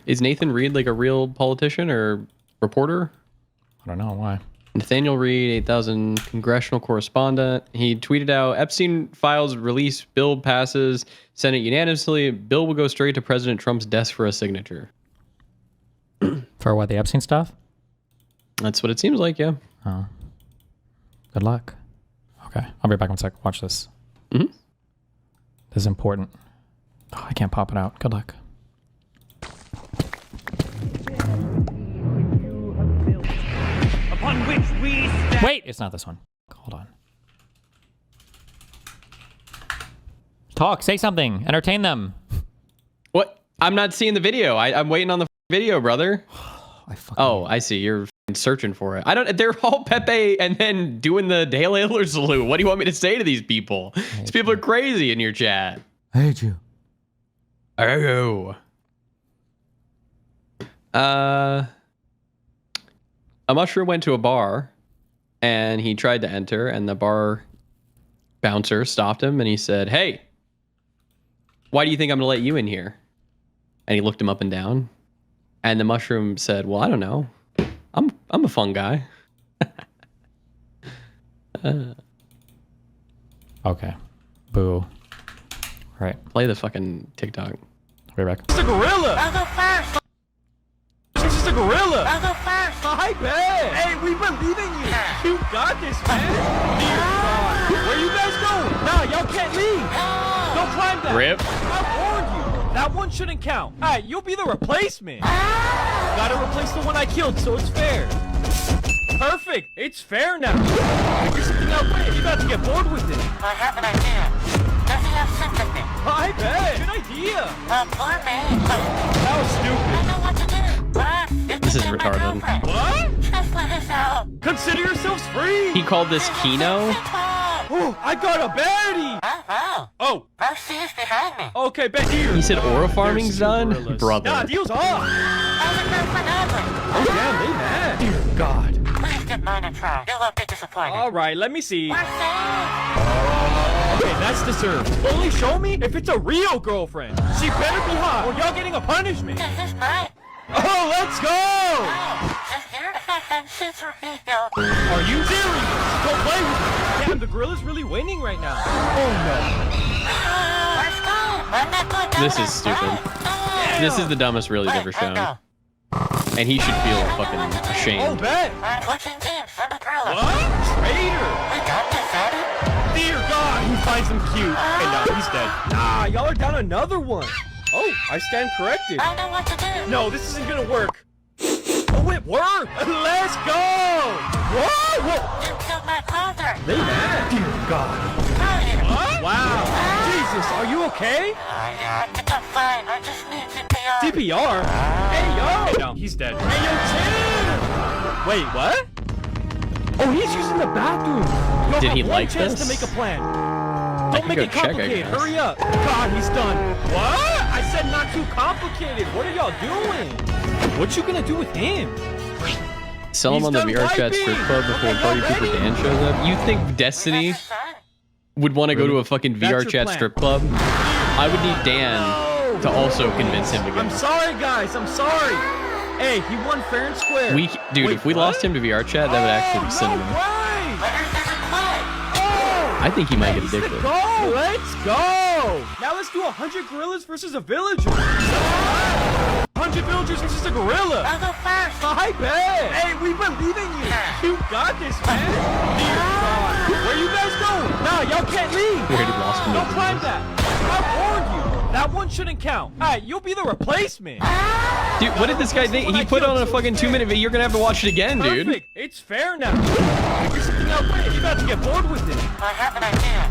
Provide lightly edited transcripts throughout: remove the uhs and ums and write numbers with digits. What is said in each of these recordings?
Is Nathan Reed like a real politician or reporter? I don't know why. Nathaniel Reed, 8,000 congressional correspondent. He tweeted out, Epstein files release, bill passes, Senate unanimously. Bill will go straight to President Trump's desk for a signature. For what, the Epstein stuff? That's what it seems like, yeah. Oh. Good luck. Okay, I'll be back in a sec. Watch this. Mm-hmm. This is important. Oh, I can't pop it out. Good luck. Upon which we Wait, it's not this one. Hold on. Talk, say something, entertain them. What? I'm not seeing the video. I'm waiting on the video, brother. Oh, I see. You're searching for it. I don't. They're all Pepe and then doing the Dale Hitler salute. What do you want me to say to these people? These people are crazy in your chat. I hate you. Oh. A mushroom went to a bar and he tried to enter and the bar bouncer stopped him and he said, "Hey, why do you think I'm gonna let you in here?" And he looked him up and down and the mushroom said, "Well, I don't know. I'm a fun guy." Okay. Boo. Right. Play the fucking TikTok. Right back. It's a gorilla. I'll go first. It's just a gorilla. I'll go first. Hi, Ben. Hey, we believe in you. You got this, man. Dear God. Where you guys going? Nah, y'all can't leave. Don't climb that. Rip. I warned you. That one shouldn't count. All right, you'll be the replacement. Gotta replace the one I killed, so it's fair. Perfect. It's fair now. Figure something out quick. You got to get bored with it. I have an idea. Does he have sympathy? I bet. Good idea. Poor man. That was stupid. I know what to do. But you This can is be my retarded. girlfriend. What? Just let us out. Consider yourselves free. He called this Kino. Oh, I got a baddie. Oh, Oh, Mercy is behind me. okay, bet here. He said aura farming's There's done? gorillas. Brother. Nah, deal's off. How's it going for Nobly? Oh, damn, they mad. Dear God. Please give mine a try. You won't be disappointed. All right, let me see. We're safe. Okay, that's deserved. Only show me if it's a real girlfriend. She better be hot, or y'all getting a punishment. Is this mine? Oh, let's go! Oh, just here and she's real. Are you serious? Don't play with me. Damn, the gorilla's really winning right now. Oh, Let's go. I'm not going down This is that stupid. slide. This is the dumbest real's ever shown. Go. And he should feel fucking no. Oh, ashamed. bet. I'm switching teams for the gorilla. What? Traitor. We got this, Adam. Dear God, he finds him cute. And now he's dead. Nah, y'all are down another one. Oh, I stand corrected. I know what to do. No, this isn't gonna work. Oh, it worked. Let's go. Whoa, whoa. You killed my father. They mad. Dear God. What? Wow. Jesus, are you okay? I think I'm fine. I just need CPR. CPR? Hey, yo. No, he's dead. Hey, yo, Tim. Wait, what? Oh, he's using the bathroom. You'll Did have he one like chance this? to make a plan. I Don't could make go it check, I complicated. guess. Hurry up. God, he's done. What? I said not too complicated. What are y'all doing? What you gonna do with him? Sell him He's on the done VR chat wiping. strip club before Okay, Party y'all Pooper ready? Dan shows up? You think Destiny That's the sign. would want to go to a fucking That's VR your chat plan. strip club? I would need Dan No. to also convince him to I'm go. sorry, guys. I'm sorry. Hey, he won fair and square. Dude, Wait, if we what? lost him to VR chat, that would actually be no cinema. way. Winner doesn't play. Oh. I think he might get Let's addicted. go! Let's go! Now let's do 100 gorillas versus a villager. 100 villagers versus a gorilla. I'll go first. I bet. Hey, we believe in you. You got this, man. Dear God. Where you guys going? Nah, y'all can't leave. We already lost him. Don't climb that. I warned you. That one shouldn't count. All right, you'll be the replacement. Dude, what did this guy think? He put on a fucking 2-minute video. You're gonna have to watch it again, dude. Perfect. It's fair now. Figure something out quick. You got to get bored with it. I have an idea.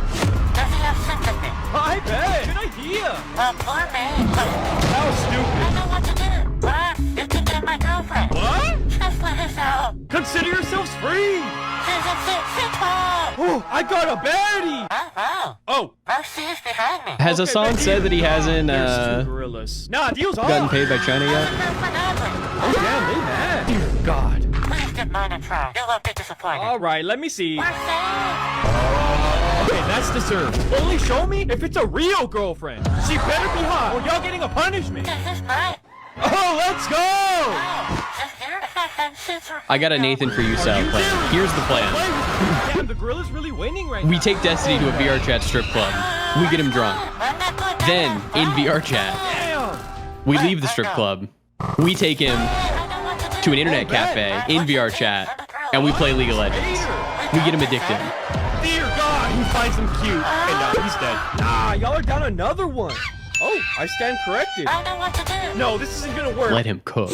Does he have sympathy? I bet. Good idea. Poor man. That was I stupid. know what to do. But you can be my girlfriend. What? Just let us out. Consider yourselves free. She's a football. Oh, I got a baddie. Oh, Oh, Mercy is behind me. Has okay, Hassan bet said here. that he hasn't There's two gorillas. Nah, deal's off. gotten paid by China How's yet? it going for Nobly? Oh, damn, they mad. Dear God. Please give mine a try. You won't be disappointed. All right, let me see. We're safe. Okay, that's deserved. Only show me if it's a real girlfriend. She better be hot, or y'all getting a punishment. Is this mine? Oh, let's go! I got a Nathan for you style plan. Here's the plan. Damn, the gorilla's really winning right We now. take Destiny to a VR chat strip club. We get him drunk. Then, in VR chat, Damn! we leave the strip club. We take him to an internet cafe in VR chat, and we play League of Legends. We get him addicted. Dear God, he finds him cute. And now he's dead. Nah, y'all are down another one. Oh, I stand corrected. I know what to do. No, this isn't gonna work. Let him cook.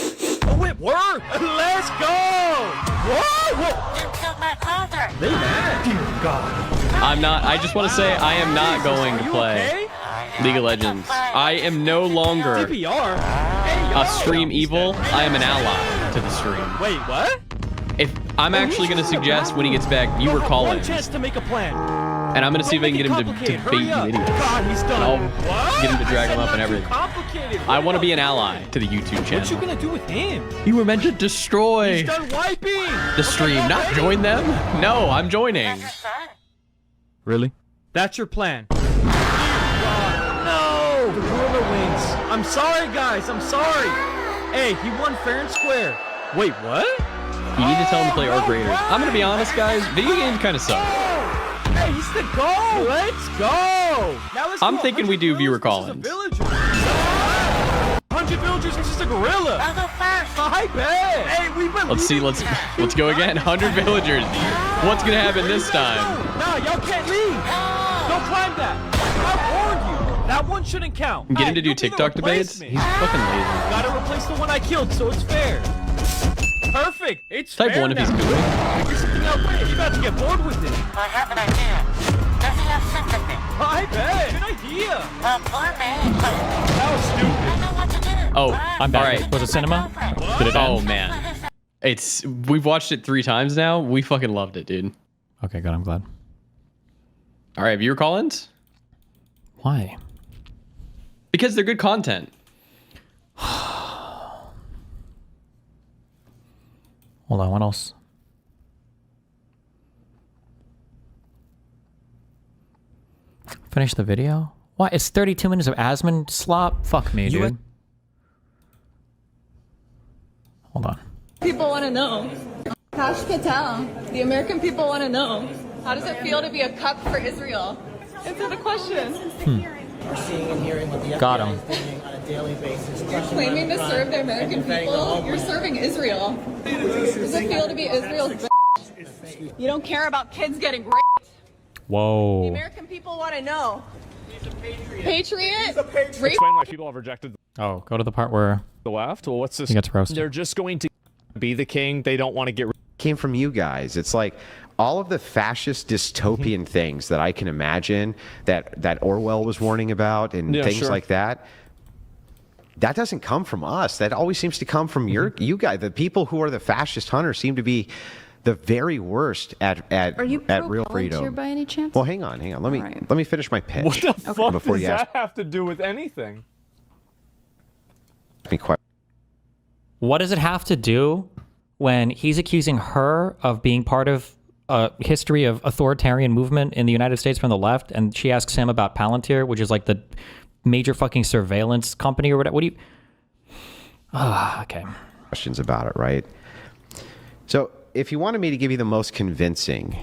Oh, it worked! Let's go! Whoa! You killed my father. They mad. Dear God. I'm not, I just want to say, I am not going to Are you play okay? League of Legends. I am no longer DPR? Hey, a stream evil. I am an ally to the stream. Wait, what? If I'm actually going to suggest when he gets back, you were One calling, chance to make a plan. and I'm going to see if I can get him to bait you idiots. God, he's done. I'll What? get him to drag I him said up and not too everything. Complicated. I want to be an ally to the YouTube What you channel. gonna do with him? You were meant to destroy He's done wiping. the stream, not join them. No, I'm joining. Really? That's your plan. No! The gorilla wins. I'm sorry, guys. I'm sorry. Hey, he won fair and square. Wait, what? You need to tell him to play Arc Raiders. I'm going to be honest, guys. Video games kind of suck. Hey, he's the goal. Let's go. Now let's I'm do thinking we 100 do viewer villagers versus a call-ins. villager. 100 villagers versus a gorilla. I'll go first. I bet. Hey, we believe Let's see. in Let's you. go again. 100 villagers. What's going to happen this time? Nah, y'all can't leave. Don't climb that. I warned you. That one shouldn't count. Get him Hey, to do you'll be the TikTok debates? replacement. He's fucking lazy. Gotta replace the one I killed, so it's fair. Perfect. It's Type fair 1 if he's now. good. Figure something out quick. You about to get bored with it. I have an idea. Does he have sympathy? I bet. Good idea. Poor man. That was stupid. I know what to do. Oh, I'm back. all right. Was it cinema? Did it Oh end? man, we've watched it 3 times now. We fucking loved it, dude. Okay, good. I'm glad. All right, viewer call-ins? Why? Because they're good content. Hold on. What else? Finish the video? What? It's 32 minutes of Asmon slop? Fuck me, dude. Hold on. People want to know. Kash Patel, the American people want to know. How does it feel to be a cup for Israel? Answer the question. Got him. You're claiming to serve the American people. You're serving Israel. Does it feel to be Israel's bitch? You don't care about kids getting raped. The Whoa. American people want to know. Patriot? Rape? Explain why people have rejected Oh, go to the part where the left. Well, what's this? he gets roasted. They're just going to be the king. They don't want to get rid Came from you guys. It's like all of the fascist dystopian things that I can imagine that Orwell was warning about and Yeah, things sure. like that. That doesn't come from us. That always seems to come from you guys. The people who are the fascist hunters seem to be the very worst at Are you real freedom. pro-volunteer by any chance? Well, hang on. Let me right. let me finish my pitch. What the fuck before does you that ask have to do with anything? me questions. What does it have to do when he's accusing her of being part of a history of authoritarian movement in the United States from the left, and she asks him about Palantir, which is like the major fucking surveillance company or whatever? What do you... Okay. Questions about it, right? So if you wanted me to give you the most convincing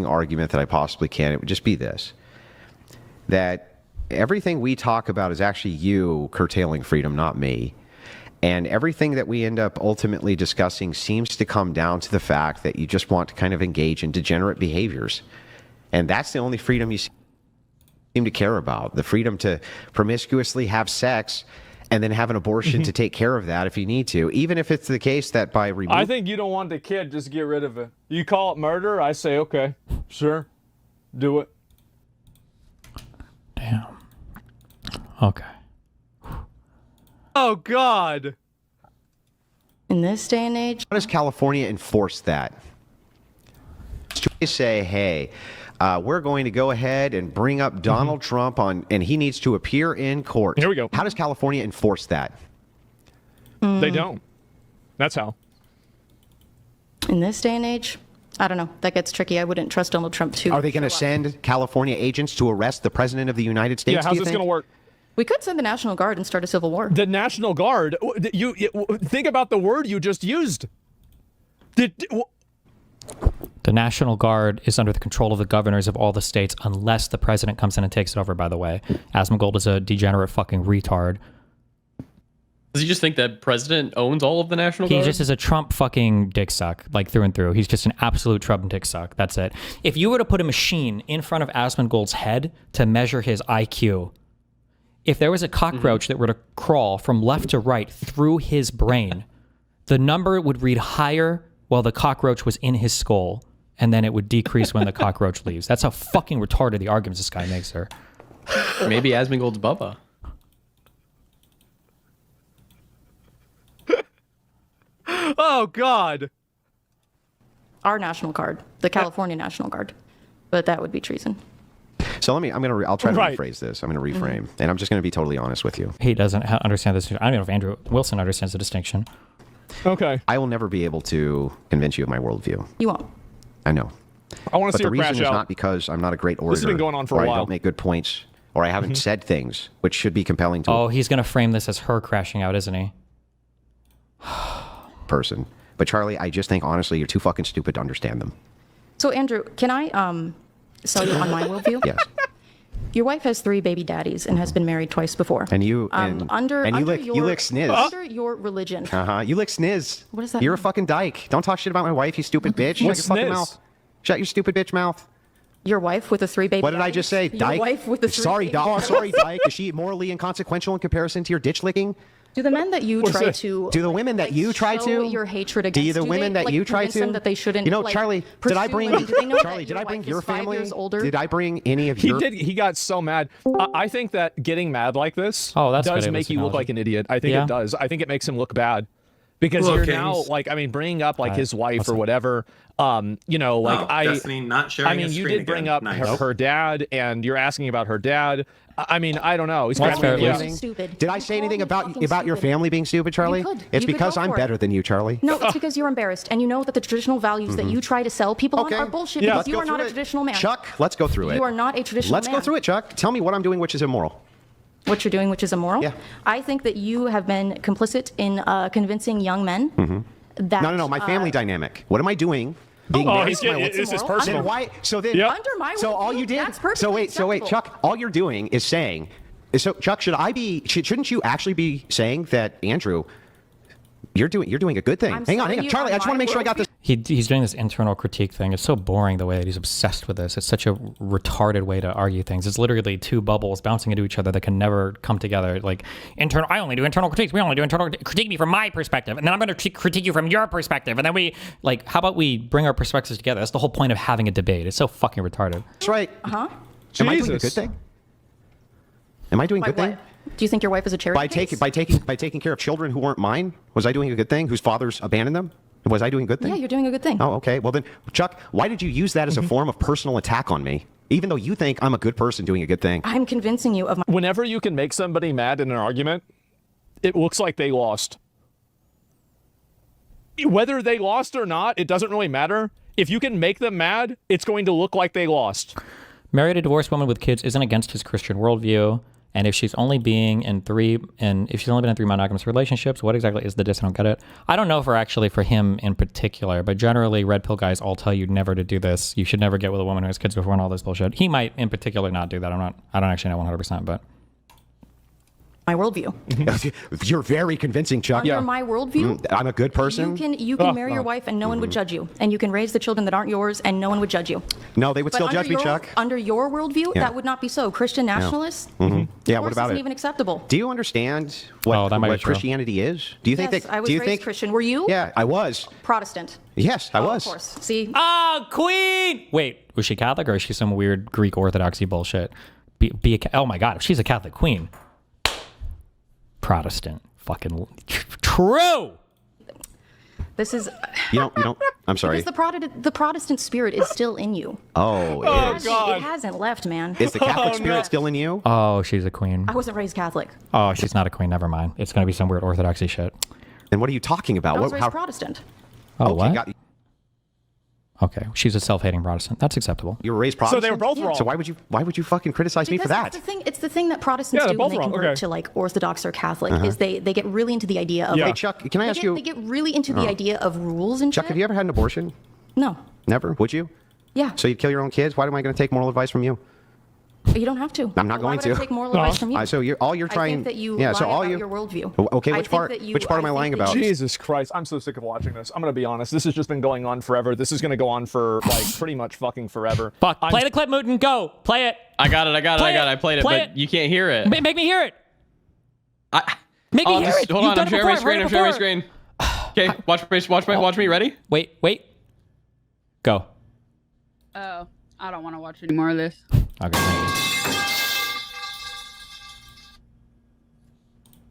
argument that I possibly can, it would just be this: that everything we talk about is actually you curtailing freedom, not me. And everything that we end up ultimately discussing seems to come down to the fact that you just want to kind of engage in degenerate behaviors. And that's the only freedom you seem to care about. The freedom to promiscuously have sex and then have an abortion to take care of that if you need to. Even if it's the case that by removing... I think you don't want the kid. Just get rid of it. You call it murder. I say, okay, sure, do it. Damn. Okay. Oh God. In this day and age, How does California enforce that? To say, hey, we're going to go ahead and bring up Donald Trump on, and he needs to appear in court. Here we go. How does California enforce that? They don't. That's how. in this day and age, I don't know. That gets tricky. I wouldn't trust Donald Trump too. Are they going to send California agents to arrest the president of the United States? Yeah, how's this going to work? We could send the National Guard and start a civil war. The National Guard. You think about the word you just used. The National Guard is under the control of the governors of all the states unless the president comes in and takes it over, by the way. Asmongold is a degenerate fucking retard. Does he just think that president owns all of the National Guard? He just is a Trump fucking dick suck, like through and through. He's just an absolute Trump dick suck. That's it. If you were to put a machine in front of Asmongold's head to measure his IQ, if there was a cockroach that were to crawl from left to right through his brain, the number would read higher while the cockroach was in his skull, and then it would decrease when the cockroach leaves. That's how fucking retarded the arguments this guy makes her. Maybe Asmongold's Bubba. Oh, God. Our National Guard, the California National Guard. But that would be treason. So I'll try to rephrase this. I'm going to reframe, and I'm just going to be totally honest with you. He doesn't understand this. I don't know if Andrew Wilson understands the distinction. Okay. I will never be able to convince you of my worldview. You won't. I know. I want to see But the her crash reason is out. not because I'm not a great orator. This has been going on for or a I while. don't make good points, or I haven't said things which should be compelling to Oh, he's going to frame this as her crashing out, isn't he? a person. But Charlie, I just think honestly, you're too fucking stupid to understand them. So, Andrew, can I sell you on my worldview? Yes. Your wife has 3 baby daddies and has been married twice before. And you you lick sniz. Under your religion. You lick sniz. What does that You're mean? a fucking dyke. Don't talk shit about my wife, you stupid bitch. Shut your What's fucking sniz? mouth. Shut your stupid bitch mouth. Your wife with the 3 baby What did I daddies? just say? Your Dyke? wife with the 3 Sorry, baby oh, sorry, dyke. Is she morally inconsequential in comparison to your ditch licking? Do the men that you What's try this? to Do the women that you try show to? your hatred Do against? the women they, that you try convince to? them that they shouldn't? You know, like, Charlie, did I pursue bring? women? Do they know Charlie, that did I bring wife your is 5 family? years older? Did I bring any of He your? did. He got so mad. I think that getting mad like this Oh, that's does good make you look analogy. like an idiot. I think Yeah. it does. I think it makes him look bad because Look, you're James. now like, I mean, bringing up like his wife what's or up? whatever. You know, like Destiny not sharing I mean, his you screen did bring again. up Nice. her dad, and you're asking about her dad. I mean, I don't know. He's That's kind of fair. yeah. Yeah. Stupid. Did I You say called anything me about fucking your stupid. family being stupid, Charlie? could. It's You could because go I'm for it. better than you, Charlie. No, it's because you're embarrassed, and you know that the traditional values that you try to sell people Okay. on are bullshit. Yeah. Because Let's you go are not through a it. traditional man. Chuck, let's go through it. You are not a traditional Let's man. go through it, Chuck. Tell me what I'm doing, which is immoral. What you're doing, which is immoral. Yeah. I think that you have been complicit in convincing young men that. No, my family dynamic. What am I doing? Being Oh, married he's to my getting, wife? this is immoral. personal. Then why? So then, Yep. Under my so all worldview, you did. that's perfectly So wait, acceptable. Chuck. All you're doing is saying. So Chuck, shouldn't you actually be saying that Andrew? You're doing a good thing. I'm Hang on, selling you Charlie. on I just want to my make sure I got this. He's doing this internal critique thing. It's so boring the way that he's obsessed with this. It's such a retarded way to argue things. It's literally 2 bubbles bouncing into each other that can never come together. Like internal, I only do internal critiques. We only do internal critique me from my perspective, and then I'm going to critique you from your perspective, and then we like. How about we bring our perspectives together? That's the whole point of having a debate. It's so fucking retarded. That's right. Huh? Am I doing a Jesus. good thing? Am I doing a By good thing? what? Do you think your wife is a charity case? By taking care of children who weren't mine? Was I doing a good thing? Whose fathers abandoned them? Was I doing a good thing? Yeah, you're doing a good thing. Oh, okay. Well then, Chuck, why did you use that as a form of personal attack on me? Even though you think I'm a good person doing a good thing. I'm convincing you of my. Whenever you can make somebody mad in an argument, it looks like they lost. Whether they lost or not, it doesn't really matter. If you can make them mad, it's going to look like they lost. Married a divorced woman with kids isn't against his Christian worldview. And if she's only been in 3 monogamous relationships, what exactly is the diss? I don't get it. I don't know for him in particular, but generally red pill guys all tell you never to do this. You should never get with a woman who has kids before and all this bullshit. He might in particular not do that. I don't actually know 100%, but My worldview. You're very convincing, Chuck. Under my worldview, I'm a good person. you can marry your wife and no one would judge you, and you can raise the children that aren't yours and no one would judge you. No, they would But still under judge me, your- Chuck. Under your worldview, Yeah. that would not be so. Christian nationalists. Yeah, divorce what about isn't it? even acceptable. Do you understand Oh, that might be what true. Christianity is? Do you think Yes, that? I was do you raised think? Christian. Were you? Yeah, I was. Protestant. Yes, I Oh, was. Of course. See, oh, Queen! Wait, was she Catholic or is she some weird Greek Orthodoxy bullshit? Oh my God, if she's a Catholic queen, Protestant, fucking true. this is You don't. I'm sorry. because the Protestant spirit is still in you. Oh, Oh, it is. God. It hasn't left, man. Is the Catholic Oh, spirit no. still in you? Oh, she's a queen. I wasn't raised Catholic. Oh, she's not a queen. Never mind. It's gonna be some weird Orthodoxy shit. Then what are you talking about? I was What? raised Protestant. Oh, Okay, what? got- Okay, she's a self-hating Protestant. That's acceptable. You were raised Protestant. So they were both wrong. So why would you fucking criticize me for Because that? it's the thing that Protestants Yeah, do they're when they both wrong. convert Okay. to like Orthodox or Catholic is they get really into the idea of Yeah. Hey like, Chuck, can I ask you? they get really into the idea of rules and Chuck, shit. have you ever had an abortion? No. Never. Would you? Yeah. So you'd kill your own kids? Why am I going to take moral advice from you? You don't have to. I'm not Why going would to. I take moral advice from you. So you're trying. I think that you yeah. lie So all about you. your worldview. Okay. I Which think part? that you- Which part am I think lying that about? you- Jesus Christ, I'm so sick of watching this. I'm gonna be honest. This has just been going on forever. This is gonna go on for like pretty much fucking forever. Fuck. Play the clip, Mooten. Go. Play it. I got it. Play it. I played it, Play but it. you can't hear it. Make me hear it. Make Oh, me hear it. hold You've on. done I'm it sharing before. my I've screen. heard I'm it sharing my before. screen. Okay, watch me. Ready? Wait. Go. Oh, I don't want to watch any more of this. Okay. Thank you.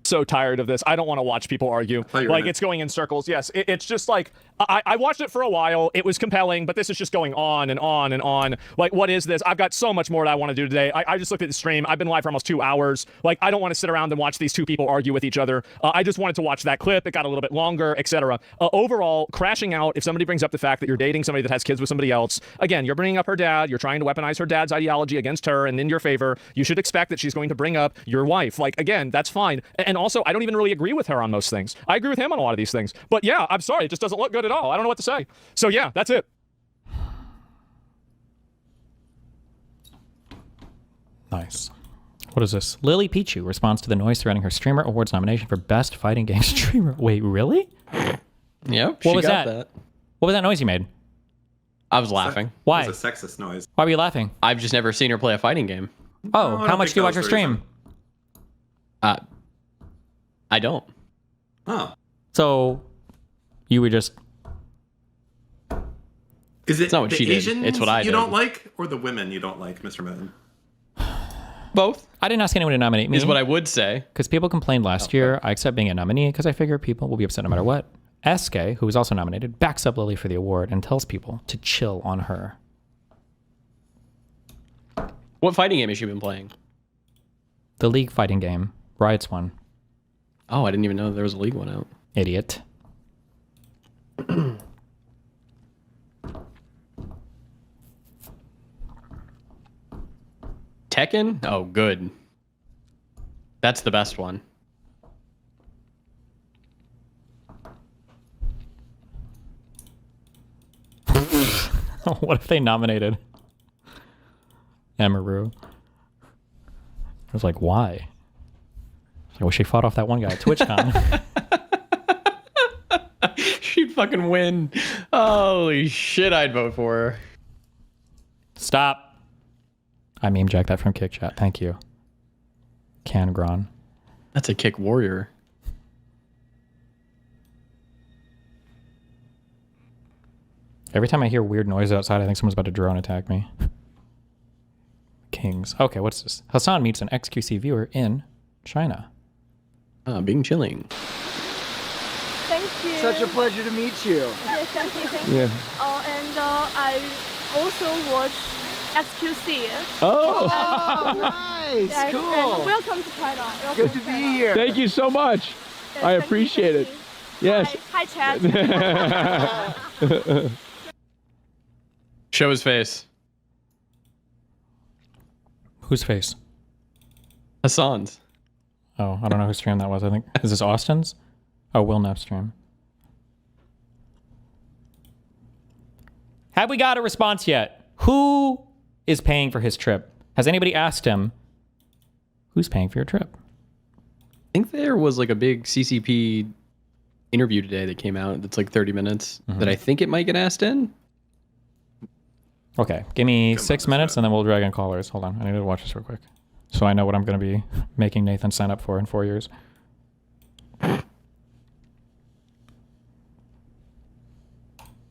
So tired of this. I don't want to watch people argue. Like it's going in circles. Yes, it's just like I watched it for a while. It was compelling, but this is just going on and on and on. Like, what is this? I've got so much more that I want to do today. I just looked at the stream. I've been live for almost 2 hours. Like, I don't want to sit around and watch these two people argue with each other. I just wanted to watch that clip. It got a little bit longer, etc. Overall, crashing out. If somebody brings up the fact that you're dating somebody that has kids with somebody else, again, you're bringing up her dad. You're trying to weaponize her dad's ideology against her and in your favor. You should expect that she's going to bring up your wife. Like, again, that's fine. And also, I don't even really agree with her on most things. I agree with him on a lot of these things. But yeah, I'm sorry. It just doesn't look good at all. I don't know what to say. So yeah, that's it. Nice. What is this? Lily Pichu responds to the noise surrounding her Streamer Awards nomination for Best Fighting Game Streamer. Wait, really? Yep. What she was got that? What was that noise you made? I was laughing. Why? It's a sexist noise. Why were you laughing? I've just never seen her play a fighting game. Oh, I how don't much think do you that watch her was the stream? reason. I don't. Oh. So, you were just... Is it not what the she did. Asians It's what I you did. don't like, or the women you don't like, Mr. Moon? Both I didn't ask anyone to nominate me. is what I would say. Because people complained last year. I accept being a nominee because I figure people will be upset no matter what. SK, who was also nominated, backs up Lily for the award and tells people to chill on her. What fighting game has she been playing? The League fighting game. Riot's one. Oh, I didn't even know there was a League one out. Idiot. Tekken? Oh, good. That's the best one. What if they nominated Amaru? I was like, why? I wish she fought off that one guy at TwitchCon. She'd fucking win. Holy shit, I'd vote for her. Stop. I meme jacked that from Kick Chat. Thank you. Cangron. That's a kick warrior. Every time I hear weird noise outside, I think someone's about to drone attack me. Kings. Okay, what's this? Hassan meets an XQC viewer in China. Being chilling. Thank you. Such a pleasure to meet you. Yes, thank you. Yeah. And I also watch XQC. Oh, nice. And Cool. welcome to China. Welcome Good to be China. here. Thank you so much. Yes, I thank you, appreciate it. thank you. Yes. Hi, chat. Show his face. Whose face? Hassan's. Oh, I don't know whose stream that was. I think. Is this Austin's? Oh, Will Neff stream. Have we got a response yet? Who is paying for his trip? Has anybody asked him, who's paying for your trip? I think there was like a big CCP interview today that came out that's like 30 minutes that I think it might get asked in. Okay, give me 6 minutes and then we'll drag in callers. Hold on, I need to watch this real quick. So I know what I'm going to be making Nathan sign up for in 4 years.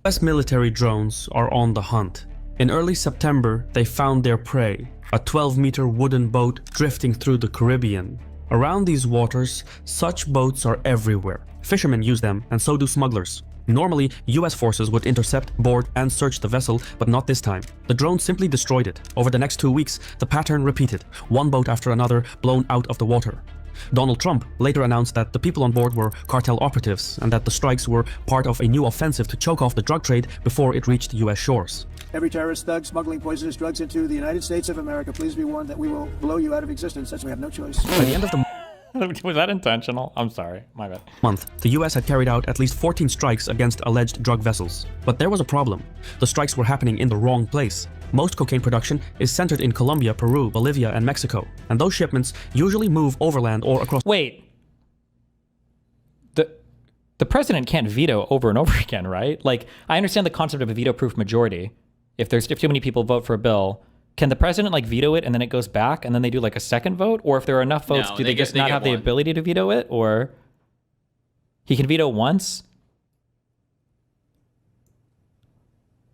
US military drones are on the hunt. In early September, they found their prey, a 12-meter wooden boat drifting through the Caribbean. Around these waters, such boats are everywhere. Fishermen use them, and so do smugglers. Normally, US forces would intercept, board, and search the vessel, but not this time. The drone simply destroyed it. Over the next 2 weeks, the pattern repeated, one boat after another blown out of the water. Donald Trump later announced that the people on board were cartel operatives and that the strikes were part of a new offensive to choke off the drug trade before it reached U.S. shores. Every terrorist thug smuggling poisonous drugs into the United States of America, please be warned that we will blow you out of existence as we have no choice. By the end of the Was that intentional? I'm sorry. My bad. month, the US had carried out at least 14 strikes against alleged drug vessels. But there was a problem. The strikes were happening in the wrong place. Most cocaine production is centered in Colombia, Peru, Bolivia, and Mexico. And those shipments usually move overland or across... Wait. The president can't veto over and over again, right? Like, I understand the concept of a veto-proof majority. If too many people vote for a bill, can the president like veto it and then it goes back and then they do like a second vote? Or if there are enough votes, do they just not have the ability to veto it? Or he can veto once?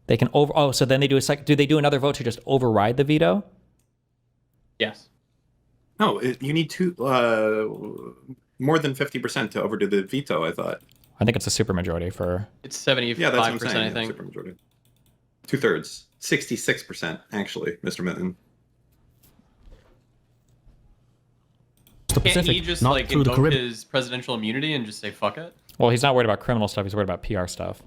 They can so then they do a second. Do they do another vote to just override the veto? Yes. No, you need more than 50% to overdo the veto, I thought. I think it's a supermajority for... It's 75%, yeah, that's what I'm saying. I think. Supermajority. 2/3. 66%, actually, Mr. Mitten. Can't he just like invoke his presidential immunity and just say fuck it? Well, he's not worried about criminal stuff. He's worried about PR stuff.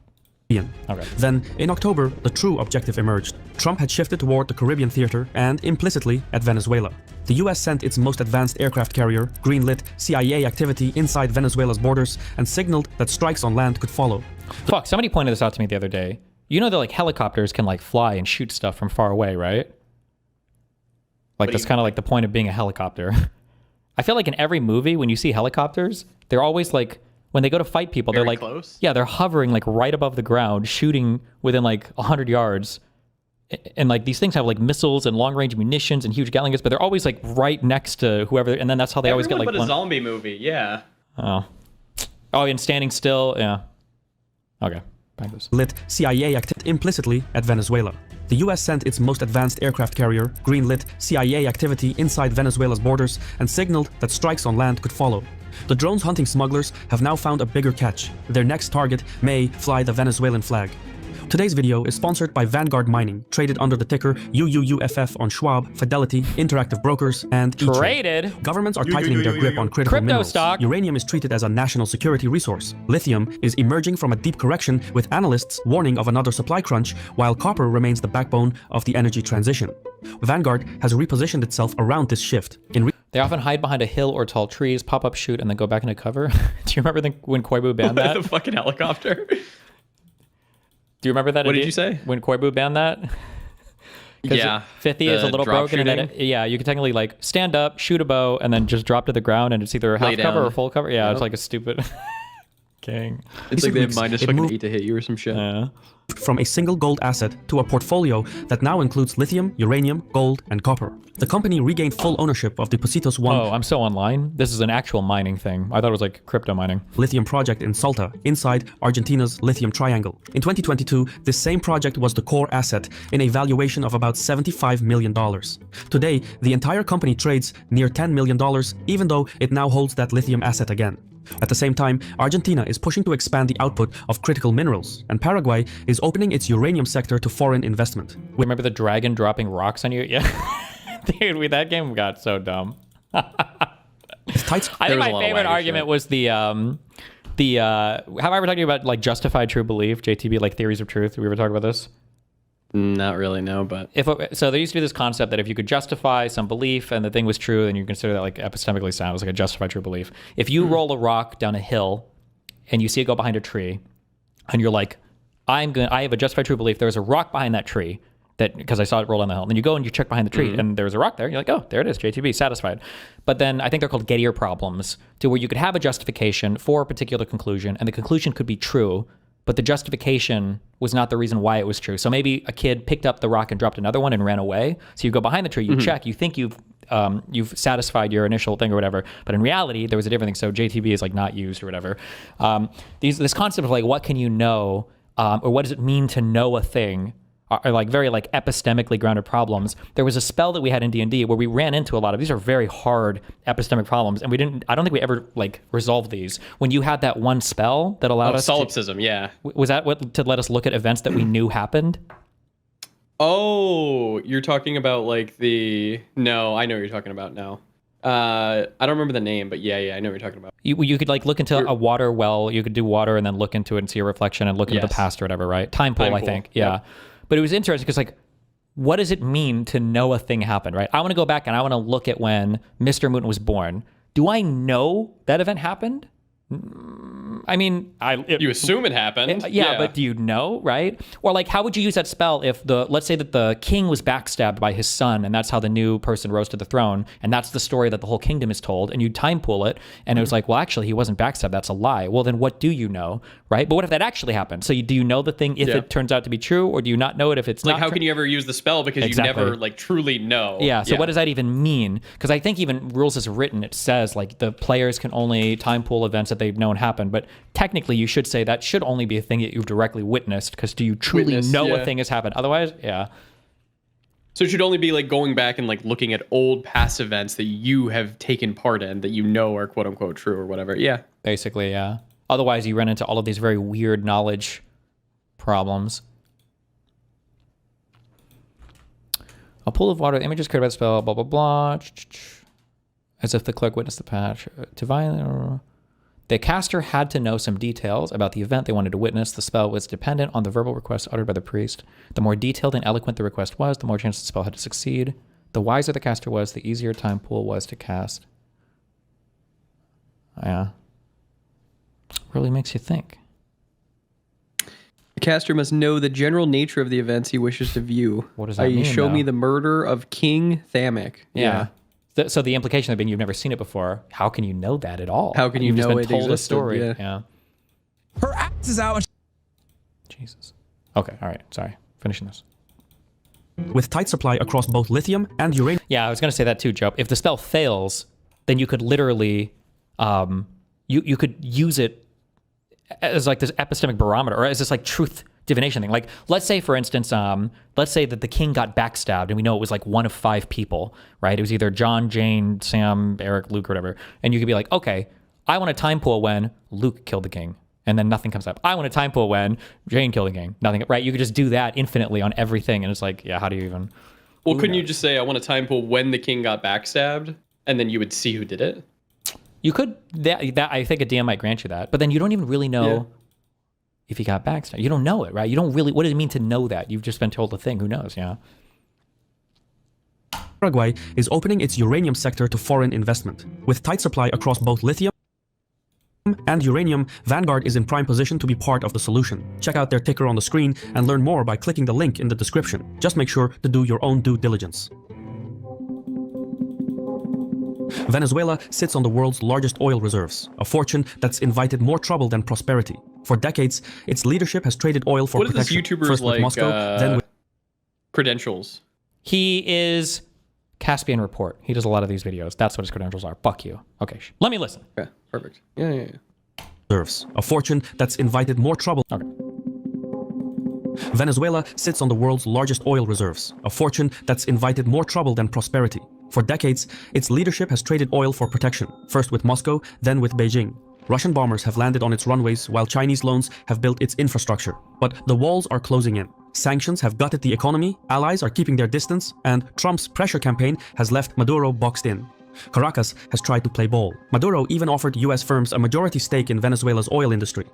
Okay. Then, in October, the true objective emerged. Trump had shifted toward the Caribbean theater and, implicitly, at Venezuela. The US sent its most advanced aircraft carrier, greenlit CIA activity inside Venezuela's borders, and signaled that strikes on land could follow. Fuck, somebody pointed this out to me the other day. You know that like helicopters can like fly and shoot stuff from far away, right? Like that's kind of like the point of being a helicopter. I feel like in every movie when you see helicopters, they're always like, when they go to fight people, they're like, close? Yeah, they're hovering like right above the ground, shooting within like 100 yards. And like these things have like missiles and long range munitions and huge Gatling guns, but they're always like right next to whoever. And then that's how they always get like a zombie movie. Yeah. Oh, and standing still. Yeah. Okay. Lit CIA acted implicitly at Venezuela. The US sent its most advanced aircraft carrier, greenlit CIA activity inside Venezuela's borders, and signaled that strikes on land could follow. The drones hunting smugglers have now found a bigger catch. Their next target may fly the Venezuelan flag. Today's video is sponsored by Vanguard Mining, traded under the ticker UUUFF on Schwab, Fidelity, Interactive Brokers, and E-Trade. Traded? Governments are tightening their grip on critical minerals. Stock. Uranium is treated as a national security resource. Lithium is emerging from a deep correction, with analysts warning of another supply crunch, while copper remains the backbone of the energy transition. Vanguard has repositioned itself around this shift. They often hide behind a hill or tall trees, pop up, shoot, and then go back into cover. Do you remember when Koibu banned that? The fucking helicopter. Do you remember that? What did you say? When Koibu banned that? Yeah. 50 is a little broken. And then yeah, you can technically like stand up, shoot a bow, and then just drop to the ground, and it's either a half cover or full cover. Yeah, it's like a stupid king. It's like they have minus fucking 8 to hit you or some shit. Yeah. From a single gold asset to a portfolio that now includes lithium, uranium, gold, and copper. The company regained full ownership of the Positos 1. Oh, I'm so online. This is an actual mining thing. I thought it was like crypto mining. Lithium project in Salta, inside Argentina's Lithium Triangle. In 2022, this same project was the core asset in a valuation of about $75 million. Today, the entire company trades near $10 million, even though it now holds that lithium asset again. At the same time, Argentina is pushing to expand the output of critical minerals, and Paraguay is opening its uranium sector to foreign investment. Remember the dragon dropping rocks on you? Yeah. Dude, that game got so dumb. I think my favorite argument was the have I ever talked to you about like justified true belief, JTB, like theories of truth? Did we ever talk about this? Not really, no, but... So there used to be this concept that if you could justify some belief and the thing was true, then you consider that like epistemically sound. It was like a justified true belief. If you roll a rock down a hill and you see it go behind a tree, and you're like, I have a justified true belief there's a rock behind that tree, because I saw it roll down the hill. And then you go and you check behind the tree, and there's a rock there. You're like, oh, there it is, JTB, satisfied. But then I think they're called Gettier problems, to where you could have a justification for a particular conclusion, and the conclusion could be true, but the justification was not the reason why it was true. So maybe a kid picked up the rock and dropped another one and ran away. So you go behind the tree, you check, you think you've satisfied your initial thing or whatever, but in reality there was a different thing. So JTB is like not used or whatever. This concept of like what can you know, or what does it mean to know a thing, are like very like epistemically grounded problems. There was a spell that we had in D&D where we ran into a lot of these are very hard epistemic problems, and I don't think we ever like resolved these. When you had that one spell that allowed us solipsism, yeah. Was that what to let us look at events that we knew happened? Oh, you're talking about like no, I know what you're talking about now. I don't remember the name, but yeah, I know what you're talking about. You could like look into a water well. You could do water and then look into it and see a reflection and look into the past or whatever, right? Time pool, I think. Yeah. Yep. But it was interesting because like, what does it mean to know a thing happened, right? I want to go back and I want to look at when Mr. Moon was born. Do I know that event happened? I mean, you assume it happened. Yeah, but do you know, right? Or like, how would you use that spell if let's say that the king was backstabbed by his son, and that's how the new person rose to the throne, and that's the story that the whole kingdom is told, and you time pool it, and it was like, well, actually, he wasn't backstabbed. That's a lie. Well, then what do you know, right? But what if that actually happened? So do you know the thing if it turns out to be true, or do you not know it if it's like, not how can you ever use the spell because you never like truly know? Yeah. So what does that even mean? Because I think even rules as written, it says like the players can only time pool events that they've known happen, but technically you should say that should only be a thing that you've directly witnessed, because do you truly know a thing has happened? Otherwise, so it should only be like going back and like looking at old past events that you have taken part in that you know are quote unquote true or whatever. Basically, otherwise you run into all of these very weird knowledge problems. A pool of water, the images created by the spell, blah blah blah, as if the clerk witnessed the patch. The caster had to know some details about the event they wanted to witness. The spell was dependent on the verbal request uttered by the priest. The more detailed and eloquent the request was, the more chance the spell had to succeed. The wiser the caster was, the easier time pool was to cast. Yeah. Really makes you think. The caster must know the general nature of the events he wishes to view. What does that mean? Show me the murder of King Thamek. Yeah. So the implication being you've never seen it before. How can you know that at all? How can you You've know just been told a story? Yeah. Her ass is out. Jesus. Okay. All right. Sorry. Finishing this. With tight supply across both lithium and uranium. Yeah, I was going to say that too, Joe. If the spell fails, then you could literally, you could use it as like this epistemic barometer, or as this like truth divination thing. Like, let's say, for instance, let's say that the king got backstabbed, and we know it was like one of 5 people, right? It was either John, Jane, Sam, Eric, Luke, or whatever. And you could be like, okay, I want a time pool when Luke killed the king, and then nothing comes up. I want a time pool when Jane killed the king, nothing, right? You could just do that infinitely on everything, and it's like, yeah, how do you even? Well, couldn't you just say, I want a time pool when the king got backstabbed, and then you would see who did it? You could, that I think a DM might grant you that, but then you don't even really know if he got backstabbed. You don't know it, right? You don't really, what does it mean to know that? You've just been told a thing, who knows, Paraguay is opening its uranium sector to foreign investment. With tight supply across both lithium and uranium, Vanguard is in prime position to be part of the solution. Check out their ticker on the screen and learn more by clicking the link in the description. Just make sure to do your own due diligence. Venezuela sits on the world's largest oil reserves, a fortune that's invited more trouble than prosperity. For decades, its leadership has traded oil for protection. What are these YouTubers first with like, Moscow, then with credentials? He is Caspian Report. He does a lot of these videos. That's what his credentials are. Fuck you. Okay, let me listen. Okay, perfect. Yeah. reserves, a fortune that's invited more trouble. Okay. Venezuela sits on the world's largest oil reserves, a fortune that's invited more trouble than prosperity. For decades, its leadership has traded oil for protection, first with Moscow, then with Beijing. Russian bombers have landed on its runways while Chinese loans have built its infrastructure. But the walls are closing in. Sanctions have gutted the economy, allies are keeping their distance, and Trump's pressure campaign has left Maduro boxed in. Caracas has tried to play ball. Maduro even offered US firms a majority stake in Venezuela's oil industry.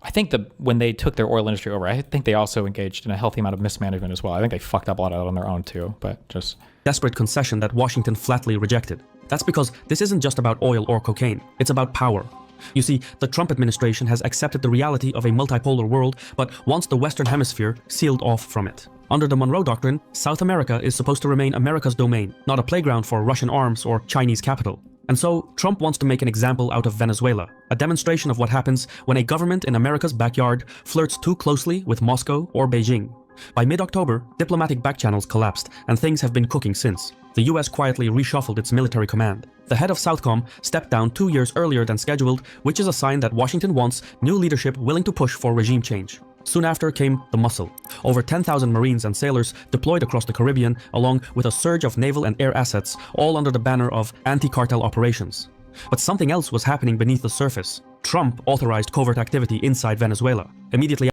I think when they took their oil industry over, I think they also engaged in a healthy amount of mismanagement as well. I think they fucked up a lot of that on their own too, but just... desperate concession that Washington flatly rejected. That's because this isn't just about oil or cocaine, it's about power. You see, the Trump administration has accepted the reality of a multipolar world, but wants the Western Hemisphere sealed off from it. Under the Monroe Doctrine, South America is supposed to remain America's domain, not a playground for Russian arms or Chinese capital. And so, Trump wants to make an example out of Venezuela, a demonstration of what happens when a government in America's backyard flirts too closely with Moscow or Beijing. By mid-October, diplomatic backchannels collapsed, and things have been cooking since. The US quietly reshuffled its military command. The head of Southcom stepped down 2 years earlier than scheduled, which is a sign that Washington wants new leadership willing to push for regime change. Soon after came the muscle. Over 10,000 Marines and sailors deployed across the Caribbean, along with a surge of naval and air assets, all under the banner of anti-cartel operations. But something else was happening beneath the surface. Trump authorized covert activity inside Venezuela. Immediately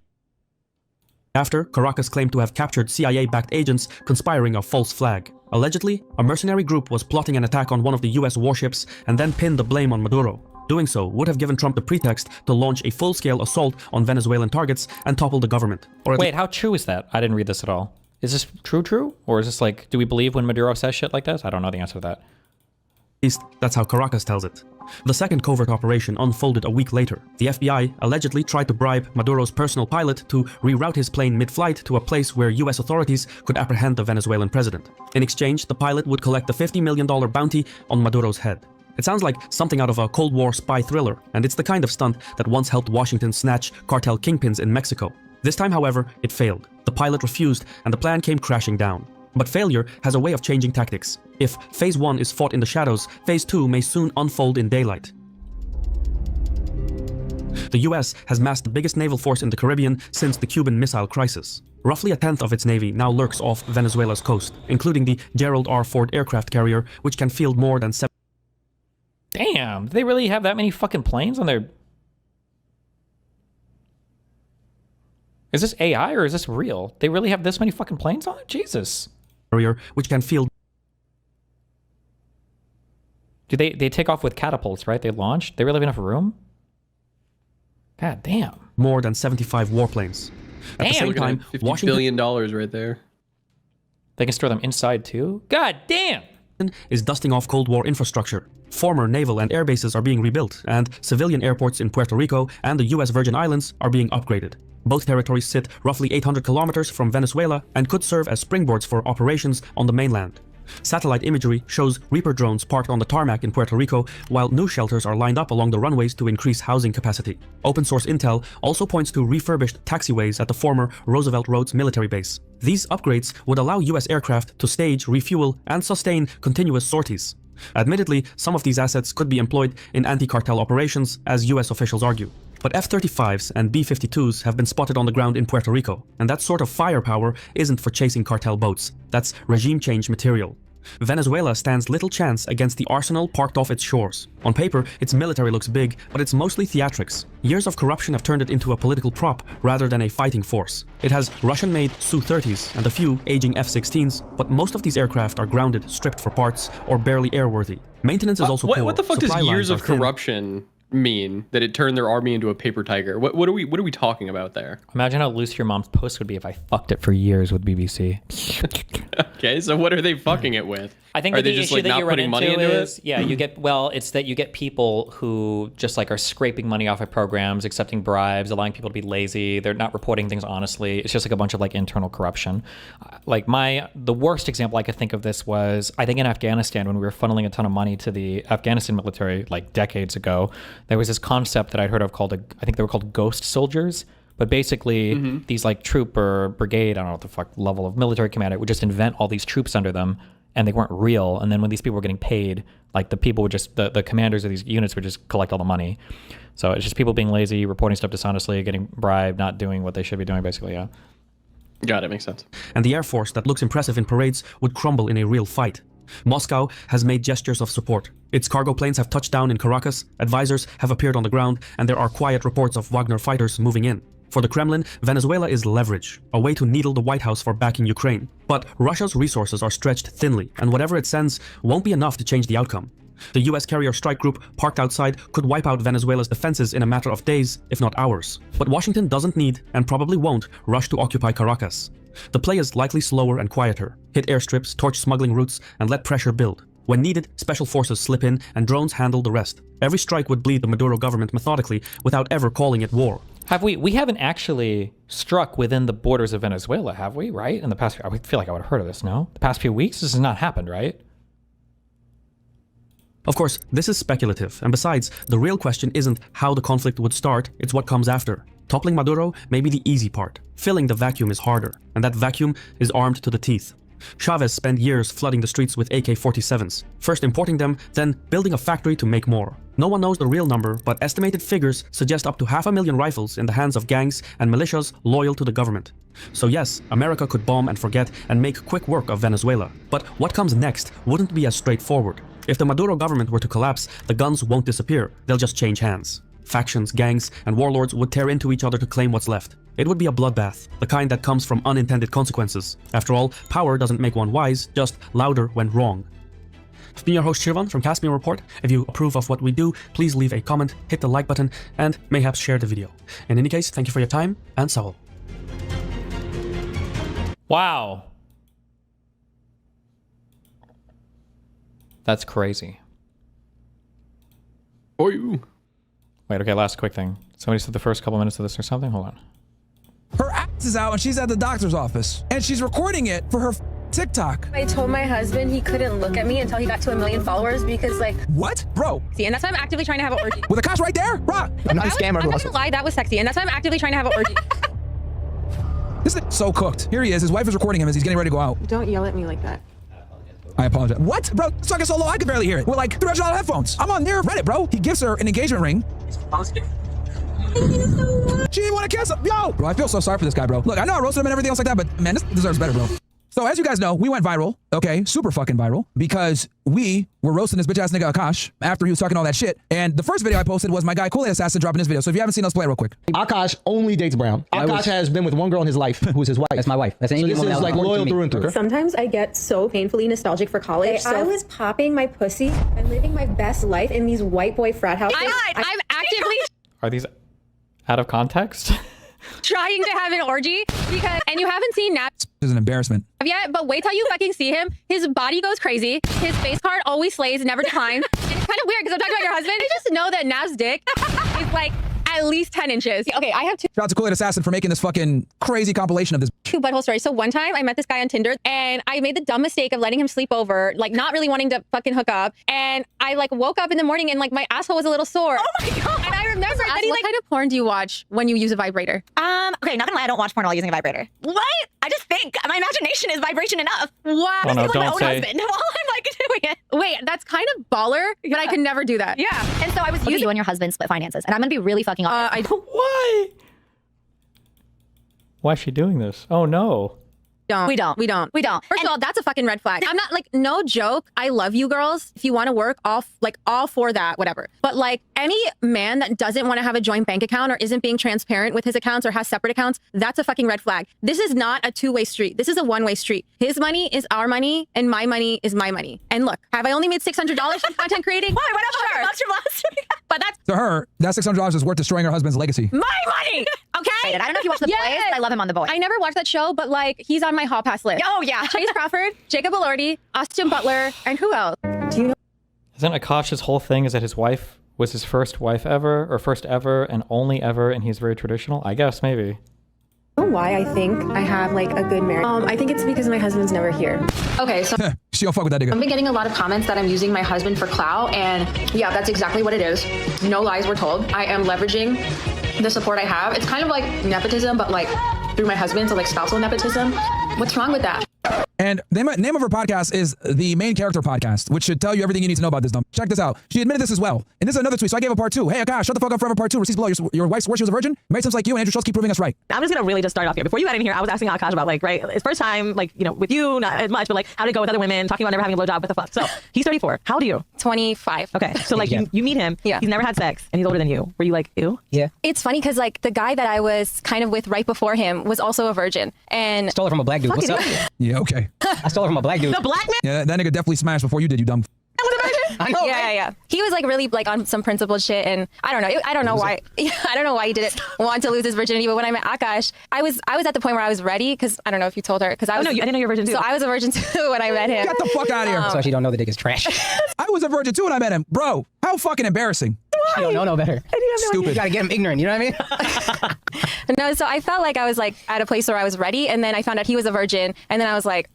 After, Caracas claimed to have captured CIA-backed agents conspiring a false flag. Allegedly, a mercenary group was plotting an attack on one of the US warships and then pinned the blame on Maduro. Doing so would have given Trump the pretext to launch a full-scale assault on Venezuelan targets and topple the government. Wait, how true is that? I didn't read this at all. Is this true? Or is this like, do we believe when Maduro says shit like this? I don't know the answer to that. At least, that's how Caracas tells it. The second covert operation unfolded a week later. The FBI allegedly tried to bribe Maduro's personal pilot to reroute his plane mid-flight to a place where US authorities could apprehend the Venezuelan president. In exchange, the pilot would collect a $50 million bounty on Maduro's head. It sounds like something out of a Cold War spy thriller, and it's the kind of stunt that once helped Washington snatch cartel kingpins in Mexico. This time, however, it failed. The pilot refused, and the plan came crashing down. But failure has a way of changing tactics. If Phase 1 is fought in the shadows, Phase 2 may soon unfold in daylight. The US has massed the biggest naval force in the Caribbean since the Cuban Missile Crisis. Roughly a tenth of its navy now lurks off Venezuela's coast, including the Gerald R. Ford aircraft carrier, which can field more than 7. Damn, do they really have that many fucking planes on their... Is this AI or is this real? They really have this many fucking planes on it? Jesus. Which can field... Do they take off with catapults, right? They launch? They really have enough room? God damn. More than 75 warplanes. At the same time, $50 billion right there. They can store them inside too? God damn! Is dusting off Cold War infrastructure. Former naval and air bases are being rebuilt, and civilian airports in Puerto Rico and the US Virgin Islands are being upgraded. Both territories sit roughly 800 kilometers from Venezuela and could serve as springboards for operations on the mainland. Satellite imagery shows Reaper drones parked on the tarmac in Puerto Rico, while new shelters are lined up along the runways to increase housing capacity. Open source intel also points to refurbished taxiways at the former Roosevelt Roads military base. These upgrades would allow US aircraft to stage, refuel, and sustain continuous sorties. Admittedly, some of these assets could be employed in anti-cartel operations, as US officials argue. But F-35s and B-52s have been spotted on the ground in Puerto Rico, and that sort of firepower isn't for chasing cartel boats. That's regime change material. Venezuela stands little chance against the arsenal parked off its shores. On paper, its military looks big, but it's mostly theatrics. Years of corruption have turned it into a political prop rather than a fighting force. It has Russian-made Su-30s and a few aging F-16s, but most of these aircraft are grounded, stripped for parts, or barely airworthy. Maintenance is also poor. What the fuck does Supply years lines of are thin. corruption mean that it turned their army into a paper tiger? What are we talking about there? Imagine how loose your mom's post would be if I fucked it for years with BBC. Okay, so what are they fucking it with? I think are that they the just issue like that not you run putting money into is, it? yeah, you get, well, it's that you get people who just like are scraping money off of programs, accepting bribes, allowing people to be lazy. They're not reporting things honestly. It's just like a bunch of like internal corruption. Like the worst example I could think of this was, I think in Afghanistan, when we were funneling a ton of money to the Afghanistan military like decades ago, there was this concept that I'd heard of called, I think they were called ghost soldiers. But basically, these like troop or brigade, I don't know what the fuck level of military command, it would just invent all these troops under them, and they weren't real. And then when these people were getting paid, like the people would just, the commanders of these units would just collect all the money. So it's just people being lazy, reporting stuff dishonestly, getting bribed, not doing what they should be doing, basically, yeah. Got it, makes sense. And the Air Force that looks impressive in parades would crumble in a real fight. Moscow has made gestures of support. Its cargo planes have touched down in Caracas, advisors have appeared on the ground, and there are quiet reports of Wagner fighters moving in. For the Kremlin, Venezuela is leverage, a way to needle the White House for backing Ukraine. But Russia's resources are stretched thinly, and whatever it sends won't be enough to change the outcome. The US carrier strike group parked outside could wipe out Venezuela's defenses in a matter of days, if not hours. But Washington doesn't need, and probably won't, rush to occupy Caracas. The play is likely slower and quieter. Hit airstrips, torch smuggling routes, and let pressure build. When needed, special forces slip in and drones handle the rest. Every strike would bleed the Maduro government methodically without ever calling it war. Have we haven't actually struck within the borders of Venezuela, have we, right? In the past, I feel like I would have heard of this, no? The past few weeks, this has not happened, right? Of course, this is speculative, and besides, the real question isn't how the conflict would start, it's what comes after. Toppling Maduro may be the easy part. Filling the vacuum is harder, and that vacuum is armed to the teeth. Chavez spent years flooding the streets with AK-47s, first importing them, then building a factory to make more. No one knows the real number, but estimated figures suggest up to 500,000 rifles in the hands of gangs and militias loyal to the government. So yes, America could bomb and forget and make quick work of Venezuela. But what comes next wouldn't be as straightforward. If the Maduro government were to collapse, the guns won't disappear, they'll just change hands. Factions, gangs, and warlords would tear into each other to claim what's left. It would be a bloodbath, the kind that comes from unintended consequences. After all, power doesn't make one wise, just louder when wrong. I've been your host Shirvan from Caspian Report. If you approve of what we do, please leave a comment, hit the like button, and mayhaps share the video. In any case, thank you for your time, and Saul. Wow. That's crazy. Wait, okay, last quick thing. Somebody said the first couple minutes of this or something? Hold on. Her ass is out and she's at the doctor's office. And she's recording it for her TikTok. I told my husband he couldn't look at me until he got to 1 million followers because, like... What? Bro. See, and that's why I'm actively trying to have an orgy. With a cosh right there? Bro. I'm not a scammer. I'm not gonna lie, that was sexy, and that's why I'm actively trying to have an orgy. This is so cooked. Here he is. His wife is recording him as he's getting ready to go out. Don't yell at me like that. I apologize. What? Bro, it's talking so low I could barely hear it. With like $300 headphones. I'm on near Reddit, bro. He gives her an engagement ring. She didn't want to kiss him. Yo! Bro, I feel so sorry for this guy, bro. Look, I know I roasted him and everything else like that, but man, this deserves better, bro. So as you guys know, we went viral, okay? Super fucking viral, because we were roasting this bitch-ass nigga Akash after he was talking all that shit. And the first video I posted was my guy Kool-Aid Assassin dropping this video. So if you haven't seen, let's play it real quick. Akash only dates brown. Akash has been with one girl in his life who's his wife. That's my wife. That's an Indian woman. This is like loyal through and through. Sometimes I get so painfully nostalgic for college. I was popping my pussy and living my best life in these white boy frat houses. I'm actively Are these out of context? trying to have an orgy because, and you haven't seen Nap This is an embarrassment. yet, but wait till you fucking see him. His body goes crazy. His face card always slays, never declines. And it's kind of weird because I'm talking about your husband. I just know that Nav's dick is like at least 10 inches. Okay, I have Shout out to Kool-Aid Assassin for making this fucking crazy compilation of this. two butthole stories. So one time I met this guy on Tinder and I made the dumb mistake of letting him sleep over, like not really wanting to fucking hook up. And I like woke up in the morning and like my asshole was a little sore. Oh my God. And I remember that he like, what kind of porn do you watch when you use a vibrator? Okay, not gonna lie, I don't watch porn while using a vibrator. What? I just think my imagination is vibration enough. Wow. Oh, no, like my don't own say. husband while I'm like doing it. Wait, that's kind of baller, but I could never do that. Yeah. And so I was using you and your husband split finances, and I'm gonna be really fucking honest. Why? Why is she doing this? Oh no. We don't. First of all, that's a fucking red flag. I'm not like, no joke. I love you girls. If you want to work, all for that, whatever. But like any man that doesn't want to have a joint bank account or isn't being transparent with his accounts or has separate accounts, that's a fucking red flag. This is not a two-way street. This is a one-way street. His money is our money and my money is my money. And look, have I only made $600 from content creating? Why not $100 from last week? But that's To her, that $600 is worth destroying her husband's legacy. my money. Okay. I don't know if you watch The Boys, but I love him on The Boys. I never watched that show, but like he's on my hall pass list. Oh yeah. Chase Crawford, Jacob Elordi, Austin Butler, and who else? Do you know? Isn't Akash's whole thing is that his wife was his first wife ever, or first ever, and only ever, and he's very traditional? I guess, maybe. Why I think I have like a good marriage? I think it's because my husband's never here. Okay, so She don't fuck with that nigga. I've been getting a lot of comments that I'm using my husband for clout, and yeah, that's exactly what it is. No lies were told. I am leveraging the support I have. It's kind of like nepotism, but like through my husband, so like spousal nepotism. What's wrong with that? And the name of her podcast is the Main Character Podcast, which should tell you everything you need to know about this dumb. Check this out. She admitted this as well. And this is another tweet, so I gave a part two. Hey, Akash, shut the fuck up forever, part two. Receipts below. Your wife swore she was a virgin. Made sense like you, and Andrew Schultz keep proving us right. I'm just gonna really just start off here. Before you got in here, I was asking Akash about like, right, his first time, like, you know, with you, not as much, but like, how did it go with other women, talking about never having a blowjob, what the fuck? So he's 34. How old are you? 25. Okay, so like you meet him, he's never had sex, and he's older than you. Were you like, ew? Yeah. It's funny because like the guy that I was kind of with right before him was also a virgin, and Stole it from a black dude. What's up? Yeah, okay. I stole it from a black dude. The black man? Yeah, that nigga definitely smashed before you did, you dumb. I know, yeah, right? yeah. He was like really like on some principled shit, and I don't know. I don't know why. I don't know why he didn't want to lose his virginity. But when I met Akash, I was at the point where I was ready because I don't know if you told her because I was. Oh no, I didn't know you were a virgin too. So I was a virgin too when I met him. Get the fuck out of here. That's why she don't know the dick is trash. I was a virgin too when I met him. Bro, how fucking embarrassing. She don't know no better. Stupid. You gotta get him ignorant, you know what I mean? No, so I felt like I was like at a place where I was ready, and then I found out he was a virgin, and then I was like,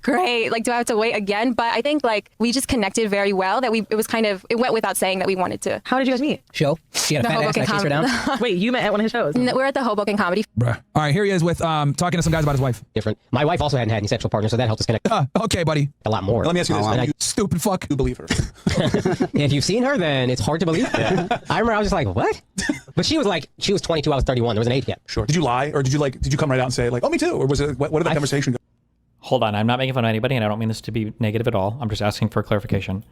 great. Like, do I have to wait again? But I think like we just connected very well. That it went without saying that we wanted to. How did you guys meet? Show. She had a The fat ass Hoboken and I chased her down. Wait, you met at one of his shows? We're at the Hoboken Comedy. Bruh. All right, here he is with talking to some guys about his wife. Different. My wife also hadn't had any sexual partners, so that helped us connect Okay, buddy. a lot more. Let me ask you this. And Stupid fuck. You believe her? if you've seen her, then it's hard to believe. I remember I was just like, what? But she was 22, I was 31. There was an age gap. Sure. Did you lie, or did you come right out and say like, oh, me too, or was it what did the conversation go? Hold on, I'm not making fun of anybody, and I don't mean this to be negative at all. I'm just asking for clarification.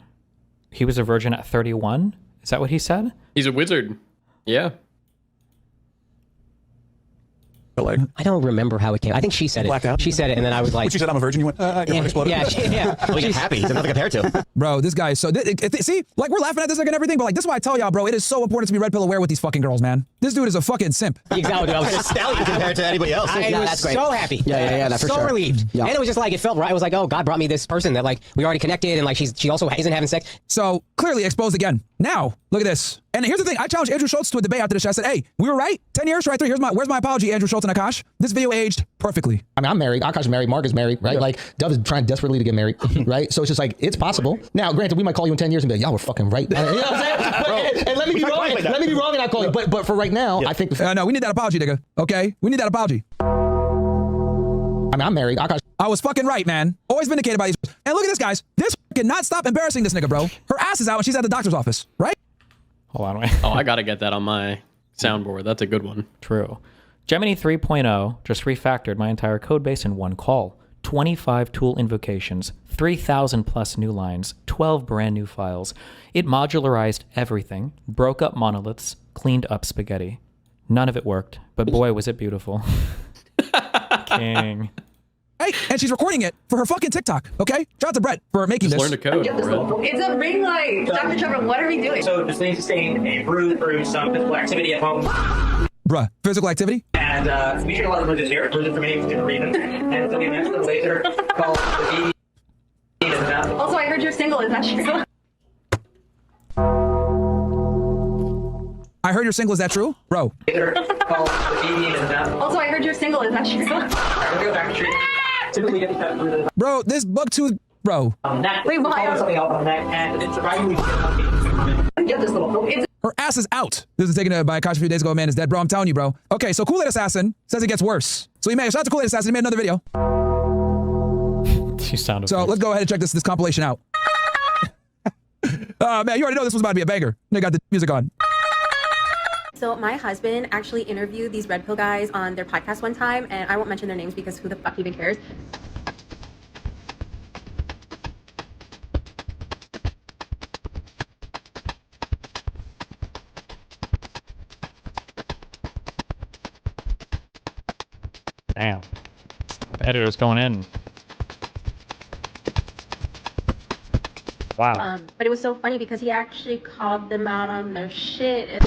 He was a virgin at 31? Is that what he said? He's a wizard. Yeah. like, I don't remember how it came. I think she said it. Blacked out? She said it, and then I was like, when she said I'm a virgin, you went, I got exploded. yeah. Well, you're happy. There's nothing compared to. Bro, this guy is so... see? Like, we're laughing at this like and everything, but like, this is why I tell y'all, bro, it is so important to be red pill aware with these fucking girls, man. This dude is a fucking simp. Exactly. I was a stallion compared to anybody else. I was so happy. Yeah, that's for so sure. relieved. Yeah. And it was just like, it felt right. I was like, oh, God brought me this person that like, we already connected, and like, she also isn't having sex. So, clearly exposed again. Now, look at this. And here's the thing. I challenged Andrew Schultz to a debate after this show. I said, hey, we were right. 10 years, right? Where's my apology, Andrew Schultz and Akash? This video aged perfectly. I mean, I'm married. Akash is married. Mark is married, right? Yeah. Like, Dove is trying desperately to get married, right? So it's just like, it's possible. Now, granted, we might call you in 10 years and be like, y'all were fucking right. You know what I'm saying? And let me be wrong. Let me be wrong and I'll call you. But for right now, I think... no, we need that apology, nigga. Okay? We need that apology. I mean, I'm married. Akash. I was fucking right, man. Always vindicated by these. And look at this, guys. This cannot stop embarrassing this nigga, bro. Her ass is out and she's at the doctor's office, right? Hold on, wait. Oh, I gotta get that on my soundboard. That's a good one. True. Gemini 3.0 just refactored my entire code base in one call. 25 tool invocations, 3,000 plus new lines, 12 brand new files. It modularized everything, broke up monoliths, cleaned up spaghetti. None of it worked, but boy, was it beautiful. King. Hey, and she's recording it for her fucking TikTok, okay? Shout out to Brett for making this. Learn to code. It's a ring light. Dr. Trevor, what are we doing? So this needs to sustain a brew through some physical activity at home. Bruh, physical activity? And we treat a lot of bruises here. Bruises for many different reasons. And so we mentioned the laser called the B. Also, I heard you're single. Is that true? I heard you're single. Is that true? Bro. Also, I heard you're single. Is that true? Typically get the bro, this bug tooth, bro. Wait, why? Something else on the neck, and it's surprisingly get this little. Her ass is out. This was taken by Akash a few days ago. Man is dead, bro. I'm telling you, bro. Okay, so Kool-Aid Assassin says it gets worse. So he made, shout out to Kool-Aid Assassin. He made another video. She sounded. So let's go ahead and check this compilation out. Man, you already know this was about to be a banger. They got the music on. So my husband actually interviewed these red pill guys on their podcast one time, and I won't mention their names because who the fuck even cares? Damn. The editor's going in. Wow. But it was so funny because he actually called them out on their shit.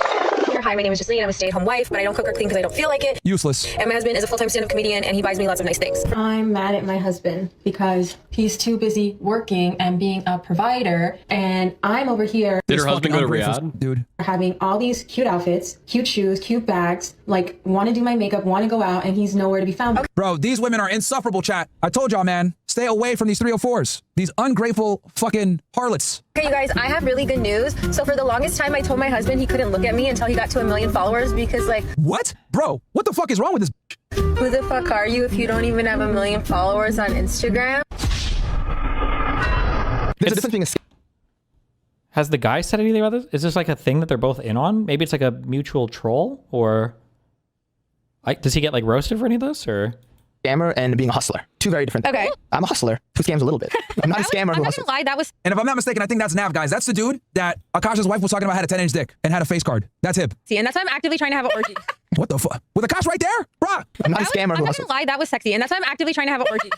Hi, my name is Jocelyn. I'm a stay-at-home wife, but I don't cook or clean because I don't feel like it. Useless. And my husband is a full-time stand-up comedian, and he buys me lots of nice things. I'm mad at my husband because he's too busy working and being a provider, and I'm over here. Did her husband go to Riyadh? Dude. Having all these cute outfits, cute shoes, cute bags, like want to do my makeup, want to go out, and he's nowhere to be found. Bro, these women are insufferable, chat. I told y'all, man. Stay away from these 304s. These ungrateful fucking harlots. Okay, you guys, I have really good news. So for the longest time, I told my husband he couldn't look at me until he got to 1 million followers because, like... What? Bro, what the fuck is wrong with this? Who the fuck are you if you don't even have 1 million followers on Instagram? There's a difference between Has the guy said anything about this? Is this like a thing that they're both in on? Maybe it's like a mutual troll, or... does he get like roasted for any of this, or... Scammer and being a hustler. Two very different things. Okay. I'm a hustler who scams a little bit. I'm not a scammer who I'm not hustles. gonna lie, that was... And if I'm not mistaken, I think that's Nav, guys. That's the dude that Akash's wife was talking about had a 10-inch dick and had a face card. That's him. See, and that's why I'm actively trying to have an orgy. What the fuck? With Akash right there? Bruh. I'm not a scammer I'm who not hustles. gonna lie, that was sexy, and that's why I'm actively trying to have an orgy.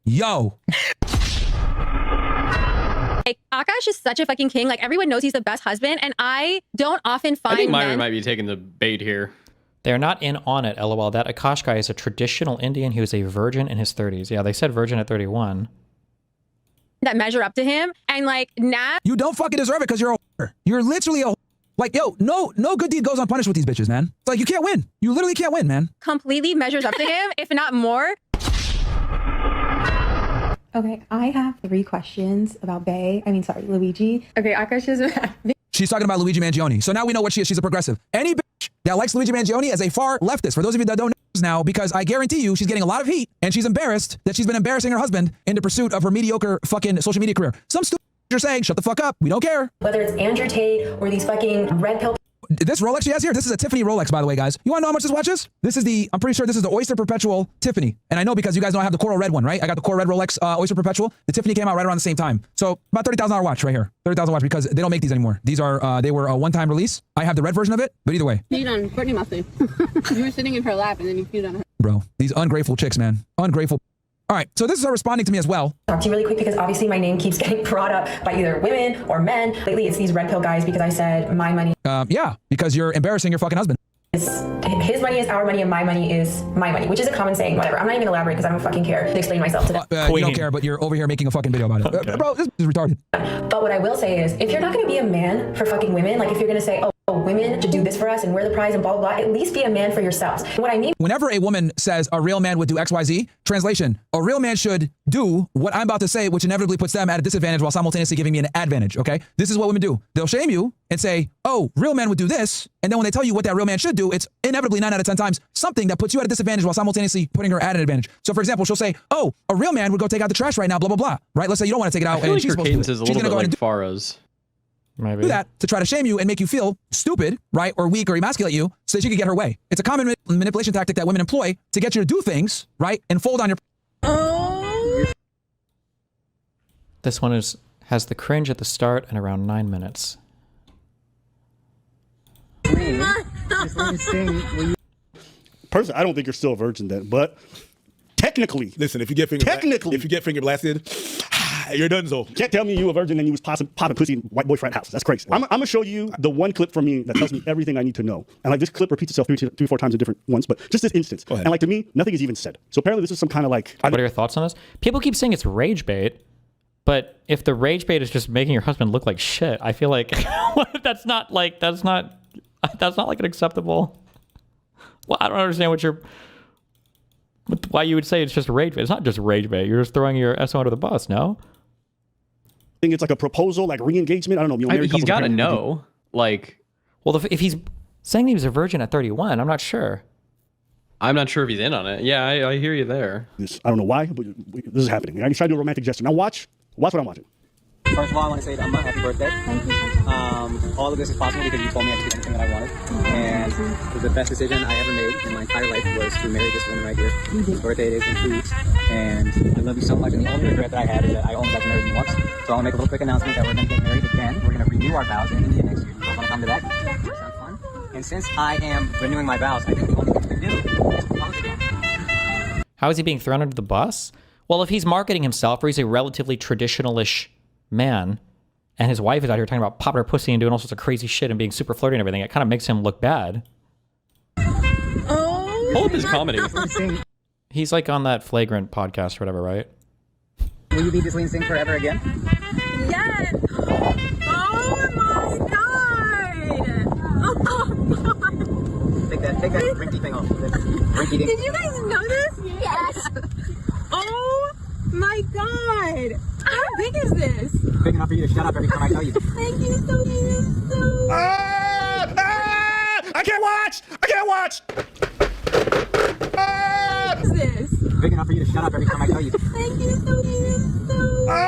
Yo. Like, Akash is such a fucking king. Like, everyone knows he's the best husband, and I don't often find I think Myron men... might be taking the bait here. They're not in on it, lol. That Akash guy is a traditional Indian. He was a virgin in his 30s. Yeah, they said virgin at 31. that measure up to him, and like, Nat... You don't fucking deserve it because you're a whore. You're literally a whore. Like, yo, no good deed goes unpunished with these bitches, man. It's like, you can't win. You literally can't win, man. completely measures up to him, if not more. Okay, I have 3 questions about Luigi. Okay, Akash is... She's talking about Luigi Mangione. So now we know what she is. She's a progressive. Any bitch that likes Luigi Mangione as a far leftist, for those of you that don't know now, because I guarantee you she's getting a lot of heat, and she's embarrassed that she's been embarrassing her husband in the pursuit of her mediocre fucking social media career. Some stupid you're saying, shut the fuck up. We don't care. Whether it's Andrew Tate or these fucking red pill... this Rolex she has here, this is a Tiffany Rolex, by the way, guys. You want to know how much this watch is? This is the, I'm pretty sure this is the Oyster Perpetual Tiffany. And I know because you guys know I have the coral red one, right? I got the coral red Rolex Oyster Perpetual. The Tiffany came out right around the same time. So about $30,000 watch right here. $30,000 watch because they don't make these anymore. These are, they were a one-time release. I have the red version of it, but either way. Peed on Courtney Mustard. You were sitting in her lap and then you peed on her. Bro, these ungrateful chicks, man. Ungrateful. All right, so this is her responding to me as well. Talk to you really quick because obviously my name keeps getting brought up by either women or men. Lately, it's these red pill guys because I said my money. Yeah, because you're embarrassing your fucking husband. His money is our money and my money is my money, which is a common saying, whatever. I'm not even gonna elaborate because I don't fucking care to explain myself to them. You don't care, but you're over here making a fucking video about it. Bro, this is retarded. But what I will say is, if you're not gonna be a man for fucking women, like if you're gonna say, oh, women should do this for us and we're the prize and blah, blah, blah, at least be a man for yourselves. What I mean. Whenever a woman says a real man would do XYZ, translation, a real man should do what I'm about to say, which inevitably puts them at a disadvantage while simultaneously giving me an advantage, okay? This is what women do. They'll shame you and say, oh, real men would do this. And then when they tell you what that real man should do, it's inevitably 9 out of 10 times something that puts you at a disadvantage while simultaneously putting her at an advantage. So for example, she'll say, oh, a real man would go take out the trash right now, blah, blah, blah, right? Let's say you don't want to take it out. I feel And like she's your supposed cadence to. is a She's little gonna bit go like and Farah's. Maybe. do that to try to shame you and make you feel stupid, right? Or weak or emasculate you so that she can get her way. It's a common manipulation tactic that women employ to get you to do things, right? And fold on your... This one has the cringe at the start and around 9 minutes. Personally, I don't think you're still a virgin then, but technically, listen, if you get finger blasted, you're done. So can't tell me you a virgin and you was popping pussy in white boyfriend house. That's crazy. I'm gonna show you the one clip from me that tells me everything I need to know. And like this clip repeats itself three, 4 times in different ones, but just this instance. And like to me, nothing is even said. So apparently this is some kind of like. What are your thoughts on this? People keep saying it's rage bait, but if the rage bait is just making your husband look like shit, I feel like that's not like an acceptable. Well, I don't understand why you would say it's just rage bait. It's not just rage bait. You're just throwing your SO under the bus, no? I think it's like a proposal, like re-engagement. I don't know. He's got to know. Like, well, if he's saying he was a virgin at 31, I'm not sure. I'm not sure if he's in on it. Yeah, I hear you there. I don't know why, but this is happening. I try to do a romantic gesture. Now watch what I'm watching. First of all, I want to say that happy birthday. Thank you. All of this is possible because you told me I could do anything that I wanted. And the best decision I ever made in my entire life was to marry this woman right here. His birthday is in 2 weeks. And I love you so much. And the only regret that I had is that I only got married once. So I want to make a little quick announcement that we're going to get married again. We're going to renew our vows in India next year. You want to come to that? Sounds fun. And since I am renewing my vows, I think the only thing we can do is propose again. How is he being thrown under the bus? Well, if he's marketing himself or he's a relatively traditional-ish man, and his wife is out here talking about popping her pussy and doing all sorts of crazy shit and being super flirty and everything, it kind of makes him look bad. Pull up his comedy. He's like on that Flagrant podcast or whatever, right? Will you be this lean sing forever again? Yes! Oh my god! Take that rinky thing off. Rinky Did you guys know this? Yes! Oh my god! How big is this? Big enough for you to shut up every time I tell you. Thank you so much. I can't watch! What is this? Big enough for you to shut up every time I tell you. Thank you so much.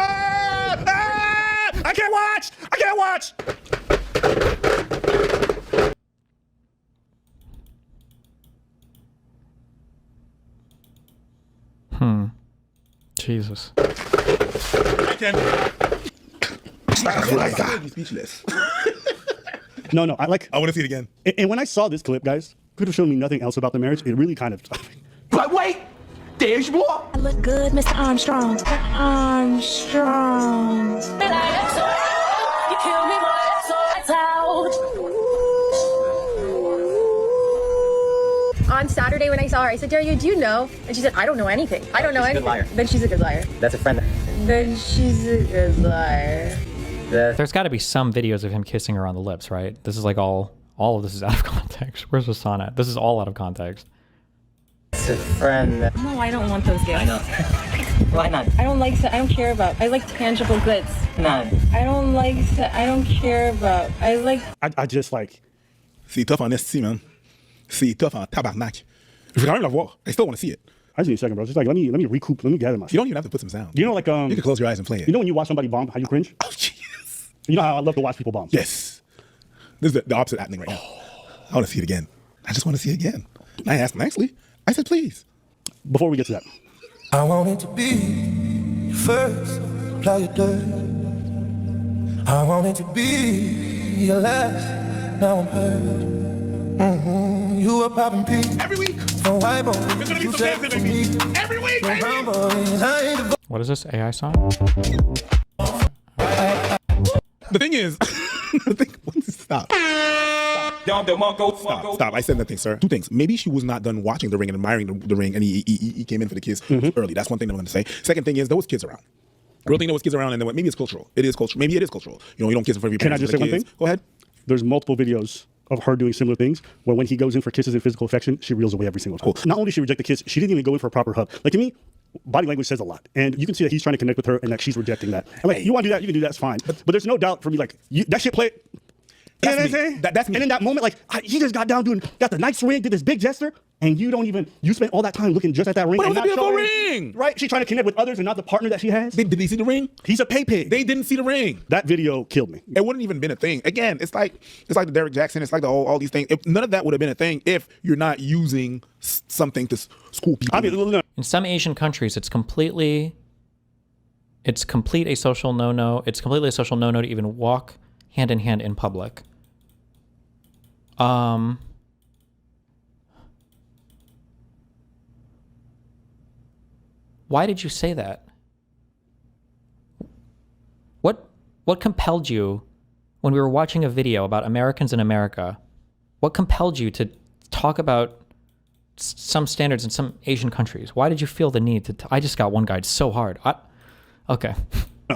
I can't watch! Jesus. I can. Speechless. No, I want to see it again. And when I saw this clip, guys, could have shown me nothing else about the marriage. It really kind of. But wait! There's more! I look good, Mr. Armstrong. Armstrong. You kill me, On Saturday when I saw her, I said, Daria, do you know? And she said, I don't know anything. I don't know anything. Liar. Then she's a good liar. That's a friend. Then she's a good liar. There's got to be some videos of him kissing her on the lips, right? This is like all of this is out of context. Where's Hassan at? This is all out of context. It's a friend. No, I don't want those gifts. I know. Why not? I don't care about. I like tangible goods. None. I don't care about. I just like. C'est tough en esti, man. C'est tough en tabarnak. Je veux quand même la voir. I still want to see it. I just need a second, bro. Just like let me recoup. Let me gather myself. You don't even have to put some sound. You know, like you can close your eyes and play it. You know when you watch somebody bomb, how you cringe? Oh, Jesus. You know how I love to watch people bomb. Yes. This is the opposite happening right now. I want to see it again. I just want to see it again. I asked nicely. I said, please. Before we get to that, I wanted to be first, apply your dirt. I wanted to be your last, now I'm hurt. You were popping P every week. No white boy, you said to me every week. No brown boys, I ain't the What is this AI song? The thing is, stop. Stop. I said nothing, sir. Two things. Maybe she was not done watching The Ring and admiring the Ring, and he came in for the kids early. That's one thing I'm going to say. Second thing is, there was kids around. Real thing, there was kids around, and then maybe it's cultural. It is cultural. Maybe it is cultural. You know, you don't kiss in front of your can I parents. just say one thing? Go ahead. There's multiple videos of her doing similar things where when he goes in for kisses and physical affection, she reels away every single time. Not only did she reject the kiss, she didn't even go in for a proper hug. Like, to me, body language says a lot. And you can see that he's trying to connect with her and that she's rejecting that. And like, you want to do that, you can do that, it's fine. But there's no doubt for me, like, that shit play. You know what I'm saying? That's me. And in that moment, like, he just got down got the nice ring, did this big gesture, and you spent all that time looking just at that ring. But it and was a not beautiful showing, ring. Right? She's trying to connect with others and not the partner that she has. Did they see the ring? He's a pay pig. They didn't see the ring. That video killed me. It wouldn't even been a thing. Again, it's like the Derek Jackson. It's like all these things. None of that would have been a thing if you're not using something to school people. In some Asian countries, it's complete a social no-no. It's completely a social no-no to even walk hand in hand in public. Why did you say that? What compelled you when we were watching a video about Americans in America? What compelled you to talk about some standards in some Asian countries? Why did you feel the need to? I just got one guy so hard. Okay.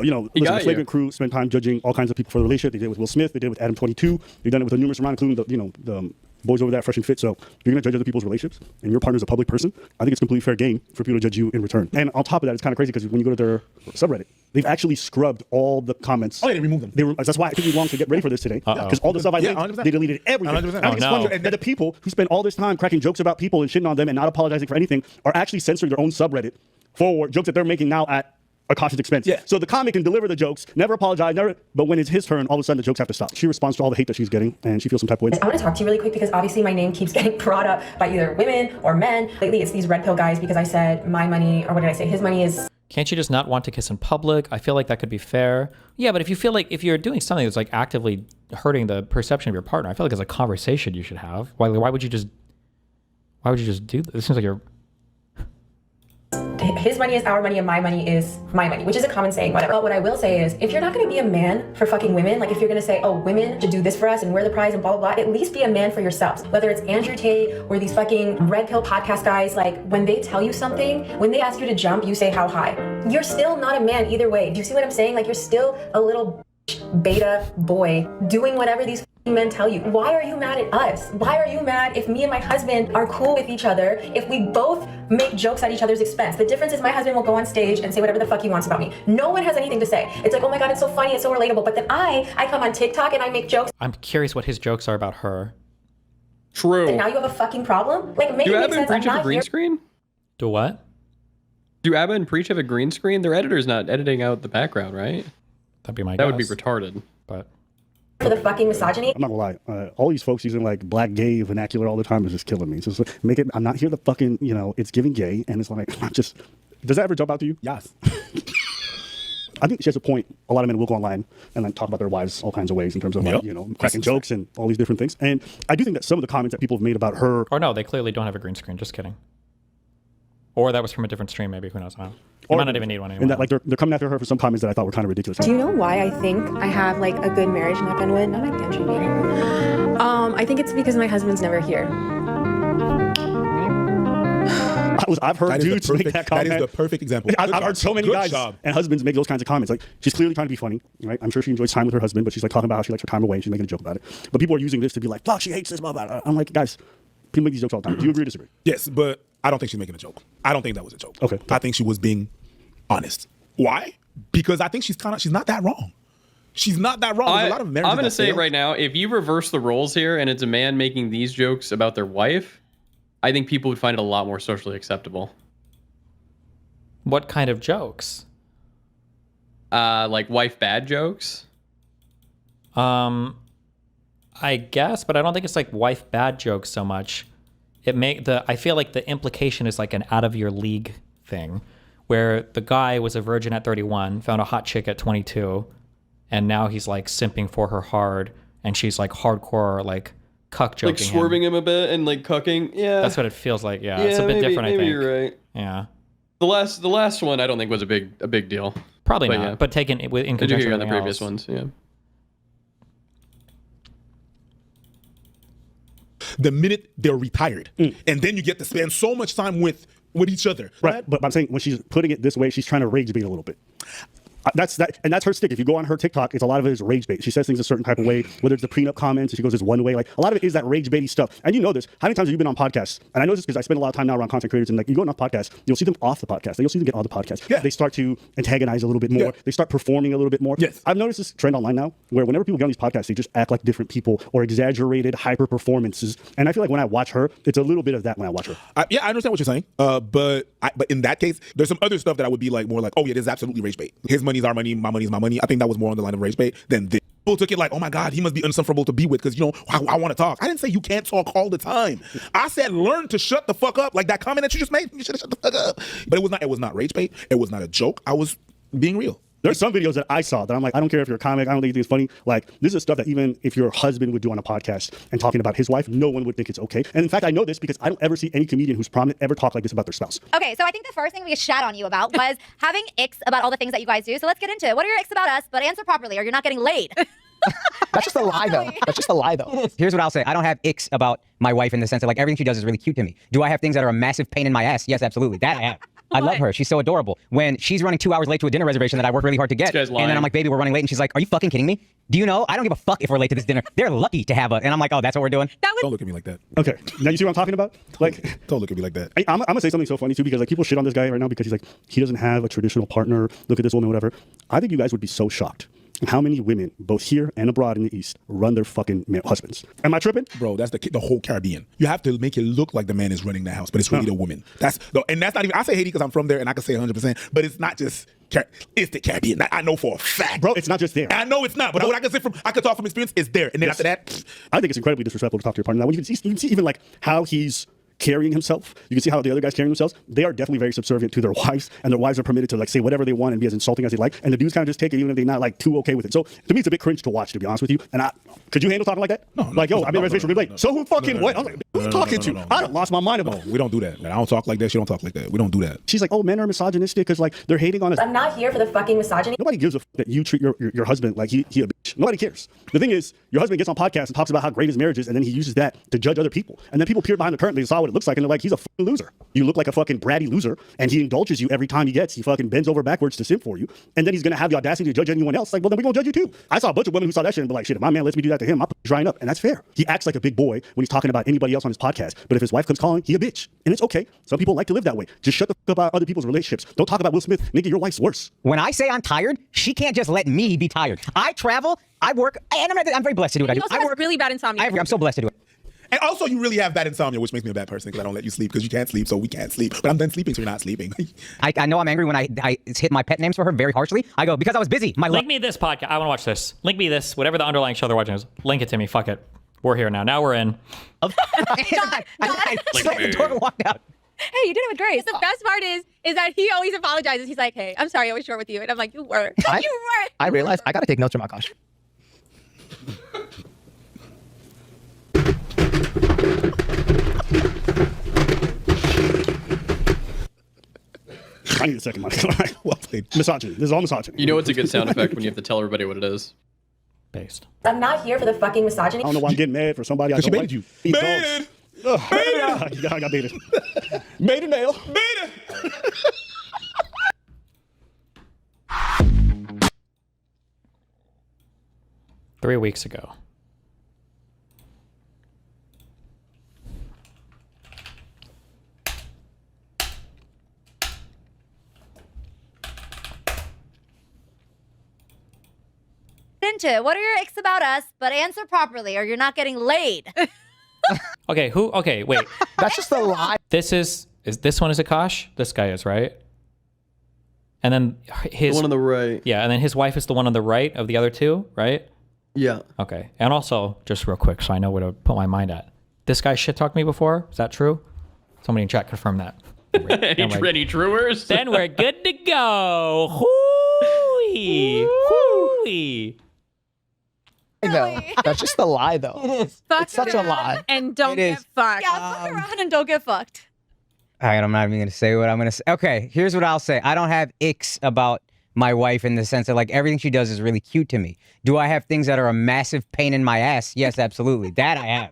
You know, listen, the Flagrant crew spent time judging all kinds of people for the relationship. They did it with Will Smith. They did it with Adam 22. They've done it with a numerous amount, including the boys over there at Fresh and Fit. So if you're going to judge other people's relationships and your partner's a public person, I think it's completely fair game for people to judge you in return. And on top of that, it's kind of crazy because when you go to their subreddit, they've actually scrubbed all the comments. Oh, yeah, they removed them. That's why it took me long to get ready for this today. Because all the stuff I linked, they deleted everything. 100%. I think it's funny that the people who spend all this time cracking jokes about people and shitting on them and not apologizing for anything are actually censoring their own subreddit for jokes that they're making now at Akash's expense. Yeah. So the comic can deliver the jokes, never apologize, but when it's his turn, all of a sudden the jokes have to stop. She responds to all the hate that she's getting, and she feels some type of way. I want to talk to you really quick because obviously my name keeps getting brought up by either women or men. Lately, it's these red pill guys because I said my money, or what did I say? His money is. Can't you just not want to kiss in public? I feel like that could be fair. Yeah, but if you feel like if you're doing something that's like actively hurting the perception of your partner, I feel like it's a conversation you should have. Why would you just do this? It seems like you're. His money is our money and my money is my money, which is a common saying, whatever. But what I will say is, if you're not going to be a man for fucking women, like if you're going to say, oh, women should do this for us and we're the prize and blah, blah, blah, at least be a man for yourselves. Whether it's Andrew Tate or these fucking red pill podcast guys, like when they tell you something, when they ask you to jump, you say how high. You're still not a man either way. Do you see what I'm saying? Like you're still a little beta boy doing whatever these men tell you. Why are you mad at us? Why are you mad if me and my husband are cool with each other, if we both make jokes at each other's expense? The difference is my husband will go on stage and say whatever the fuck he wants about me. No one has anything to say. It's like, oh my God, it's so funny, it's so relatable. But then I come on TikTok and I make jokes. I'm curious what his jokes are about her. True. And now you have a fucking problem? Like, make Do it make Aba and sense. I'm Preach have a not green here. screen? Do what? Do Aba and Preach have a green screen? Their editor's not editing out the background, right? That'd be my That would be guess. retarded. But For the fucking misogyny. I'm not gonna lie. All these folks using like black gay vernacular all the time is just killing me. So it's like, make it. I'm not here to fucking. It's giving gay, and it's like I'm just. Does that ever jump out to you? Yes. I think she has a point. A lot of men will go online and then talk about their wives all kinds of ways in terms of cracking jokes and all these different things. And I do think that some of the comments that people have made about her. Or no, they clearly don't have a green screen. Just kidding. Or that was from a different stream, maybe. Who knows? You might not even need one anymore. And that like they're coming after her for some comments that I thought were kind of ridiculous. Do you know why I think I have like a good marriage, knock on wood? Not my pantry meeting. I think it's because my husband's never here. I've heard dudes make that comment. That is the perfect example. I've heard so many guys and husbands make those kinds of comments. Like, she's clearly trying to be funny, right? I'm sure she enjoys time with her husband, but she's like talking about how she likes her time away and she's making a joke about it. But people are using this to be like, fuck, she hates this, blah, blah, blah. I'm like, guys, people make these jokes all the time. Do you agree or disagree? Yes, but I don't think she's making a joke. I don't think that was a joke. Okay. I think she was being honest. Why? Because I think she's not that wrong. She's not that wrong. There's a lot of marriages I'm going to that say fail. right now, if you reverse the roles here and it's a man making these jokes about their wife, I think people would find it a lot more socially acceptable. What kind of jokes? Like wife bad jokes? I I guess, but I don't think it's like wife bad jokes so much. I feel like the implication is like an out of your league thing, where the guy was a virgin at 31, found a hot chick at 22, and now he's like simping for her hard, and she's like hardcore like cuck joking, like swerving him a bit and like cucking. Yeah, that's what it feels like. Yeah, it's a bit different. I think you're right. Yeah, the last one I don't think was a big deal. Probably but not. Yeah. But taken in Did you conjunction hear on with the everything previous else. ones? Yeah. The minute they're retired, and then you get to spend so much time with each other. Right, but I'm saying when she's putting it this way, she's trying to rage bait a little bit. That's her stick. If you go on her TikTok, it's a lot of it is rage bait. She says things a certain type of way, whether it's the prenup comments, and she goes this one way. Like a lot of it is that rage baity stuff. And you know this. How many times have you been on podcasts? And I know this because I spend a lot of time now around content creators, and like you go on podcasts, you'll see them off the podcast. You'll see them get on the podcast. Yeah. They start to antagonize a little bit more. Yeah. They start performing a little bit more. Yes. I've noticed this trend online now, where whenever people get on these podcasts, they just act like different people or exaggerated hyper performances. And I feel like when I watch her, it's a little bit of that when I watch her. Yeah, I understand what you're saying. But in that case, there's some other stuff that I would be like more like, oh yeah, this is absolutely rage bait. His money's our money, my money's my money. I think that was more on the line of rage bait than this. People took it like, oh my God, he must be unsufferable to be with because, you know, I want to talk. I didn't say you can't talk all the time. I said learn to shut the fuck up. Like that comment that you just made, you should have shut the fuck up. But it was not rage bait. It was not a joke. I was being real. There's some videos that I saw that I'm like, I don't care if you're a comic, I don't think you think it's funny. Like, this is stuff that even if your husband would do on a podcast and talking about his wife, no one would think it's okay. And in fact, I know this because I don't ever see any comedian who's prominent ever talk like this about their spouse. Okay, so I think the first thing we shat on you about was having icks about all the things that you guys do. So let's get into it. What are your icks about us? But answer properly or you're not getting laid. That's just a lie, though. That's just a lie, though. Here's what I'll say. I don't have icks about my wife in the sense that, like, everything she does is really cute to me. Do I have things that are a massive pain in my ass? Yes, absolutely. That I have. I love her. She's so adorable. When she's running 2 hours late to a dinner reservation that I work really hard to get, and then I'm like, baby, we're running late, and she's like, are you fucking kidding me? Do you know? I don't give a fuck if we're late to this dinner. They're lucky to have and I'm like, oh, that's what we're doing? Don't look at me like that. Okay, now you see what I'm talking about? Like, don't look at me like that. I'm gonna say something so funny too because like people shit on this guy right now because he's like, he doesn't have a traditional partner. Look at this woman, whatever. I think you guys would be so shocked how many women, both here and abroad in the East, run their fucking husbands. Am I tripping? Bro, that's the whole Caribbean. You have to make it look like the man is running the house, but it's really the woman. And that's not even, I say Haiti because I'm from there and I can say 100%, but it's not just, it's the Caribbean. I know for a fact. Bro, it's not just there. I know it's not, but what I can say I can talk from experience, it's there. And then after that, I think it's incredibly disrespectful to talk to your partner. Now, when you can see even like how he's carrying himself. You can see how the other guys carrying themselves. They are definitely very subservient to their wives, and their wives are permitted to like say whatever they want and be as insulting as they like. And the dudes kind of just take it even if they're not like too okay with it. So to me, it's a bit cringe to watch, to be honest with you. And could you handle talking like that? No. Like, yo, I've been reservation really late. So who fucking what? I was like, who are you talking to? I lost my mind about. No, we don't do that. I don't talk like that. She don't talk like that. We don't do that. She's like, oh, men are misogynistic because like they're hating on us. I'm not here for the fucking misogyny. Nobody gives a f that you treat your husband like he a bitch. Nobody cares. The thing is, your husband gets on podcasts and talks about how great his marriage is, and then he uses that to judge other people. And then people peer behind the curtain, they saw what it looks like, and they're like, he's a fucking loser. You look like a fucking bratty loser, and he indulges you every time he fucking bends over backwards to simp for you, and then he's gonna have the audacity to judge anyone else. Like, well, then we're gonna judge you too. I saw a bunch of women who saw that shit and be like, shit, if my man lets me do that to him, I'm drying up, and that's fair. He acts like a big boy when he's talking about anybody else on his podcast, but if his wife comes calling, he a bitch, and it's okay. Some people like to live that way. Just shut the fuck about other people's relationships. Don't talk about Will Smith. Nigga, your wife's worse. When I say I'm tired, she can't just let me be tired. I travel, I work, and I'm very blessed to do what I do. I work really bad insomnia. I'm so blessed to do it. And also, you really have bad insomnia, which makes me a bad person because I don't let you sleep because you can't sleep, so we can't sleep. But I'm done sleeping, so you're not sleeping. I know I'm angry when I hit my pet names for her very harshly. I go, because I was busy. Link me this podcast. I want to watch this. Link me this. Whatever the underlying show they're watching is. Link it to me. Fuck it. We're here now. Now we're in. I slammed the door and walked out. Hey, you did it with grace. The best part is that he always apologizes. He's like, hey, I'm sorry I was short with you. And I'm like, you were. You were. I realized I got to take notes from Akash. I need a second mic. Well played. Misogyny. This is all misogyny. You know it's a good sound effect when you have to tell everybody what it is. Based. I'm not here for the fucking misogyny. I don't know why I'm getting mad for somebody I don't like. You. Baited! Baited! I got baited. Baited male. Baited! 3 weeks ago. Into what are your icks about us? But answer properly, or you're not getting laid. Okay, okay, wait. That's just a lie. This is this one is Akash? This guy is, right? And then his The one on the right. Yeah, and then his wife is the one on the right of the other two, right? Yeah. Okay. And also, just real quick, so I know where to put my mind at. This guy shit talked me before. Is that true? Somebody in chat confirm that. Any truers? Then we're good to go. Hoo-wee. Hoo-wee. No, that's just a lie, though. It is. It's such a lie. And don't It get is. fucked. Yeah, fuck around and don't get fucked. All right, I'm not even gonna say what I'm gonna say. Okay, here's what I'll say. I don't have icks about my wife in the sense that like everything she does is really cute to me. Do I have things that are a massive pain in my ass? Yes, absolutely. That I have.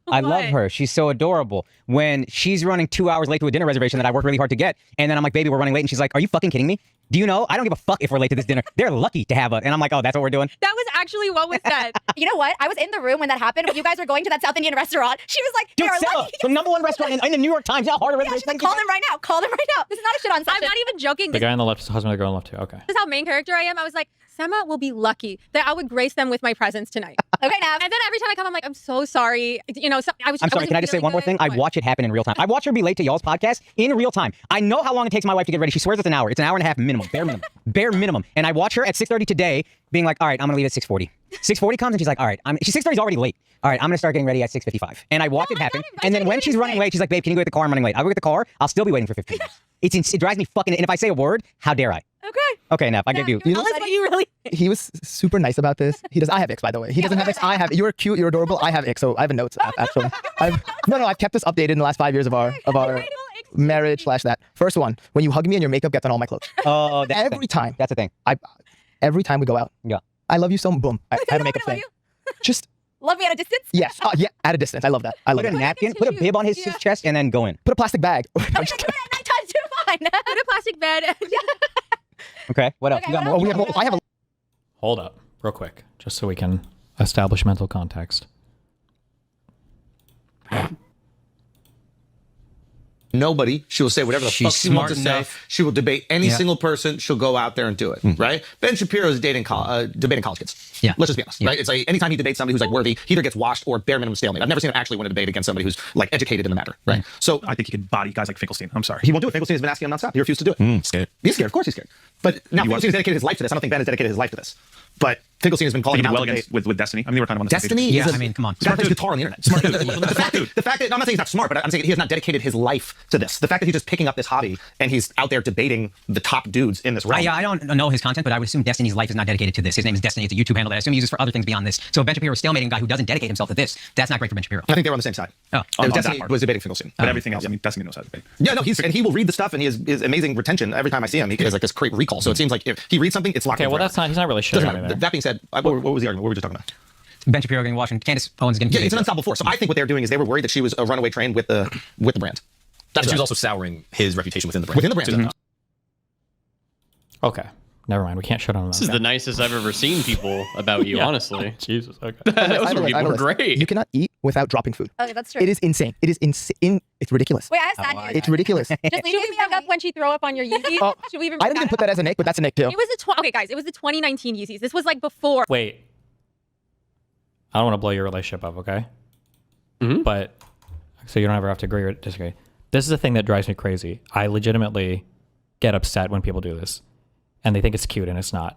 I love her. She's so adorable. When she's running 2 hours late to a dinner reservation that I worked really hard to get, and then I'm like, baby, we're running late, and she's like, are you fucking kidding me? Do you know? I don't give a fuck if we're late to this dinner. They're lucky to have us. And I'm like, oh, that's what we're doing? That was actually what was said. You know what? I was in the room when that happened. When you guys were going to that South Indian restaurant. She was like, Dude, "They are Sarah, lucky." the #1 restaurant in the New York Times. How hard a Yeah, reservation? she's like, call them right now. Call them right now. This is not a shit on session. I'm not even joking. The guy on the left is the husband of the girl on the left too. Okay. This is how main character I am. I was like, Sema will be lucky that I would grace them with my presence tonight. Okay, Nav. And then every time I come, I'm like, I'm so sorry. You know, I'm sorry, can I just say one more thing? I watch it happen in real time. I watch her be late to y'all's podcast in real time. I know how long it takes my wife to get ready. She swears it's an hour. It's an hour and a half minimum, bare minimum. Bare minimum. And I watch her at 6:30 today being like, all right, I'm going to leave at 6:40. 6:40 comes and she's like, all right, she's 6:30 is already late. All right, I'm going to start getting ready at 6:55. And I watch it happen. And then when she's running late, she's like, babe, can you go get the car? I'm running late. I'll go get the car. I'll still be waiting for 15 minutes. It drives me fucking, and if I say a word, how dare I? Okay. Okay, Neff, I give you. Tell us what you really. He was super nice about this. He does. I have icks, by the way. He doesn't have icks. I have. You're cute. You're adorable. I have icks. So I have a notes app actually. I've kept this updated in the last 5 years of our marriage / that. First one, when you hug me and your makeup gets on all my clothes. Oh, that's every time. That's the thing. Every time we go out. Yeah. I love you so. Boom. I have a makeup thing. Just. Love me at a distance? Yes. Yeah. At a distance. I love that. I love Put it. a napkin. Put a bib on his chest and then go in. Put a plastic bag. I'm just kidding. Nighttime too. Fine. Put a plastic bed. Okay. What else? Okay, You got what more? else? We have more. I have a. Hold up, real quick, just so we can establish mental context. Nobody. She will say whatever the fuck she wants to say. She will debate any single person. She'll go out there and do it. Right? Ben Shapiro is debating college kids. Yeah. Let's just be honest. Right? It's like anytime he debates somebody who's like worthy, he either gets washed or bare minimum stalemate. I've never seen him actually win a debate against somebody who's like educated in the matter. Right? So I think he could body guys like Finkelstein. I'm sorry. he won't do it. Finkelstein has been asking him nonstop. He refused to do it. Scared. He's scared. Of course he's scared. But now Finkelstein has dedicated his life to this. I don't think Ben has dedicated his life to this. But Finkelstein has been calling He him did out well to against with Destiny. I mean, they were kind of on the Destiny? Yeah, is I mean, come on. The guy plays guitar on the internet. Smart dude. The fact that, I'm not saying he's not smart, but I'm saying he has not dedicated his life to this. The fact that he's just picking up this hobby and he's out there debating the top dudes in this realm. I don't know his content, but I would assume Destiny's life is not dedicated to this. His name is Destiny. It's a YouTube handle that I assume he uses for other things beyond this. So Ben Shapiro is stalemating a guy who doesn't dedicate himself to this. That's not great for Ben Shapiro. I think they were on the same side. Oh. Destiny was debating Finkelstein. But everything else, I mean, Destiny knows how to debate. Yeah, no, and he will read the stuff and he has amazing retention every time I see him. He has like this great recall. So it seems like if he reads something, it's locked Okay, in well forever. he's not really Doesn't shit. matter. That being said, what was the argument? What were we just talking about? Ben Shapiro getting washed and Candace Owens getting. Yeah, it's an unstoppable force. So I think what they're doing is they were worried that she was a runaway train with the brand. That's she was also souring his reputation within the brand. Within the brand. Okay, never mind. We can't shut on that. This is the nicest I've ever seen people about you, Yeah. honestly. Jesus. Okay. Those people were great. You cannot eat without dropping food. Okay, that's true. It is insane. It is insane. It's ridiculous. Wait, I have sad news. It's ridiculous. Just Should we bring up when she throw up on your Yeezys? Oh, Should we even? I didn't even put that as a nick, but that's a nick too. It was the okay, guys. It was the 2019 Yeezys. This was like before. Wait. I don't want to blow your relationship up, okay? But so you don't ever have to agree or disagree. This is the thing that drives me crazy. I legitimately get upset when people do this, and they think it's cute, and it's not.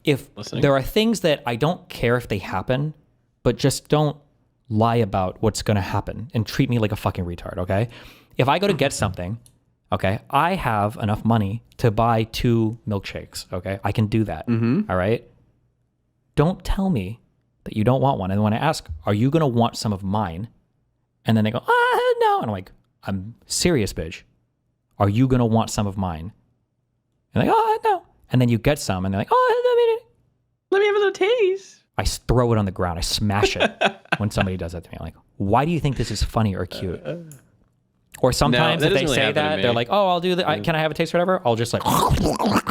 If there are things that I don't care if they happen, but just don't lie about what's going to happen and treat me like a fucking retard, okay? If I go to get something, okay, I have enough money to buy 2 milkshakes, okay? I can do that, all right? Don't tell me that you don't want one. And when I ask, are you going to want some of mine? And then they go, no. And I'm like, I'm serious, bitch. Are you going to want some of mine? And they go, no. And then you get some and they're like, let me have a little taste. I throw it on the ground. I smash it when somebody does that to me. I'm like, why do you think this is funny or cute? Or sometimes No, if that they doesn't really say happen to that, me. they're like, oh, I'll do that. Can I have a taste or whatever? I'll just like,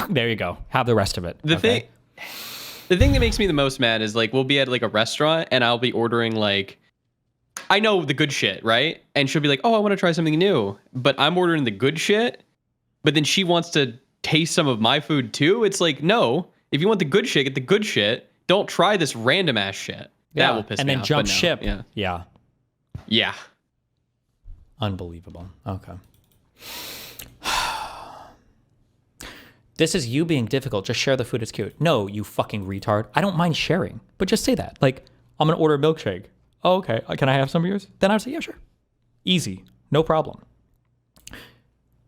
there you go. Have the rest of it. The thing that makes me the most mad is like we'll be at like a restaurant and I'll be ordering like I know the good shit, right? And she'll be like, "Oh, I want to try something new." But I'm ordering the good shit, but then she wants to taste some of my food too. It's like, "No, if you want the good shit, get the good shit. Don't try this random ass shit." Yeah. That will piss and me then off. jump but no. ship. Yeah. Yeah. Unbelievable. Okay. This is you being difficult. Just share the food. It's cute. No, you fucking retard. I don't mind sharing, but just say that. Like, I'm going to order a milkshake. Oh, okay. Can I have some of yours? Then I'd say, yeah, sure. Easy. No problem.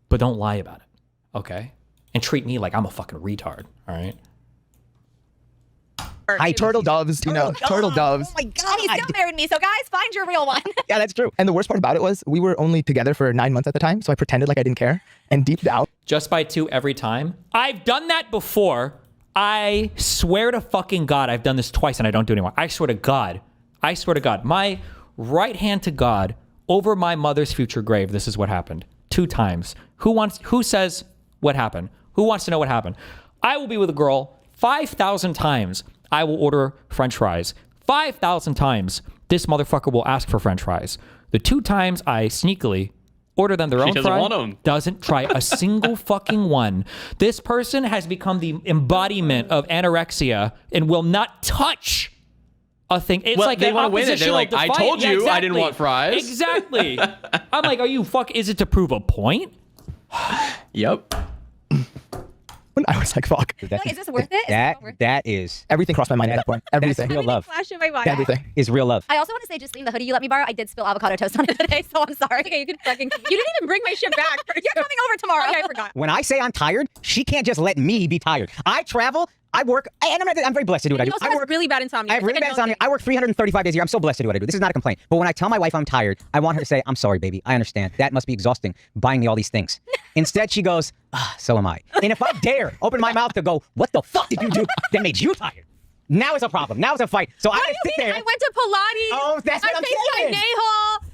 But don't lie about it. Okay? And treat me like I'm a fucking retard. All right? Hi, turtle doves, turtle doves. Oh my God. And he still married me. So guys, find your real one. Yeah, that's true. And the worst part about it was we were only together for 9 months at the time. So I pretended like I didn't care. And deep down. Just by 2 every time. I've done that before. I swear to fucking God, I've done this twice and I don't do it anymore. I swear to God. I swear to God. My right hand to God over my mother's future grave. This is what happened. 2 times. Who says what happened? Who wants to know what happened? I will be with a girl 5,000 times. I will order French fries. 5,000 times, this motherfucker will ask for French fries. The 2 times I sneakily order them their own fry, doesn't try a single fucking one. This person has become the embodiment of anorexia and will not touch a thing. It's like they want to win it. They're like, I told you I didn't want fries. Exactly. I'm like, are you is it to prove a point? Yep. When I was like, fuck. Is this worth it? That is everything crossed my mind at that point. Everything. Real love. Flash in my mind. Everything is real love. I also want to say, Justine, the hoodie you let me borrow, I did spill avocado toast on it today, so I'm sorry. Okay, you can fucking. You didn't even bring my shit back. You're coming over tomorrow. Okay, I forgot. When I say I'm tired, she can't just let me be tired. I travel, I work, and I'm very blessed to do what I do. I work really bad insomnia. I have really bad insomnia. I work 335 days a year. I'm so blessed to do what I do. This is not a complaint. But when I tell my wife I'm tired, I want her to say, I'm sorry, baby. I understand. That must be exhausting, buying me all these things. Instead, she goes, so am I. And if I dare open my mouth to go, what the fuck did you do that made you tired? Now it's a problem. Now it's a fight. So I sit there. I went to Pilates. Oh, that's what I'm saying.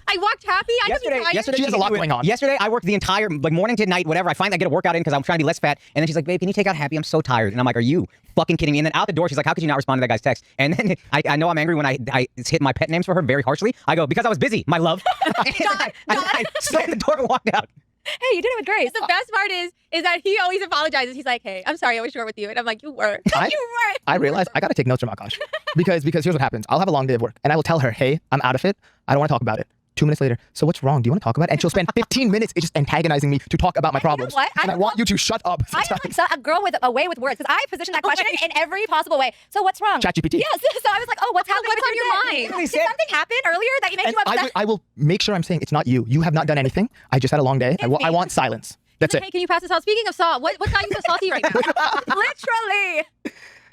I walked happy. Yesterday, she has a lot going on. Yesterday, I worked the entire morning to night, whatever. I finally get a workout in because I'm trying to be less fat. And then she's like, babe, can you take out happy? I'm so tired. And I'm like, are you fucking kidding me? And then out the door, she's like, how could you not respond to that guy's text? And then I know I'm angry when I hit my pet names for her very harshly. I go, because I was busy, my love. I slammed the door and walked out. Hey, you did it with grace. The best part is that he always apologizes. He's like, hey, I'm sorry I was short with you. And I'm like, you were. You were. I realized I got to take notes from Akash. Because here's what happens. I'll have a long day of work and I will tell her, hey, I'm out of it. I don't want to talk about it. 2 minutes later, so what's wrong? Do you want to talk about it? And she'll spend 15 minutes just antagonizing me to talk about my problems. You know what? And I want you to shut up. I am like a girl with a way with words because I position that question in every possible way. So what's wrong? ChatGPT. Yes. So I was like, oh, what's happening? What's on your mind? Did something happen earlier that you made you upset? I will make sure I'm saying it's not you. You have not done anything. I just had a long day. I want silence. That's it. Hey, can you pass the salt? Speaking of salt, what got you so salty right now? Literally.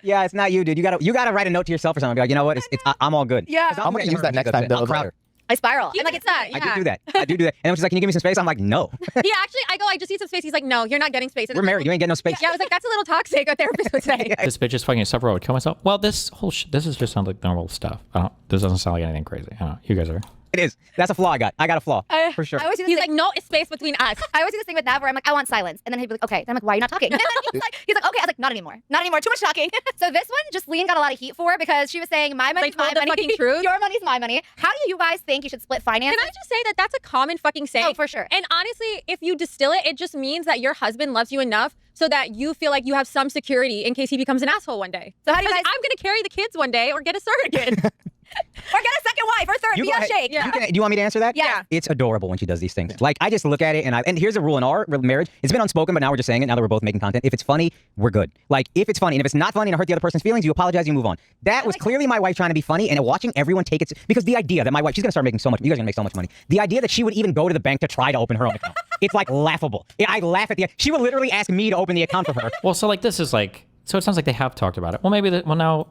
Yeah, it's not you, dude. You gotta write a note to yourself or something. Be like, you know what? I'm all good. Yeah. I'm gonna use that next time. I'll crowd her. I spiral. I'm like, it's not. I do that. I do that. And then she's like, can you give me some space? I'm like, no. He actually, I go, I just need some space. He's like, no, you're not getting space. And we're married. You ain't getting no space. Yeah, I was like, that's a little toxic, a therapist would say. This bitch is fucking separate. I would kill myself. Well, this is just sounds like normal stuff. This doesn't sound like anything crazy. I don't know. You guys are. It is. That's a flaw I got. I got a flaw. For sure. He's like, no space between us. I always do this thing with Nav where I'm like, I want silence. And then he'd be like, okay. Then I'm like, why are you not talking? And then he's like, okay. I was like, not anymore. Not anymore. Too much talking. So this one, Justine got a lot of heat for because she was saying, my money's my money. Fucking truth. Your money's my money. How do you guys think you should split finances? Can I just say that that's a common fucking saying? Oh, for sure. And honestly, if you distill it, it just means that your husband loves you enough so that you feel like you have some security in case he becomes an asshole one day. So how do you guys? I'm going to carry the kids one day or get a surrogate. Or get a second wife or third. Be a shake. Yeah. Do you want me to answer that? Yeah. It's adorable when she does these things. Like, I just look at it and here's a rule in our marriage. It's been unspoken, but now we're just saying it. Now that we're both making content. If it's funny, we're good. Like, if it's funny and if it's not funny and it hurt the other person's feelings, you apologize, you move on. That was clearly my wife trying to be funny and watching everyone take it. Because the idea that my wife, she's going to start making so much, you guys are going to make so much money. The idea that she would even go to the bank to try to open her own account. It's like laughable. I laugh at she would literally ask me to open the account for her. Well, so like this is like, so it sounds like they have talked about it. Well, maybe now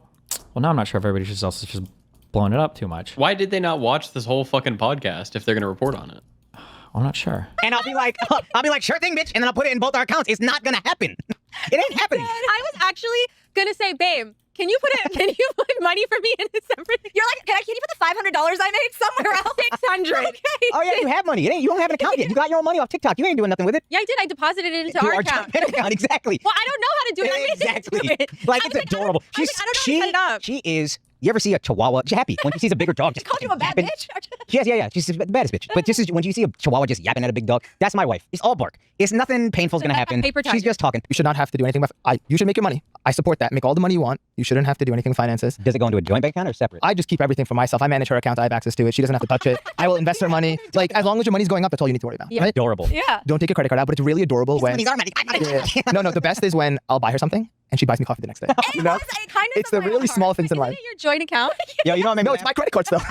I'm not sure if everybody else is just blowing it up too much. Why did they not watch this whole fucking podcast if they're going to report on it? I'm not sure. And I'll be like, sure thing, bitch. And then I'll put it in both our accounts. It's not going to happen. It ain't happening. I was actually going to say, babe, can you put money for me in a separate thing? You're like, can you put the $500 I made somewhere else? 600. Okay. Oh yeah, you have money. You don't have an account yet. You got your own money off TikTok. You ain't doing nothing with it. Yeah, I did. I deposited it into our account. Exactly. Well, I don't know how to do it. Exactly. Like, it's adorable. I don't know how to set it up. She is You ever see a Chihuahua? She's happy when she sees a bigger dog. Just Called you a bad bitch? Yes, yeah. She's the baddest bitch. But this is when you see a Chihuahua just yapping at a big dog. That's my wife. It's all bark. It's nothing painful's gonna happen. She's just talking. You should not have to do anything. You should make your money. I support that. Make all the money you want. You shouldn't have to do anything with finances. Does it go into a joint bank account or separate? I just keep everything for myself. I manage her account. I have access to it. She doesn't have to touch it. I will invest her money. Like, as long as your money's going up, that's all you need to worry about. Yeah. Right? Adorable. Yeah. Don't take your credit card out, but it's really adorable when. Money's our money. No. The best is when I'll buy her something and she buys me coffee the next day. You know? It's the really small things in life. Your joint account. Yo, you know what I mean? No, it's my credit card still.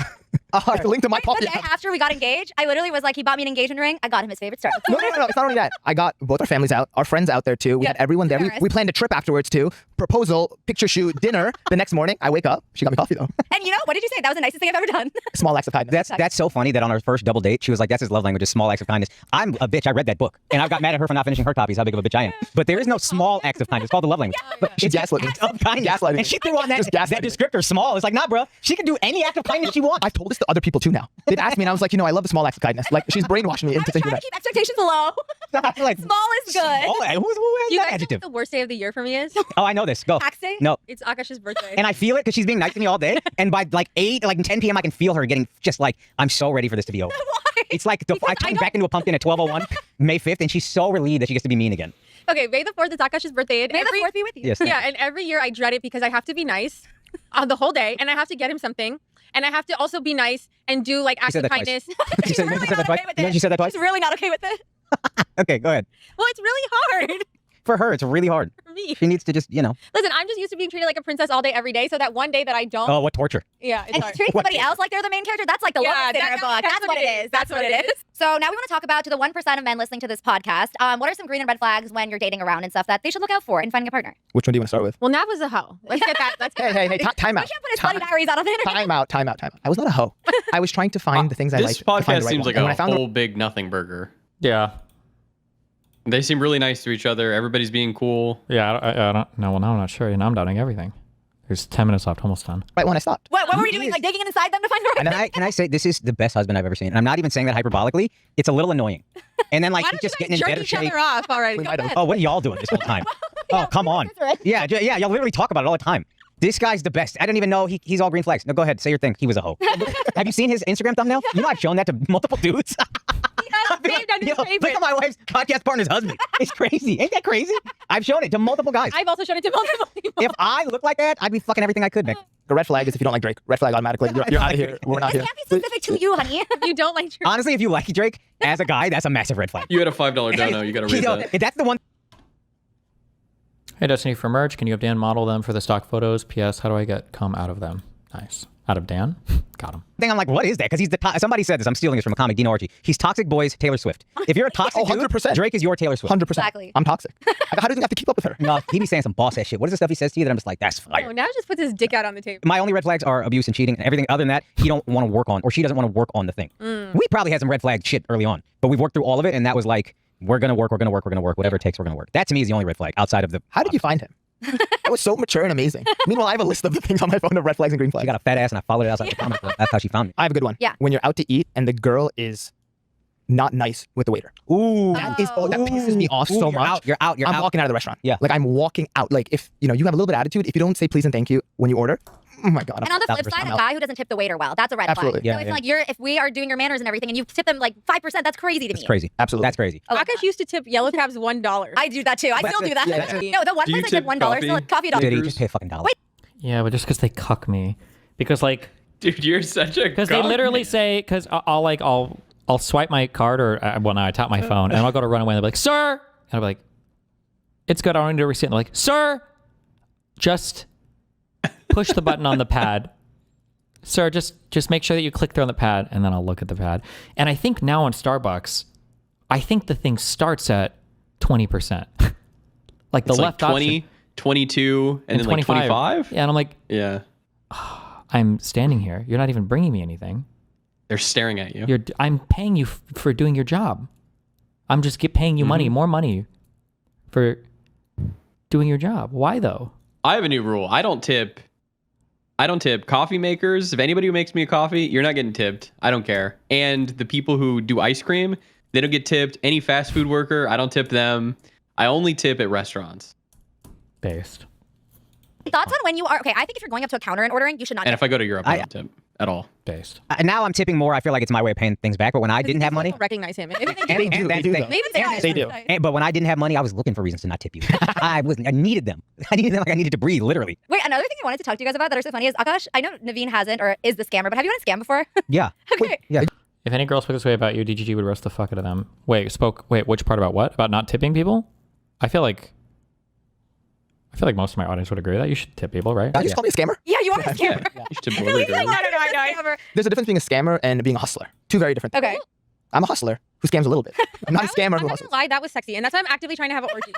It's linked to my coffee The day account. after we got engaged, I literally was like, he bought me an engagement ring. I got him his favorite Starbucks. No. It's not only that. I got both our families out, our friends out there too. We had everyone there. We planned a trip afterwards too. Proposal, picture shoot, dinner. The next morning, I wake up. She got me coffee though. And you know, what did you say? That was the nicest thing I've ever done. Small acts of kindness. That's so funny that on our first double date, she was like, that's his love language, is small acts of kindness. I'm a bitch. I read that book. And I got mad at her for not finishing her copies, how big of a bitch I am. But there is no small acts of kindness. It's called the love language. But She's gaslighting me. Of kindness. Gaslighting me. And she threw on that descriptor small. It's like, nah, bro. She can do any act of kindness she wants. I've told this to other people too now. They've asked me and I was like, I love the small acts of kindness. Like, she's brainwashing me into thinking that. Keep expectations low. Like, Small is good. who has You guys know adjective? what the worst day of the year for me is? Oh, I know this. Go. Tax day? No. It's Akash's birthday. And I feel it because she's being nice to me all day. And by like 10 p.m., I can feel her getting just like, I'm so ready for this to be over. Why? It's like I turned back into a pumpkin at 12:01, May 5th, and she's so relieved that she gets to be mean again. Okay, May the 4th is Akash's birthday. And May the 4th be with you. Yes, Yeah, and every year I dread it because I have to be nice the whole day, and I have to get him something, and I have to also be nice and do like acts said of that twice. kindness. She said that twice. No, she said that twice. She's really not okay with it. Okay, go ahead. Well, it's really hard For her, it's really hard. for me. She needs to just, Listen, I'm just used to being treated like a princess all day, every day, so that one day that I don't. Oh, what torture. Yeah, it's And hard. treat somebody else like they're the main character, that's like the Yeah, love in our book. That's what it is. That's what it is. So now we want to talk about, to the 1% of men listening to this podcast, what are some green and red flags when you're dating around and stuff that they should look out for in finding a partner? Which one do you want to start with? Well, Nav was a hoe. Let's get that. Let's get Hey, time out. We can't put his bloody diaries out on the internet. Time out. I was not a hoe. I was trying to find the things I This like. podcast seems like and when I a found whole big nothing burger. Yeah. They seem really nice to each other. Everybody's being cool. Yeah, I don't know. Well, now I'm not sure. And I'm doubting everything. There's 10 minutes left, almost done. right when I stopped. What were we doing? Like digging inside them to find the right And can I say, this is the best husband I've ever seen. And I'm not even saying that hyperbolically. It's a little annoying. And then like Why he's don't you just guys getting in jerk better each shape. other off already? Go ahead. Oh, what are y'all doing this whole time? Oh, come on. Yeah, y'all literally talk about it all the time. This guy's the best. I didn't even know he's all green flags. No, go ahead. Say your thing. He was a hoe. Have you seen his Instagram thumbnail? You know I've shown that to multiple dudes. Look at my wife's podcast partner's husband. It's crazy. Ain't that crazy? I've shown it to multiple guys. I've also shown it to multiple people. If I look like that, I'd be fucking everything I could, Nick. The red flag is if you don't like Drake. Red flag automatically. You're out of here. We're not It here. can't be specific to you, honey. You don't like Drake. Honestly, if you like Drake as a guy, that's a massive red flag. You had a $5 dono. You got to read that. That's the one. Hey, Destiny for merch. Can you have Dan model them for the stock photos? P.S. How do I get cum out of them? Nice. Out of Dan? Got him. Thing I'm like, what is that? Because he's somebody said this. I'm stealing this from a comic, Dino Archie. He's Toxic Boys, Taylor Swift. If you're a toxic 100%. dude, Drake is your Taylor Swift. 100%. Exactly. I'm toxic. How do you have to keep up with her? No, he be saying some boss ass shit. What is the stuff he says to you that I'm just like, that's fire? Oh, now just puts his dick out on the table. My only red flags are abuse and cheating. And everything other than that, he don't want to work on, or she doesn't want to work on the thing. We probably had some red flag shit early on, but we've worked through all of it, and that was like, we're gonna work, whatever it takes, we're gonna work. That to me is the only red flag outside of the. How did you find him? That was so mature and amazing. Meanwhile, I have a list of the things on my phone of red flags and green flags. She got a fat ass, and I followed it outside the comments. That's how she found me. I have a good one. Yeah. When you're out to eat and the girl is not nice with the waiter. Ooh. That pisses me off so much. You're out. I'm walking out of the restaurant. Yeah. Like I'm walking out. Like if you have a little bit of attitude, if you don't say please and thank you when you order, oh my God. And on the flip side, a guy who doesn't tip the waiter well, that's a red Absolutely. flag. Yeah, So it's yeah. like if we are doing your manners and everything and you tip them like 5%, that's crazy to me. That's crazy. Absolutely. That's crazy. Akash used to tip Yellow Cabs $1. I do that too. I still do that. Yeah. No, the one Do you place I tip tip $1, so coffee $1. Did he just pay a fucking dollar? Wait. Yeah, but just because they cuck me. Because like, Dude, you're such a because they literally say, because I'll swipe my card or, I tap my phone and I'll go to run away and they'll be like, sir. And I'll be like, it's good. I don't need a receipt. And they're like, sir, just push the button on the pad. Sir, just make sure that you click there on the pad, and then I'll look at the pad. And I think now on Starbucks, I think the thing starts at 20%. Like the It's left like 20, option. 22, and then like 25? Yeah, and I'm like, Yeah. I'm standing here. You're not even bringing me anything. They're staring at you. I'm paying you for doing your job. I'm just paying you money, more money for doing your job. Why though? I have a new rule. I don't tip coffee makers. If anybody who makes me a coffee, you're not getting tipped. I don't care. And the people who do ice cream, they don't get tipped. Any fast food worker, I don't tip them. I only tip at restaurants. Based. Thoughts on when you are okay? I think if you're going up to a counter and ordering, you should not. And if I go to Europe, I don't tip at all. Based. Now I'm tipping more. I feel like it's my way of paying things back. But when I didn't have money, Recognize him. They do. But when I didn't have money, I was looking for reasons to not tip you. I needed them. I needed them like I needed to breathe, literally. Wait, another thing I wanted to talk to you guys about that are so funny is Akash. I know Naveen hasn't or is the scammer, but have you been a scam before? Yeah. Okay. Yeah. If any girl spoke this way about you, DGG would roast the fuck out of them. Wait, which part about what? About not tipping people? I feel like most of my audience would agree that you should tip people, right? You just call me a scammer? Yeah, you are a scammer. You should tip more girls. I know. There's a difference being a scammer and being a hustler. Two very different things. Okay. I'm a hustler who scams a little bit. I'm not a scammer I'm who not hustles. gonna lie, that was sexy, and that's why I'm actively trying to have an orgy.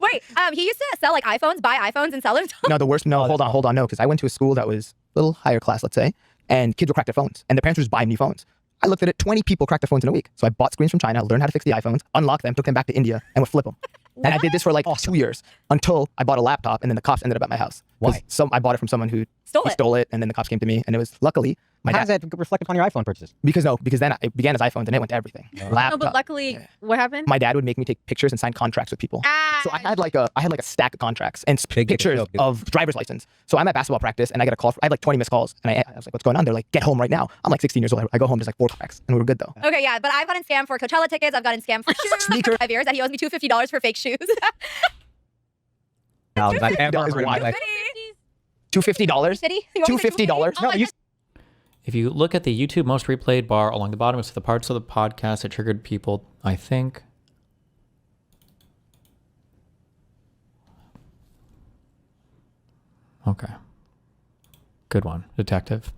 Wait, he used to sell like iPhones, buy iPhones, and sell them. No, the worst. No, hold on, no, because I went to a school that was a little higher class, let's say, and kids would crack their phones, and their parents would just buy new phones. I looked at it, 20 people cracked their phones in a week. So I bought screens from China, learned how to fix the iPhones, unlocked them, took them back to India, and would flip them. And I did this for like 2 years until I bought a laptop, and then the cops ended up at my house. Why? I bought it from someone who stole it, and then the cops came to me, and it was luckily my How dad. does that reflect upon your iPhone purchases? Because then it began as iPhones, and it went to everything. No, Laptop. but luckily, what happened? My dad would make me take pictures and sign contracts with people. So I had like a stack of contracts and pictures of driver's license. So I'm at basketball practice and I get a call. I had like 20 missed calls, and I was like, "What's going on?" They're like, "Get home right now." I'm like 16 years old. I go home, there's like 4 cracks, and we were good though. Okay, yeah, but I've gotten scammed for Coachella tickets. I've gotten scammed for shoes. Sneakers. 5 years, and he owes me $250 for fake shoes. $250. $250. No, If you look at the YouTube most replayed bar along the bottom, it's the parts of the podcast that triggered people, I think. Okay. Good one, detective.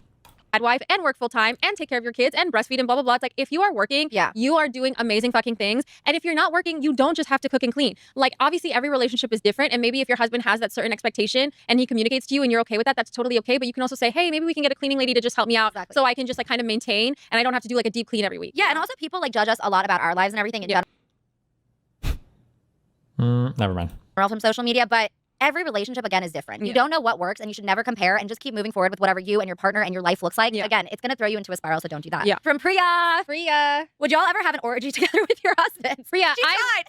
Wife and work full time and take care of your kids and breastfeed and blah blah blah. It's like if you are working, you are doing amazing fucking things. And if you're not working, you don't just have to cook and clean. Like obviously every relationship is different, and maybe if your husband has that certain expectation and he communicates to you and you're okay with that, that's totally okay. But you can also say, hey, maybe we can get a cleaning lady to just help me out, so I can just like kind of maintain and I don't have to do like a deep clean every week. Yeah, and also people like judge us a lot about our lives and everything in general Never mind. from social media, but every relationship again is different. You don't know what works, and you should never compare, and just keep moving forward with whatever you and your partner and your life looks like. Again, it's gonna throw you into a spiral, so don't do that. Yeah. From Priya, would y'all ever have an orgy together with your husband? Priya,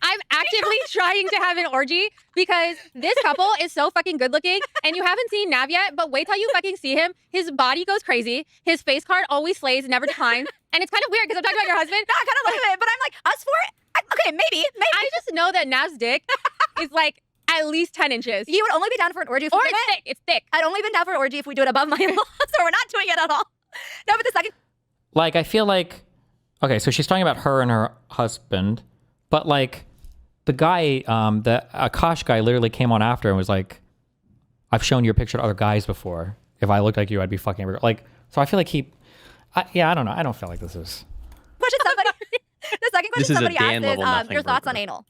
I'm actively trying to have an orgy because this couple is so fucking good looking, and you haven't seen Nav yet, but wait till you fucking see him. His body goes crazy. His face card always slays, never declines. And it's kind of weird because I'm talking about your husband. No, I kind of love it, but I'm like, us for it? Okay, maybe. I just know that Nav's dick is like at least 10 inches. You would only be down for an orgy if we did it? It's thick. I'd only been down for an orgy if we do it above my in-laws, so we're not doing it at all. No, but the second... Like, I feel like, okay, so she's talking about her and her husband, but like the guy, the Akash guy literally came on after and was like, I've shown you a picture to other guys before. If I looked like you, I'd be fucking every girl. Like, so I feel like I don't know. I don't feel like this is. Question somebody... The second question somebody asked is your thoughts on anal.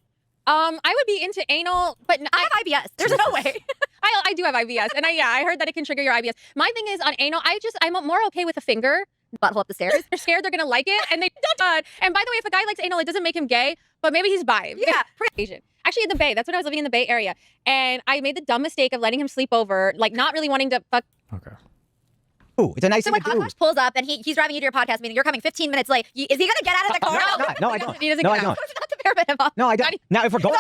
I would be into anal, but I have IBS. There's no way. I do have IBS, and I heard that it can trigger your IBS. My thing is on anal, I'm more okay with a finger. Butthole up the stairs. They're scared they're gonna like it, and they don't. And by the way, if a guy likes anal, it doesn't make him gay, but maybe he's bi. Yeah, Asian. Actually, in the Bay. That's when I was living in the Bay Area, and I made the dumb mistake of letting him sleep over, like not really wanting to fuck. Okay. Ooh, it's a nice so thing when to do. Akash pulls up and he's driving you to your podcast meeting, you're coming 15 minutes late. Is he gonna get out of the car? No, I don't. He doesn't No, get I out. don't. It's not the bare minimum. No, I don't. Now, if we're going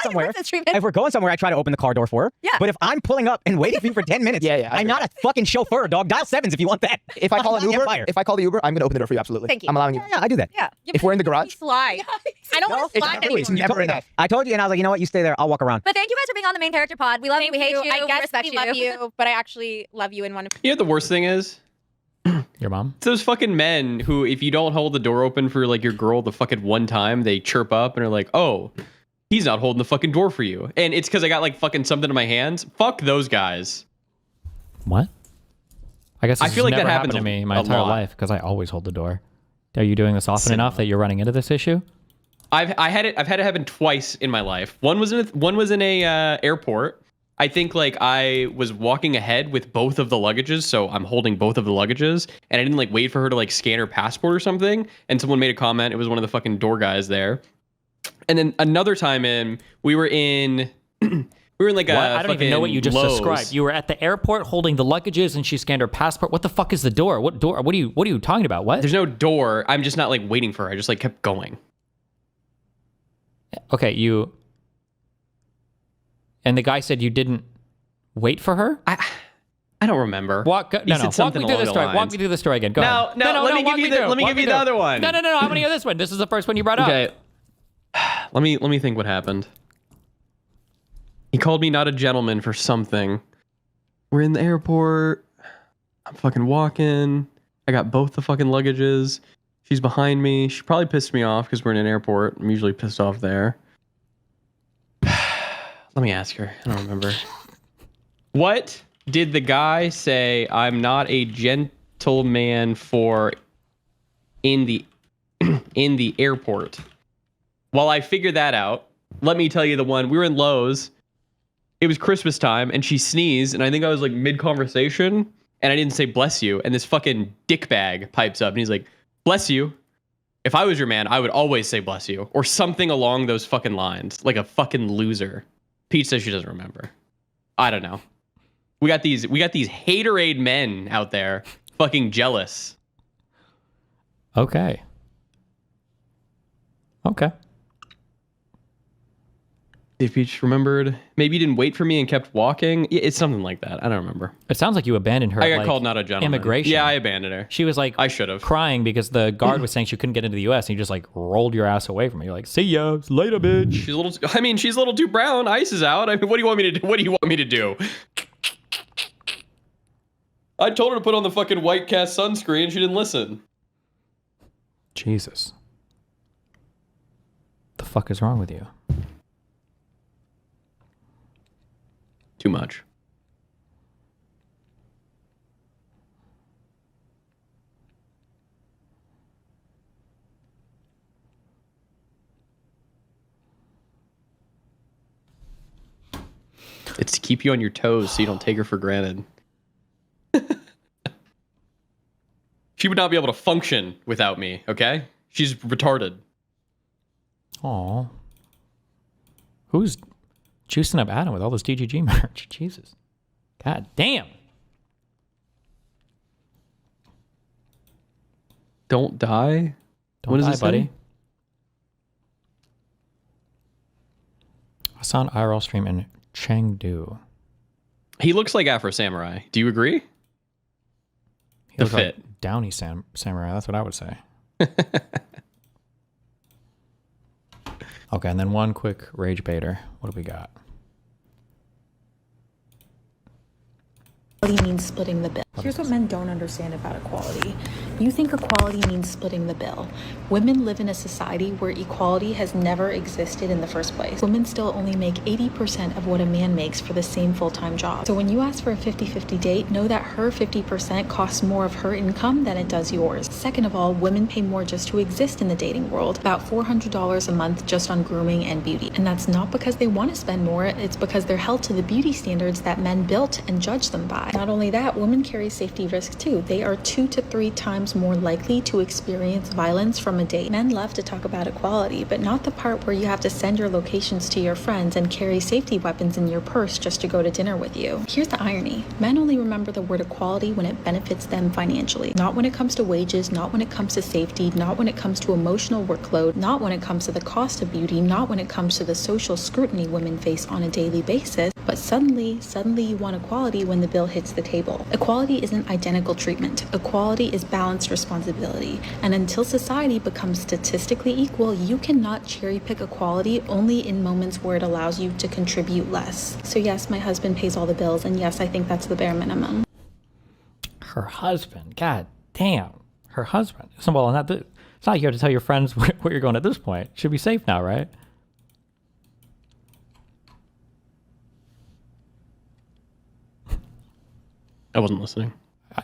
somewhere, I try to open the car door for her. Yeah. But if I'm pulling up and waiting for you for 10 minutes, I'm not a fucking chauffeur, dog. Dial 7s if you want that. If I call an Uber, I'm gonna open the door for you. Absolutely. Thank you. I'm allowing you. Yeah, I do that. Yeah. If we're in the garage. Slide. I don't want to slide anymore. It's never enough. I told you, and I was like, you know what? You stay there. I'll walk around. But thank you guys for being on the main character pod. We love you. We hate you. I guess respect we love you, but I actually love you in one. You know what the worst thing is? Your mom? It's those fucking men who, if you don't hold the door open for like your girl the fucking one time, they chirp up and are like, oh, he's not holding the fucking door for you. And it's because I got like fucking something in my hands. Fuck those guys. What? I guess I this feel has like that never happens happened to me my a entire lot. life because I always hold the door. Are you doing this often enough that you're running into this issue? I've had it happen twice in my life. One was in a airport. I think like I was walking ahead with both of the luggages, so I'm holding both of the luggages, and I didn't like wait for her to like scan her passport or something. And someone made a comment. It was one of the fucking door guys there. And then another time we were in like a I don't even know what you just Lowe's. described. You were at the airport holding the luggages, and she scanned her passport. What the fuck is the door? What door? What are you talking about? What? There's no door. I'm just not like waiting for her. I just like kept going. Okay, and the guy said you didn't Wait for her? I don't remember. Walk me through the story. Walk me through the story again. Go ahead. No, let me give you the other one. No. I want to hear this one. This is the first one you brought up. Okay. Let me think what happened. He called me not a gentleman for something. We're in the airport. I'm fucking walking. I got both the fucking luggages. She's behind me. She probably pissed me off because we're in an airport. I'm usually pissed off there. Let me ask her. I don't remember. What did the guy say I'm not a gentleman for in the airport? While I figure that out, let me tell you the one. We were in Lowe's. It was Christmas time, and she sneezed, and I think I was like mid-conversation, and I didn't say bless you, and this fucking dickbag pipes up, and he's like, bless you. If I was your man, I would always say bless you, or something along those fucking lines, like a fucking loser. Peach says she doesn't remember. I don't know. We got these haterade men out there fucking jealous. Okay. If Peach remembered, maybe you didn't wait for me and kept walking. It's something like that. I don't remember. It sounds like you abandoned her. I got called not a gentleman. Immigration. Yeah, I abandoned her. She was like, I should have. Crying because the guard was saying she couldn't get into the U.S. and you just like rolled your ass away from her. You're like, see ya, later, bitch. She's a little too brown. Ice is out. I mean, what do you want me to do? What do you want me to do? I told her to put on the fucking white cast sunscreen. She didn't listen. Jesus. The fuck is wrong with you? Too much. It's to keep you on your toes so you don't take her for granted. She would not be able to function without me, okay? She's retarded. Aw. Who's juicing up Adam with all this DGG merch? Jesus. God damn. Don't die? Don't die, buddy. I saw an IRL stream in Chengdu. He looks like Afro Samurai. Do you agree? He The looks fit. like Downey Samurai. That's what I would say. Okay, and then one quick rage baiter. What do we got? Equality means splitting the bill. Here's what men don't understand about equality. You think equality means splitting the bill. Women live in a society where equality has never existed in the first place. Women still only make 80% of what a man makes for the same full-time job. So when you ask for a 50-50 date, know that her 50% costs more of her income than it does yours. Second of all, women pay more just to exist in the dating world, about $400 a month just on grooming and beauty. And that's not because they want to spend more, it's because they're held to the beauty standards that men built and judged them by. Not only that, women carry safety risks too. They are 2 to 3 times more likely to experience violence from a date. Men love to talk about equality, but not the part where you have to send your locations to your friends and carry safety weapons in your purse just to go to dinner with you. Here's the irony. Men only remember the word equality when it benefits them financially. Not when it comes to wages, not when it comes to safety, not when it comes to emotional workload, not when it comes to the cost of beauty, not when it comes to the social scrutiny women face on a daily basis, but suddenly you want equality when the bill hits the table. Equality isn't identical treatment. Equality is balanced responsibility. And until society becomes statistically equal, you cannot cherry pick equality only in moments where it allows you to contribute less. So yes, my husband pays all the bills, and yes, I think that's the bare minimum. Her husband. God damn. Her husband. So, well, it's not here to tell your friends where you're going at this point. Should be safe now, right? I wasn't listening.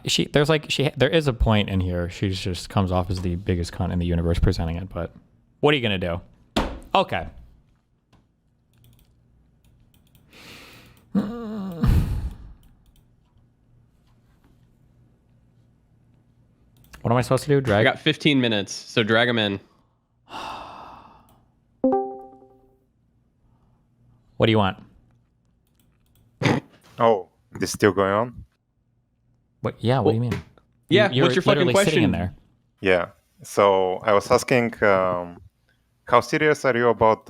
There is a point in here. She just comes off as the biggest cunt in the universe presenting it, but what are you going to do? Okay. What am I supposed to do? Drag? I got 15 minutes, so drag him in. What do you want? Oh, this is still going on? What? Yeah, what do you mean? Yeah, You're what's your fucking question? Sitting in there. Yeah. So I was asking, how serious are you about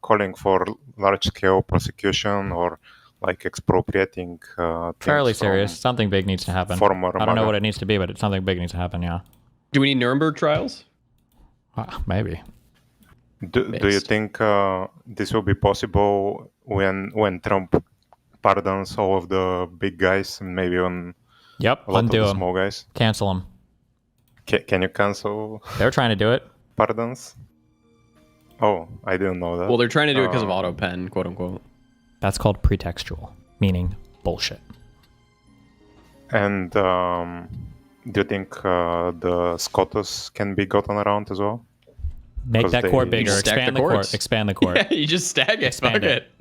calling for large-scale prosecution or like expropriating. Fairly things from serious. Something big needs to happen. former I don't know MAGA. what it needs to be, but something big needs to happen. Yeah. Do we need Nuremberg trials? Maybe. Do you think this will be possible when Trump pardons all of the big guys and maybe on Yep. a lot Undo of the them. small guys? Cancel them. Can you cancel? They're trying to do it. Pardons? Oh, I didn't know that. Well, they're trying to do it because of auto pen, quote unquote. That's called pretextual, meaning bullshit. And do you think the SCOTUS can be gotten around as well? Make 'Cause that court they- bigger. Expand the court. Expand the court. Yeah, you just stack it. Expand Fuck it.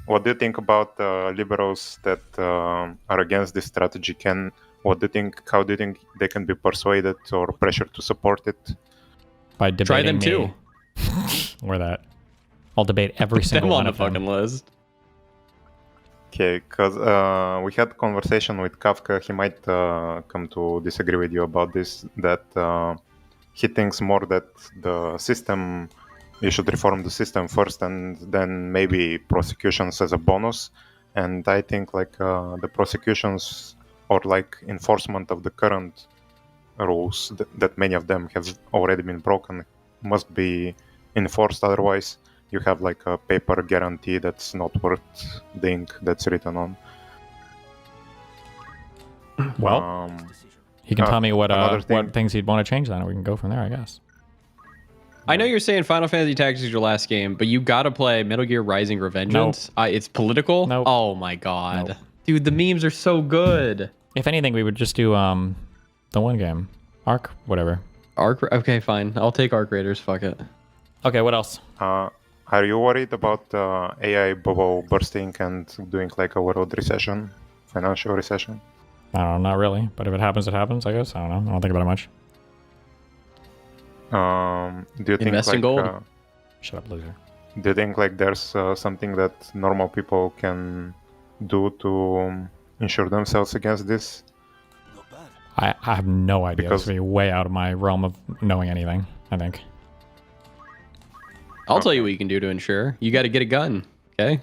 What do you think about liberals that are against this strategy? How do you think they can be persuaded or pressured to support it? By debating them me. too. Or that. I'll debate every Put single them on one the of them. fucking list. Okay, because we had a conversation with Kafka. He might come to disagree with you about this, that he thinks more that the system, you should reform the system first and then maybe prosecutions as a bonus. And I think like the prosecutions or like enforcement of the current rules that many of them have already been broken must be enforced. Otherwise, you have like a paper guarantee that's not worth the ink that's written on. Well, he can tell me what another what things he'd want to change then, and we can go from there, I guess. I know you're saying Final Fantasy Tactics is your last game, but you gotta play Metal Gear Rising Revengeance. It's political. Nope. Oh my god, Nope. dude, the memes are so good. If anything, we would just do the one game, Arc, whatever. Arc. Okay, fine. I'll take Arc Raiders. Fuck it. Okay, what else? Are you worried about AI bubble bursting and doing like a world recession, financial recession? I don't know, not really. But if it happens, it happens, I guess. I don't know. I don't think about it much. Do you think Invest in like, gold. Shut up, loser. do you think like there's something that normal people can do to insure themselves against this? I have no idea. Because- This would be way out of my realm of knowing anything, I think. I'll tell you what you can do to insure. You got to get a gun, okay?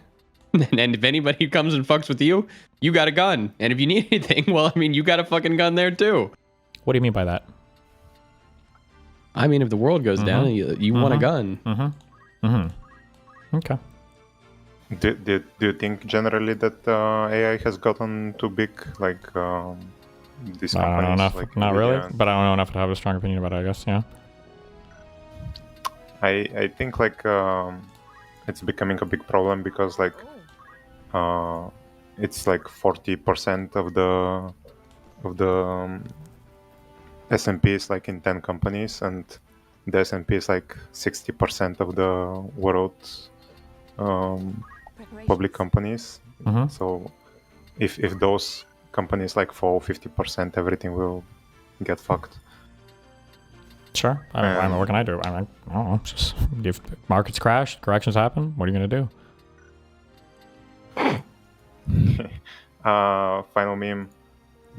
And if anybody comes and fucks with you, you got a gun. And if you need anything, well, I mean, you got a fucking gun there too. What do you mean by that? I mean, if the world goes down, you want a gun. Okay. Do you think generally that AI has gotten too big, like these I don't know companies? enough. Like Not Nvidia really, and- but I don't know enough to have a strong opinion about it, I guess, yeah. I think like it's becoming a big problem because like it's like 40% of the S&P is like in 10 companies, and the S&P is like 60% of the world's public companies. So if those companies like fall 50%, everything will get fucked. Sure. I mean, what can I do? I mean, I don't know. Just if markets crash, corrections happen, what are you going to do? Final meme.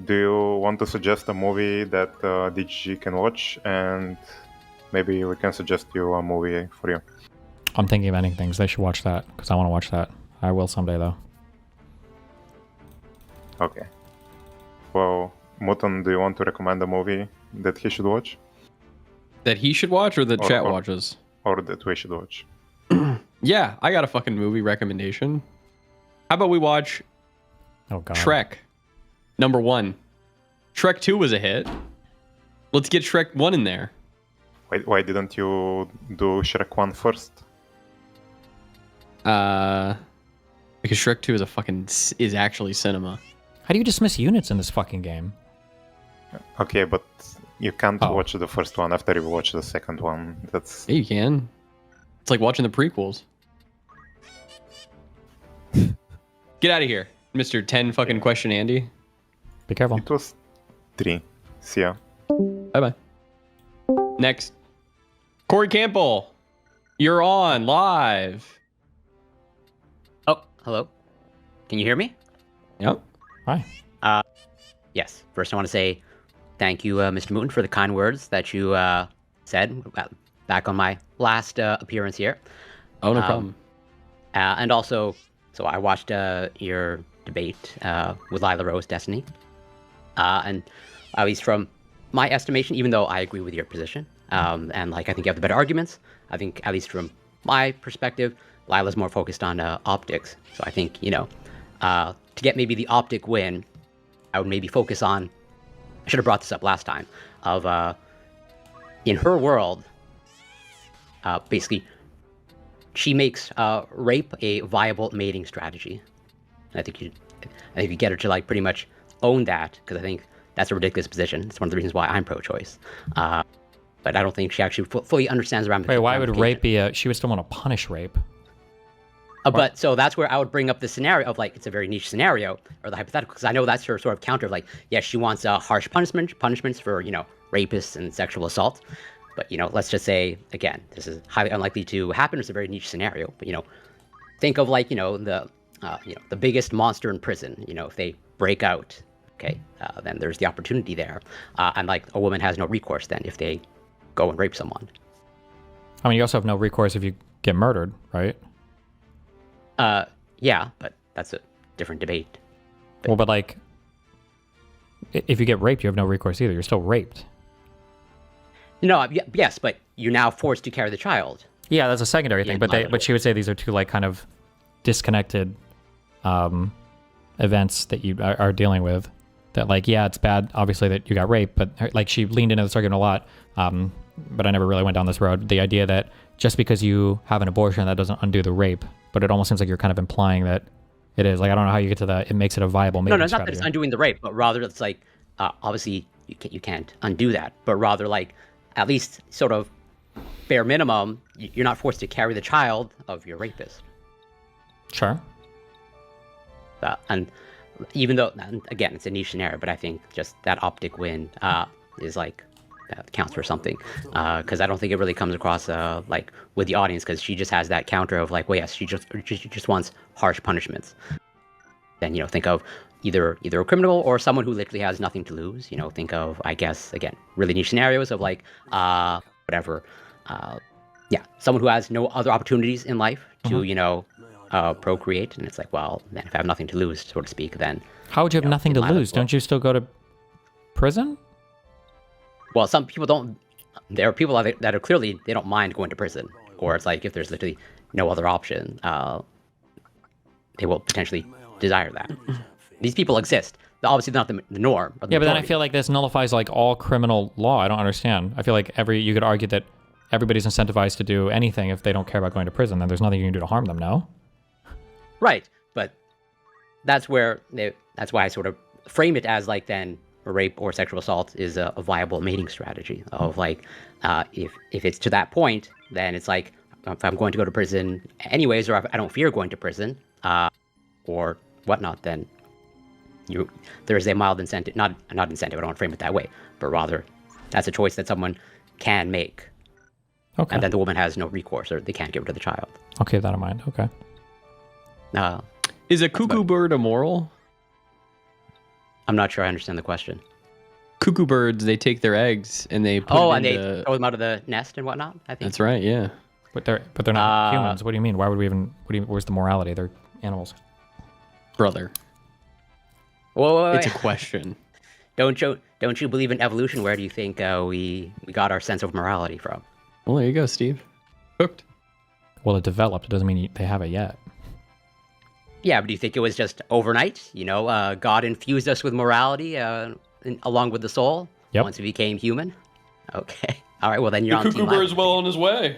Do you want to suggest a movie that DGG can watch? And maybe we can suggest you a movie for you. I'm thinking of ending things. They should watch that because I want to watch that. I will someday, though. Okay. Well, Muton, do you want to recommend a movie that he should watch? That he should watch or that Or- chat or- watches? Or that we should watch? Yeah, I got a fucking movie recommendation. How about we watch Shrek #1? Shrek 2 was a hit. Let's get Shrek 1 in there. Why didn't you do Shrek 1 first? Because Shrek 2 is actually cinema. How do you dismiss units in this fucking game? Okay, but you can't watch the first one after you watch the second one. That's Yeah, you can. It's like watching the prequels. Get out of here, Mr. 10 fucking question Andy. Be careful. It was 3. See ya. Bye-bye. Next. Corey Campbell. You're on live. Oh, hello. Can you hear me? Yep. Hi. Yes. First, I want to say thank you, Mr. Mooten, for the kind words that you said back on my last appearance here. Oh, no problem. And also, so I watched your debate with Lila Rose, Destiny. And at least from my estimation, even though I agree with your position, and like I think you have the better arguments, I think at least from my perspective, Lila's more focused on optics. So I think, to get maybe the optic win, I would maybe focus on, I should have brought this up last time, of in her world, basically, she makes rape a viable mating strategy. And I think you get her to like pretty much own that, because I think that's a ridiculous position. It's one of the reasons why I'm pro-choice. But I don't think she actually fully understands the ramifications. Wait, why would rape be she would still want to punish rape? But so that's where I would bring up the scenario of like, it's a very niche scenario, or the hypothetical, because I know that's her sort of counter of like, yes, she wants harsh punishments for, rapists and sexual assault. But, let's just say, again, this is highly unlikely to happen. It's a very niche scenario. But, think of like, the biggest monster in prison. If they break out, okay, then there's the opportunity there. And like a woman has no recourse then if they go and rape someone. I mean, you also have no recourse if you get murdered, right? Yeah, but that's a different debate. Well, but like, if you get raped, you have no recourse either. You're still raped. No, yes, but you're now forced to carry the child. Yeah, that's a secondary thing. But she would say these are two like kind of disconnected events that you are dealing with. That like, yeah, it's bad, obviously, that you got raped, but like she leaned into this argument a lot. But I never really went down this road. The idea that just because you have an abortion, that doesn't undo the rape. But it almost seems like you're kind of implying that it is. Like, I don't know how you get to that. It makes it a viable mating No, it's strategy. not that it's undoing the rape, but rather it's like, obviously you can't undo that, but rather like, at least sort of bare minimum, you're not forced to carry the child of your rapist. Sure. And even though, again, it's a niche scenario, but I think just that optic win is like, counts for something. Because I don't think it really comes across like with the audience, because she just has that counter of like, well, yes, she just wants harsh punishments. Then, think of either a criminal or someone who literally has nothing to lose. Think of, I guess, again, really niche scenarios of like, whatever. Someone who has no other opportunities in life to, procreate. And it's like, well, then if I have nothing to lose, so to speak, then... How would you have nothing to lose? Don't you still go to prison? Well, some people don't. There are people that are clearly, they don't mind going to prison. Or it's like, if there's literally no other option, they will potentially desire that. These people exist. They're obviously not the norm. Yeah, but then I feel like this nullifies like all criminal law. I don't understand. I feel like you could argue that everybody's incentivized to do anything if they don't care about going to prison. Then there's nothing you can do to harm them, no? Right, but that's why I sort of frame it as like then rape or sexual assault is a viable mating strategy of like, if it's to that point, then it's like, if I'm going to go to prison anyways, or if I don't fear going to prison, or whatnot, then there's a mild incentive, not incentive, I don't want to frame it that way, but rather that's a choice that someone can make. Okay. And then the woman has no recourse, or they can't get rid of the child. Okay, that in mind. Okay. Is a cuckoo bird immoral? I'm not sure I understand the question. Cuckoo birds, they take their eggs and they put and they throw them out of the nest and whatnot, I think. That's right, yeah. But they're not humans. What do you mean? Why would we even... where's the morality? They're animals. Brother. Whoa, it's a question. Don't you believe in evolution? Where do you think we got our sense of morality from? Well, there you go, Steve. Hooked. Well, it developed. It doesn't mean they have it yet. Yeah, but do you think it was just overnight? God infused us with morality along with the soul once we became human? Okay. All right, well, then you're on Team Myron. The cuckoo bird's well on his way.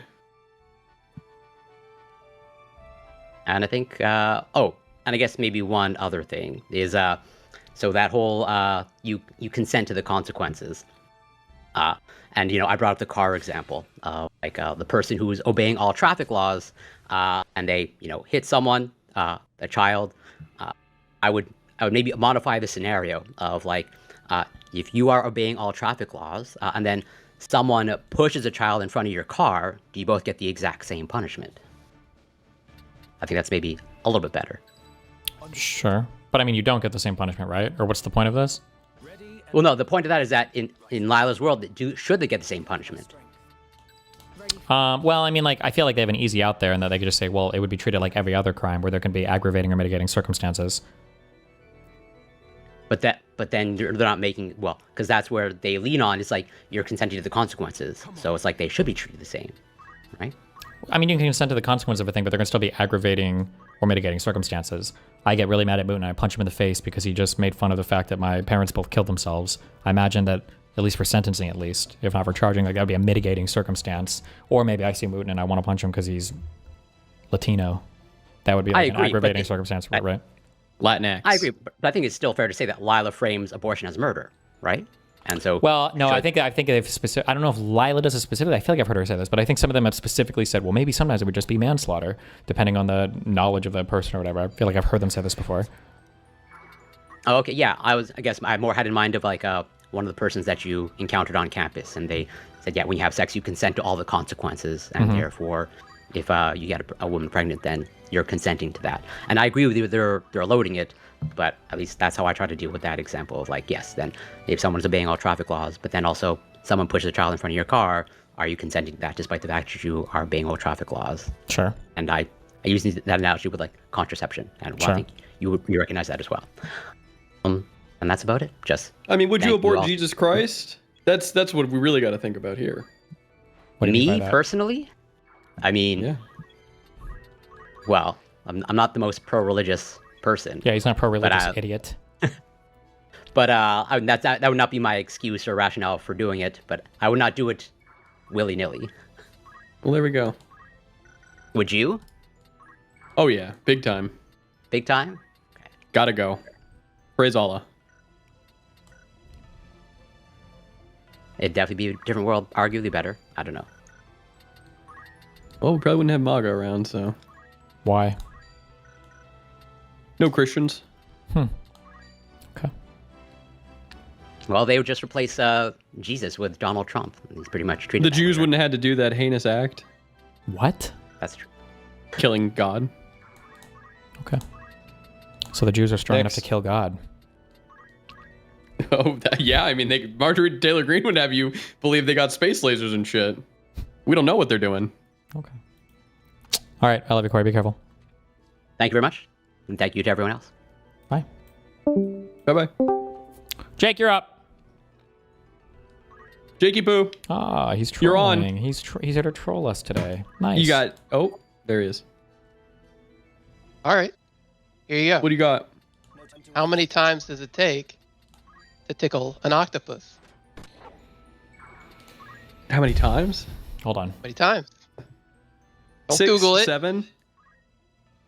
And I think, and I guess maybe one other thing is, so that whole, you consent to the consequences. And, I brought up the car example, like the person who is obeying all traffic laws, and they, hit someone, a child. I would maybe modify the scenario of like, if you are obeying all traffic laws, and then someone pushes a child in front of your car, do you both get the exact same punishment? I think that's maybe a little bit better. Sure. But I mean, you don't get the same punishment, right? Or what's the point of this? Well, no, the point of that is that in Lila's world, should they get the same punishment? Well, I mean, like, I feel like they have an easy out there, and that they could just say, well, it would be treated like every other crime, where there can be aggravating or mitigating circumstances. But then they're not making, well, because that's where they lean on. It's like you're consenting to the consequences, so it's like they should be treated the same, right? I mean, you can consent to the consequence of a thing, but there can still be aggravating or mitigating circumstances. I get really mad at Moon and I punch him in the face because he just made fun of the fact that my parents both killed themselves. I imagine that, at least for sentencing at least, if not for charging, like that would be a mitigating circumstance. Or maybe I see Moon and I want to punch him because he's Latino. That would be like an aggravating circumstance, right? Latinx. I agree, but I think it's still fair to say that Lila frames abortion as murder, right? And so, well, no, I think they've specific. I don't know if Lila does it specifically. I feel like I've heard her say this, but I think some of them have specifically said, well, maybe sometimes it would just be manslaughter, depending on the knowledge of the person or whatever. I feel like I've heard them say this before. Oh, okay, yeah. I guess I more had in mind of like one of the persons that you encountered on campus, and they said, yeah, when you have sex, you consent to all the consequences, and therefore, if you get a woman pregnant, then you're consenting to that. And I agree with you. They're loading it. But at least that's how I try to deal with that example of like, yes, then if someone's obeying all traffic laws, but then also someone pushes a child in front of your car, are you consenting to that despite the fact that you are obeying all traffic laws? Sure. And I use that analogy with like contraception, and I think you recognize that as well. And that's about it. I mean, would you abort Jesus Christ? That's what we really got to think about here. What do you mean Me by that? personally, I mean, well, I'm not the most pro-religious person. Yeah, he's not pro-religious, idiot. But that would not be my excuse or rationale for doing it. But I would not do it willy-nilly. Well, there we go. Would you? Oh yeah, big time. Big time? Okay. Gotta go. Praise Allah. It'd definitely be a different world, arguably better. I don't know. Well, we probably wouldn't have MAGA around, so. Why? No Christians. Okay. Well, they would just replace Jesus with Donald Trump. He's pretty much treated. The Jews wouldn't have had to do that heinous act. What? That's true. Killing God. Okay. So the Jews are strong enough to kill God. Oh, yeah. I mean, Marjorie Taylor Greene would have you believe they got space lasers and shit. We don't know what they're doing. Okay. All right. I love you, Corey. Be careful. Thank you very much. And thank you to everyone else. Bye. Bye-bye. Jake, you're up. Jakey Poo. Ah, he's trolling. You're on. He's here to troll us today. Nice. You got... Oh, there he is. All right. Here you go. What do you got? How many times does it take to tickle an octopus? How many times? Hold on. How many times? Don't 6, Google it. 7?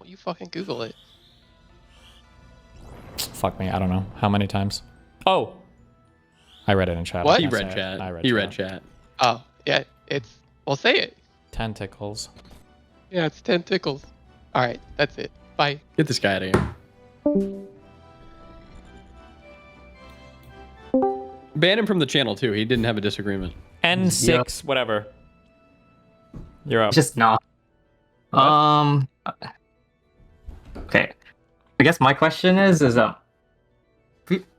Well, you fucking Google it. Fuck me. I don't know. How many times? Oh! I read it in chat. What? He read chat. I read He chat. read chat. Oh, yeah. Well, say it. 10 tickles. Yeah, it's 10 tickles. All right. That's it. Bye. Get this guy out of here. Ban him from the channel, too. He didn't have a disagreement. N6, whatever. You're up. Just not. Okay. I guess my question is a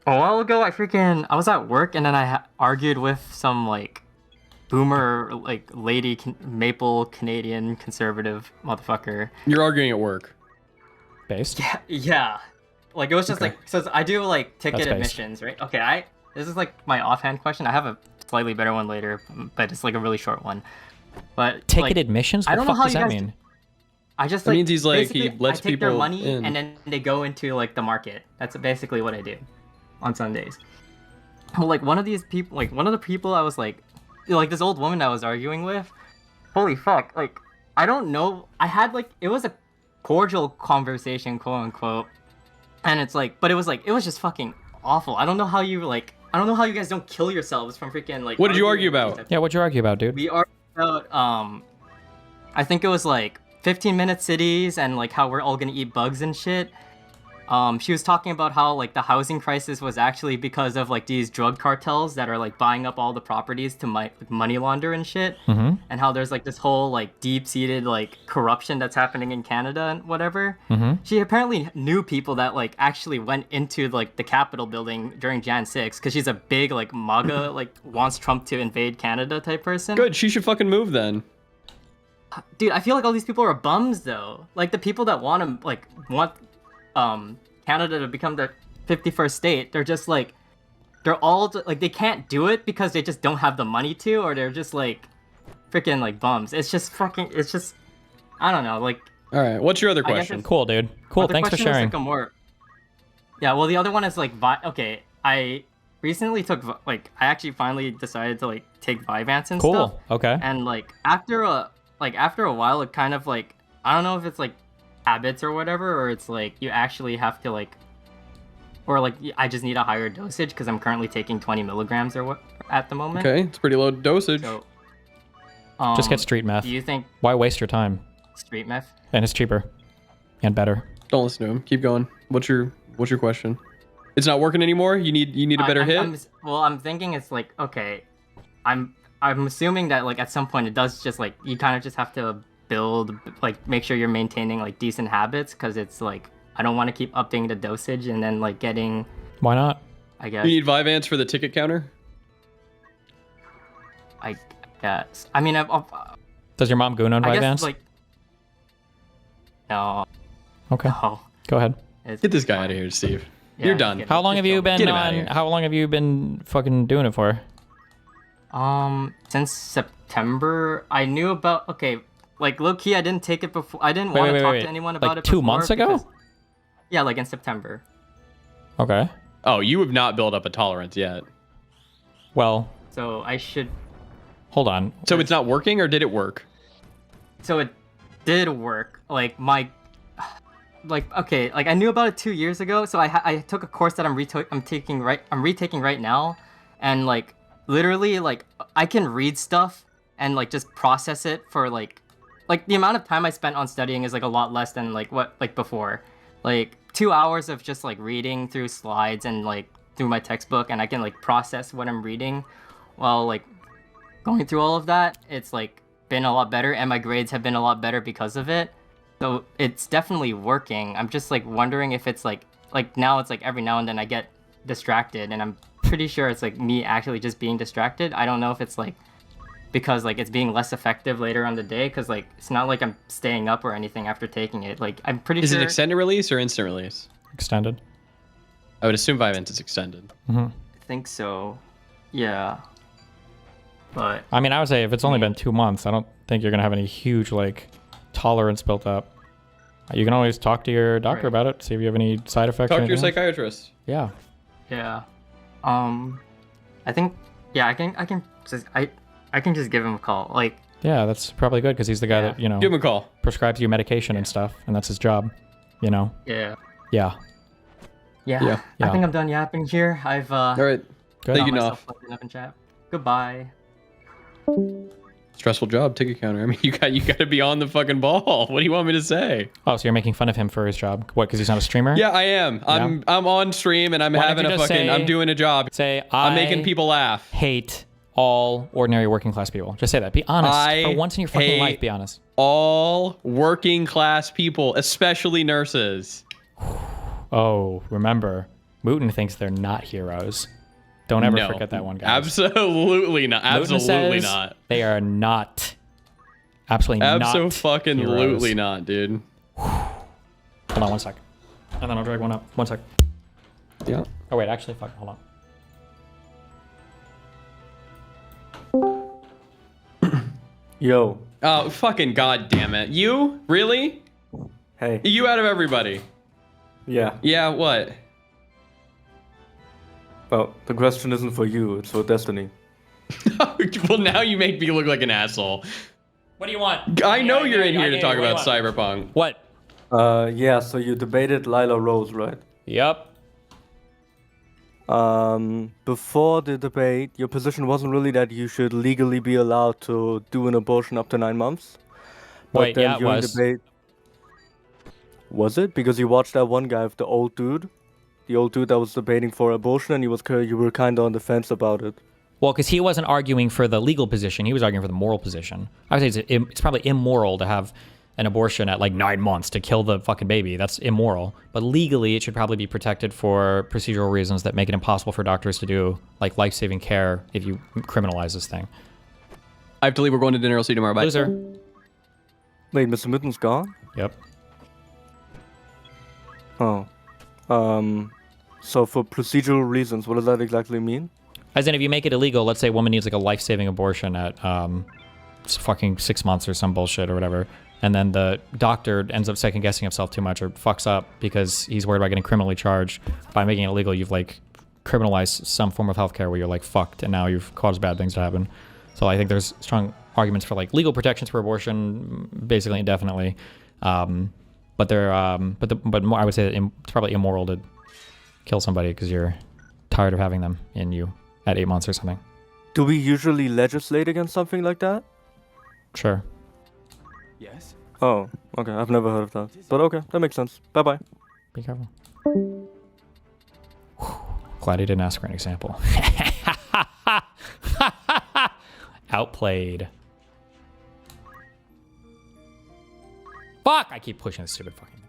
while ago I was at work and then I argued with some like boomer like lady maple Canadian conservative motherfucker. You're arguing at work. Based? Yeah. Like it was just like, so I do like ticket That's based. admissions, right? Okay, this is like my offhand question. I have a slightly better one later, but it's like a really short one. But Ticket like, admissions? What I don't the know fuck how does you that guys mean? I just That like means he's like, he basically, lets I take people their money in. and then they go into like the market. That's basically what I do on Sundays. Well, like one of the people I was like this old woman I was arguing with. Holy fuck! Like I don't know. I had like it was a cordial conversation, quote unquote, and it's like, but it was just fucking awful. I don't know how you guys don't kill yourselves from freaking like. What did you argue about? Yeah, what'd you argue about, dude? We argued about I think it was like 15-minute cities and like how we're all gonna eat bugs and shit. She was talking about how like the housing crisis was actually because of like these drug cartels that are like buying up all the properties to money launder and shit, and how there's like this whole like deep-seated like corruption that's happening in Canada and whatever. She apparently knew people that like actually went into like the Capitol building during Jan 6 because she's a big like MAGA like wants Trump to invade Canada type person. Good. She should fucking move then. Dude, I feel like all these people are bums though. Like the people that want Canada to become the 51st state, they're just like, they're all like, they can't do it because they just don't have the money to, or they're just like freaking like bums. It's just fucking, it's just, I don't know, like. All right, what's your other question? Cool, dude. Cool, thanks for sharing. Yeah, well, the other one is like, okay, I recently took, I actually finally decided to like take Vyvanse and stuff. Cool, okay. And like after a while, it kind of like, I don't know if it's like habits or whatever, or it's like you actually have to like, or like I just need a higher dosage because I'm currently taking 20 milligrams or what at the moment. Okay, it's pretty low dosage. So, just get street meth. Do you think? Why waste your time? Street meth. And it's cheaper, and better. Don't listen to him. Keep going. What's your question? It's not working anymore. You need a better hit. I'm thinking it's like, okay, I'm assuming that like at some point it does just like you kind of just have to build, like make sure you're maintaining like decent habits, because it's like I don't want to keep upping the dosage and then like getting. Why not? I guess. You need Vyvanse for the ticket counter. I guess. I mean, does your mom goon on Vyvanse? guess, like, no. Okay. No. Go ahead. Get this guy out of here, Steve. Yeah, You're done. How long have you been on? How long have you been fucking doing it for? Since September. I knew about. Okay, like low key, I didn't take it before. I didn't want to talk to anyone about like it. 2 months ago? Yeah, like in September. Okay. Oh, you have not built up a tolerance yet. Well. So I should. Hold on. So it's not working, or did it work? So it did work. Like my. Like okay, like I knew about it 2 years ago. So I took a course that I'm retaking right now, and like literally like I can read stuff and like just process it for like the amount of time I spent on studying is like a lot less than like what like before. Like 2 hours of just like reading through slides and like through my textbook, and I can like process what I'm reading while like going through all of that. It's like been a lot better, and my grades have been a lot better because of it. So it's definitely working. I'm just like wondering if it's like now it's like every now and then I get distracted, and I'm pretty sure it's like me actually just being distracted. I don't know if it's like because like it's being less effective later on the day, because like it's not like I'm staying up or anything after taking it. Like I'm pretty Is sure. it extended release or instant release? Extended. I would assume Vyvanse is extended. Mm-hmm. I think so. Yeah. But I mean, I would say if it's only been 2 months, I don't think you're gonna have any huge like tolerance built up. You can always talk to your doctor about it, see if you have any side effects. Talk to your psychiatrist. Yeah. Yeah. I think I can just give him a call. Like yeah, that's probably good because he's the guy that give him a call, prescribes you medication and stuff, and that's his job. You know. Yeah. Yeah. Yeah. I think I'm done yapping here. I've all right. Thank you, enough in chat. Goodbye. Stressful job, ticket counter. I mean, you got to be on the fucking ball. What do you want me to say? Oh, so you're making fun of him for his job? What? Because he's not a streamer? Yeah, I am. Yeah. I'm on stream and I'm having a fucking. I'm doing a job. Say I'm making people laugh. Hate all ordinary working class people. Just say that. Be honest. For once in your fucking life, be honest. All working class people, especially nurses. Oh, remember, Mooten thinks they're not heroes. Don't ever forget that one, guys. Absolutely not. Absolutely not. They are not. Absolutely not. Absolutely not, dude. Hold on 1 sec. And then I'll drag one up. 1 sec. Yeah. Oh, wait. Actually, fuck. Hold on. Yo. Oh, fucking goddamn it. You? Really? Hey. You out of everybody. Yeah. Yeah, what? Well, the question isn't for you, it's for Destiny. Well, now you make me look like an asshole. What do you want? I know you're in here to talk about Cyberpunk. What? Yeah, so you debated Lila Rose, right? Yep. Before the debate, your position wasn't really that you should legally be allowed to do an abortion up to 9 months. Wait, but then yeah, it during was. debate, was it? Because you watched that one guy with the old dude? The old dude that was debating for abortion, and you were kind of on the fence about it. Well, because he wasn't arguing for the legal position. He was arguing for the moral position. I would say it's probably immoral to have an abortion at like 9 months to kill the fucking baby. That's immoral. But legally, it should probably be protected for procedural reasons that make it impossible for doctors to do like life-saving care if you criminalize this thing. I have to leave. We're going to dinner. I'll see you tomorrow. Bye. Loser. Wait, Mr. Mitten's gone? Yep. Oh. So for procedural reasons, what does that exactly mean? As in, if you make it illegal, let's say a woman needs like a life-saving abortion at fucking 6 months or some bullshit or whatever, and then the doctor ends up second-guessing himself too much or fucks up because he's worried about getting criminally charged. By making it illegal, you've like criminalized some form of healthcare where you're like fucked, and now you've caused bad things to happen. So I think there's strong arguments for like legal protections for abortion, basically indefinitely. But more, I would say that it's probably immoral to kill somebody because you're tired of having them in you at 8 months or something. Do we usually legislate against something like that? Sure. Yes. Oh, okay. I've never heard of that. But okay, that makes sense. Bye-bye. Be careful. Glad he didn't ask for an example. Outplayed. Fuck! I keep pushing this stupid fucking thing.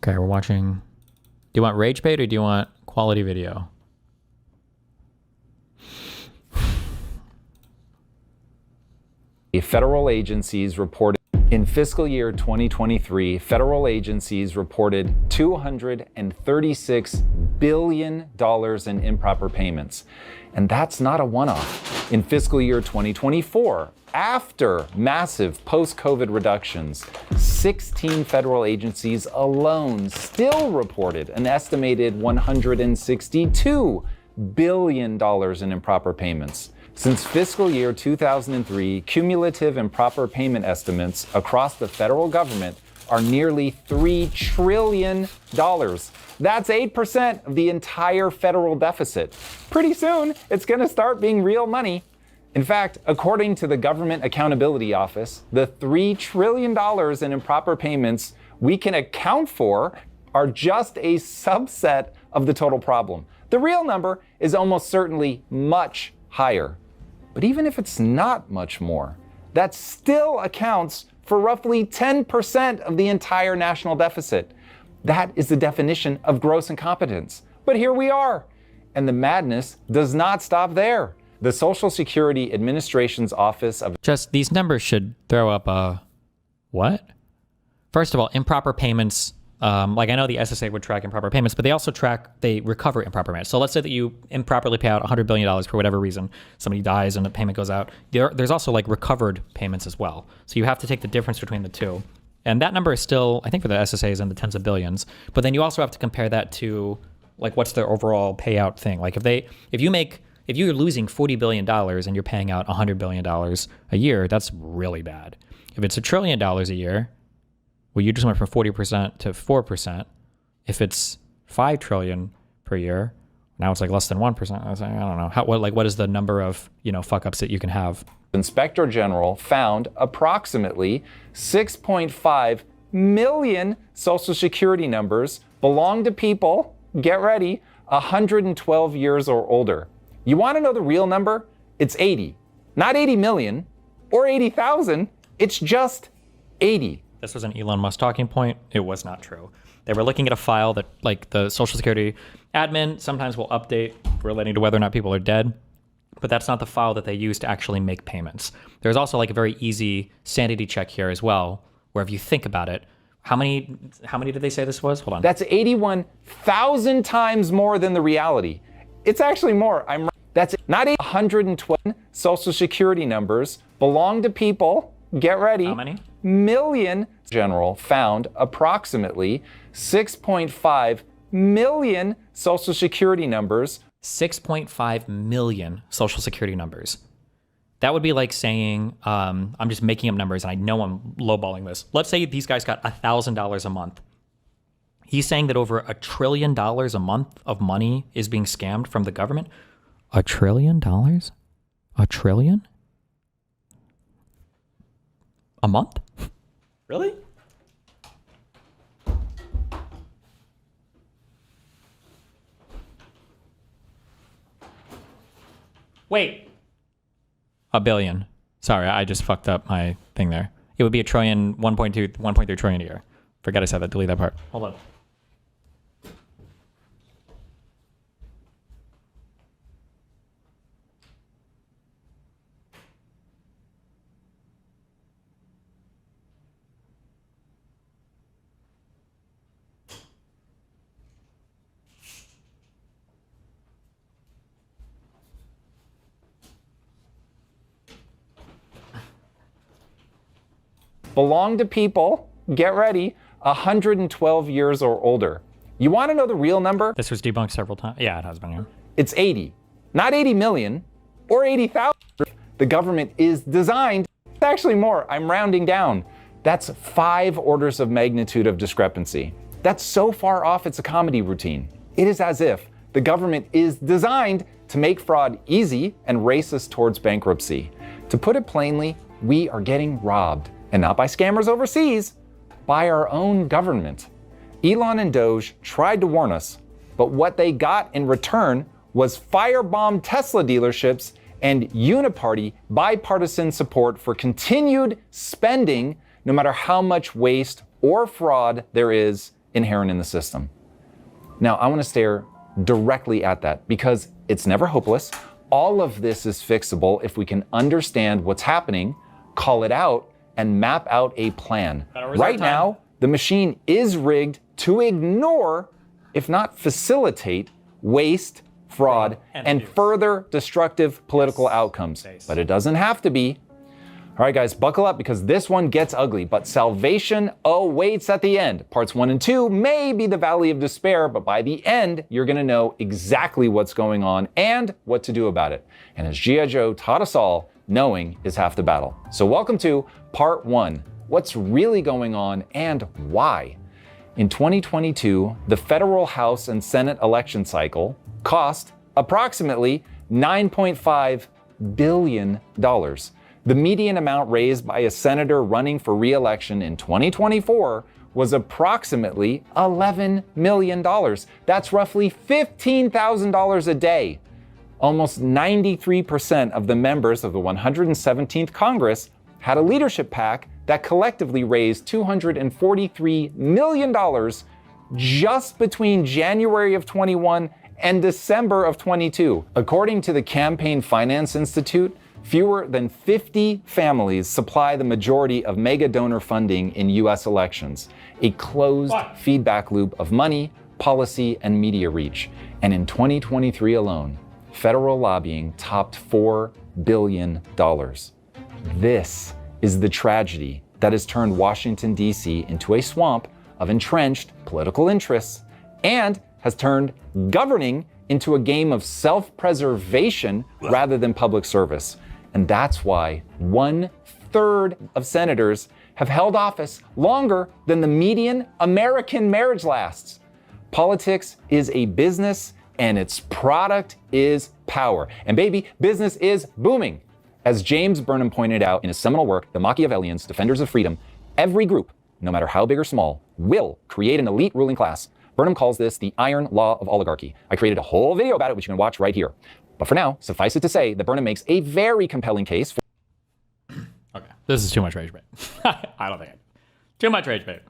Okay, we're watching. Do you want rage bait or do you want quality video? Federal agencies reported in fiscal year 2023, federal agencies reported $236 billion in improper payments. And that's not a one-off. In fiscal year 2024, after massive post-COVID reductions, 16 federal agencies alone still reported an estimated $162 billion in improper payments. Since fiscal year 2003, cumulative improper payment estimates across the federal government are nearly $3 trillion. That's 8% of the entire federal deficit. Pretty soon, it's going to start being real money. In fact, according to the Government Accountability Office, the $3 trillion in improper payments we can account for are just a subset of the total problem. The real number is almost certainly much higher. But even if it's not much more, that still accounts for roughly 10% of the entire national deficit. That is the definition of gross incompetence. But here we are. And the madness does not stop there. The Social Security Administration's Office of... Just these numbers should throw up a... What? First of all, improper payments... like I know the SSA would track improper payments, but they recover improper payments. So let's say that you improperly pay out $100 billion for whatever reason. Somebody dies and the payment goes out. There's also like recovered payments as well. So you have to take the difference between the two. And that number is still, I think for the SSA is in the tens of billions. But then you also have to compare that to like what's their overall payout thing. Like if you're losing $40 billion and you're paying out $100 billion a year, that's really bad. If it's $1 trillion a year, well, you just went from 40% to 4%. If it's $5 trillion per year, now it's like less than 1%. I don't know. What is the number of, fuck ups that you can have? Inspector General found approximately 6.5 million Social Security numbers belong to people, get ready, 112 years or older. You want to know the real number? It's 80. Not 80 million or 80,000. It's just 80. This was an Elon Musk talking point. It was not true. They were looking at a file that like the Social Security admin sometimes will update relating to whether or not people are dead, but that's not the file that they use to actually make payments. There's also like a very easy sanity check here as well, where if you think about it, how many did they say this was? Hold on. That's 81,000 times more than the reality. It's actually more. That's not 112 Social Security numbers belong to people. Get ready. How many? Million. General found approximately 6.5 million Social Security numbers. 6.5 million Social Security numbers. That would be like saying, I'm just making up numbers and I know I'm lowballing this. Let's say these guys got $1,000 a month. He's saying that over $1 trillion a month of money is being scammed from the government. $1 trillion? $1 trillion? A month? Really? Wait. $1 billion. Sorry, I just fucked up my thing there. It would be $1 trillion, 1.3 trillion a year. Forget I said that. Delete that part. Hold on. Belong to people, get ready, 112 years or older. You want to know the real number? This was debunked several times. Yeah, it has been here. It's 80. Not 80 million or 80,000. The government is designed, it's actually more, I'm rounding down. That's 5 orders of magnitude of discrepancy. That's so far off it's a comedy routine. It is as if the government is designed to make fraud easy and race us towards bankruptcy. To put it plainly, we are getting robbed. And not by scammers overseas, by our own government. Elon and Doge tried to warn us, but what they got in return was firebombed Tesla dealerships and uniparty bipartisan support for continued spending, no matter how much waste or fraud there is inherent in the system. Now, I want to stare directly at that because it's never hopeless. All of this is fixable if we can understand what's happening, call it out, and map out a plan. Right now, the machine is rigged to ignore, if not facilitate, waste, fraud, and further destructive political outcomes. But it doesn't have to be. All right, guys, buckle up because this one gets ugly, but salvation awaits at the end. Parts 1 and 2 may be the valley of despair, but by the end, you're gonna know exactly what's going on and what to do about it. And as G.I. Joe taught us all, knowing is half the battle. So welcome to part 1, what's really going on and why. In 2022, the federal House and Senate election cycle cost approximately $9.5 billion. The median amount raised by a senator running for re-election in 2024 was approximately $11 million. That's roughly $15,000 a day. Almost 93% of the members of the 117th Congress had a leadership PAC that collectively raised $243 million just between January of 21 and December of 22. According to the Campaign Finance Institute, fewer than 50 families supply the majority of mega donor funding in US elections, a closed feedback loop of money, policy, and media reach. And in 2023 alone, federal lobbying topped $4 billion. This is the tragedy that has turned Washington, D.C. into a swamp of entrenched political interests and has turned governing into a game of self-preservation rather than public service. And that's why 1/3 of senators have held office longer than the median American marriage lasts. Politics is a business and its product is power. And baby, business is booming. As James Burnham pointed out in his seminal work, The Machiavellians, Defenders of Freedom, every group, no matter how big or small, will create an elite ruling class. Burnham calls this the iron law of oligarchy. I created a whole video about it, which you can watch right here. But for now, suffice it to say that Burnham makes a very compelling case for... Okay, this is too much rage bait. I don't think it. Too much rage bait.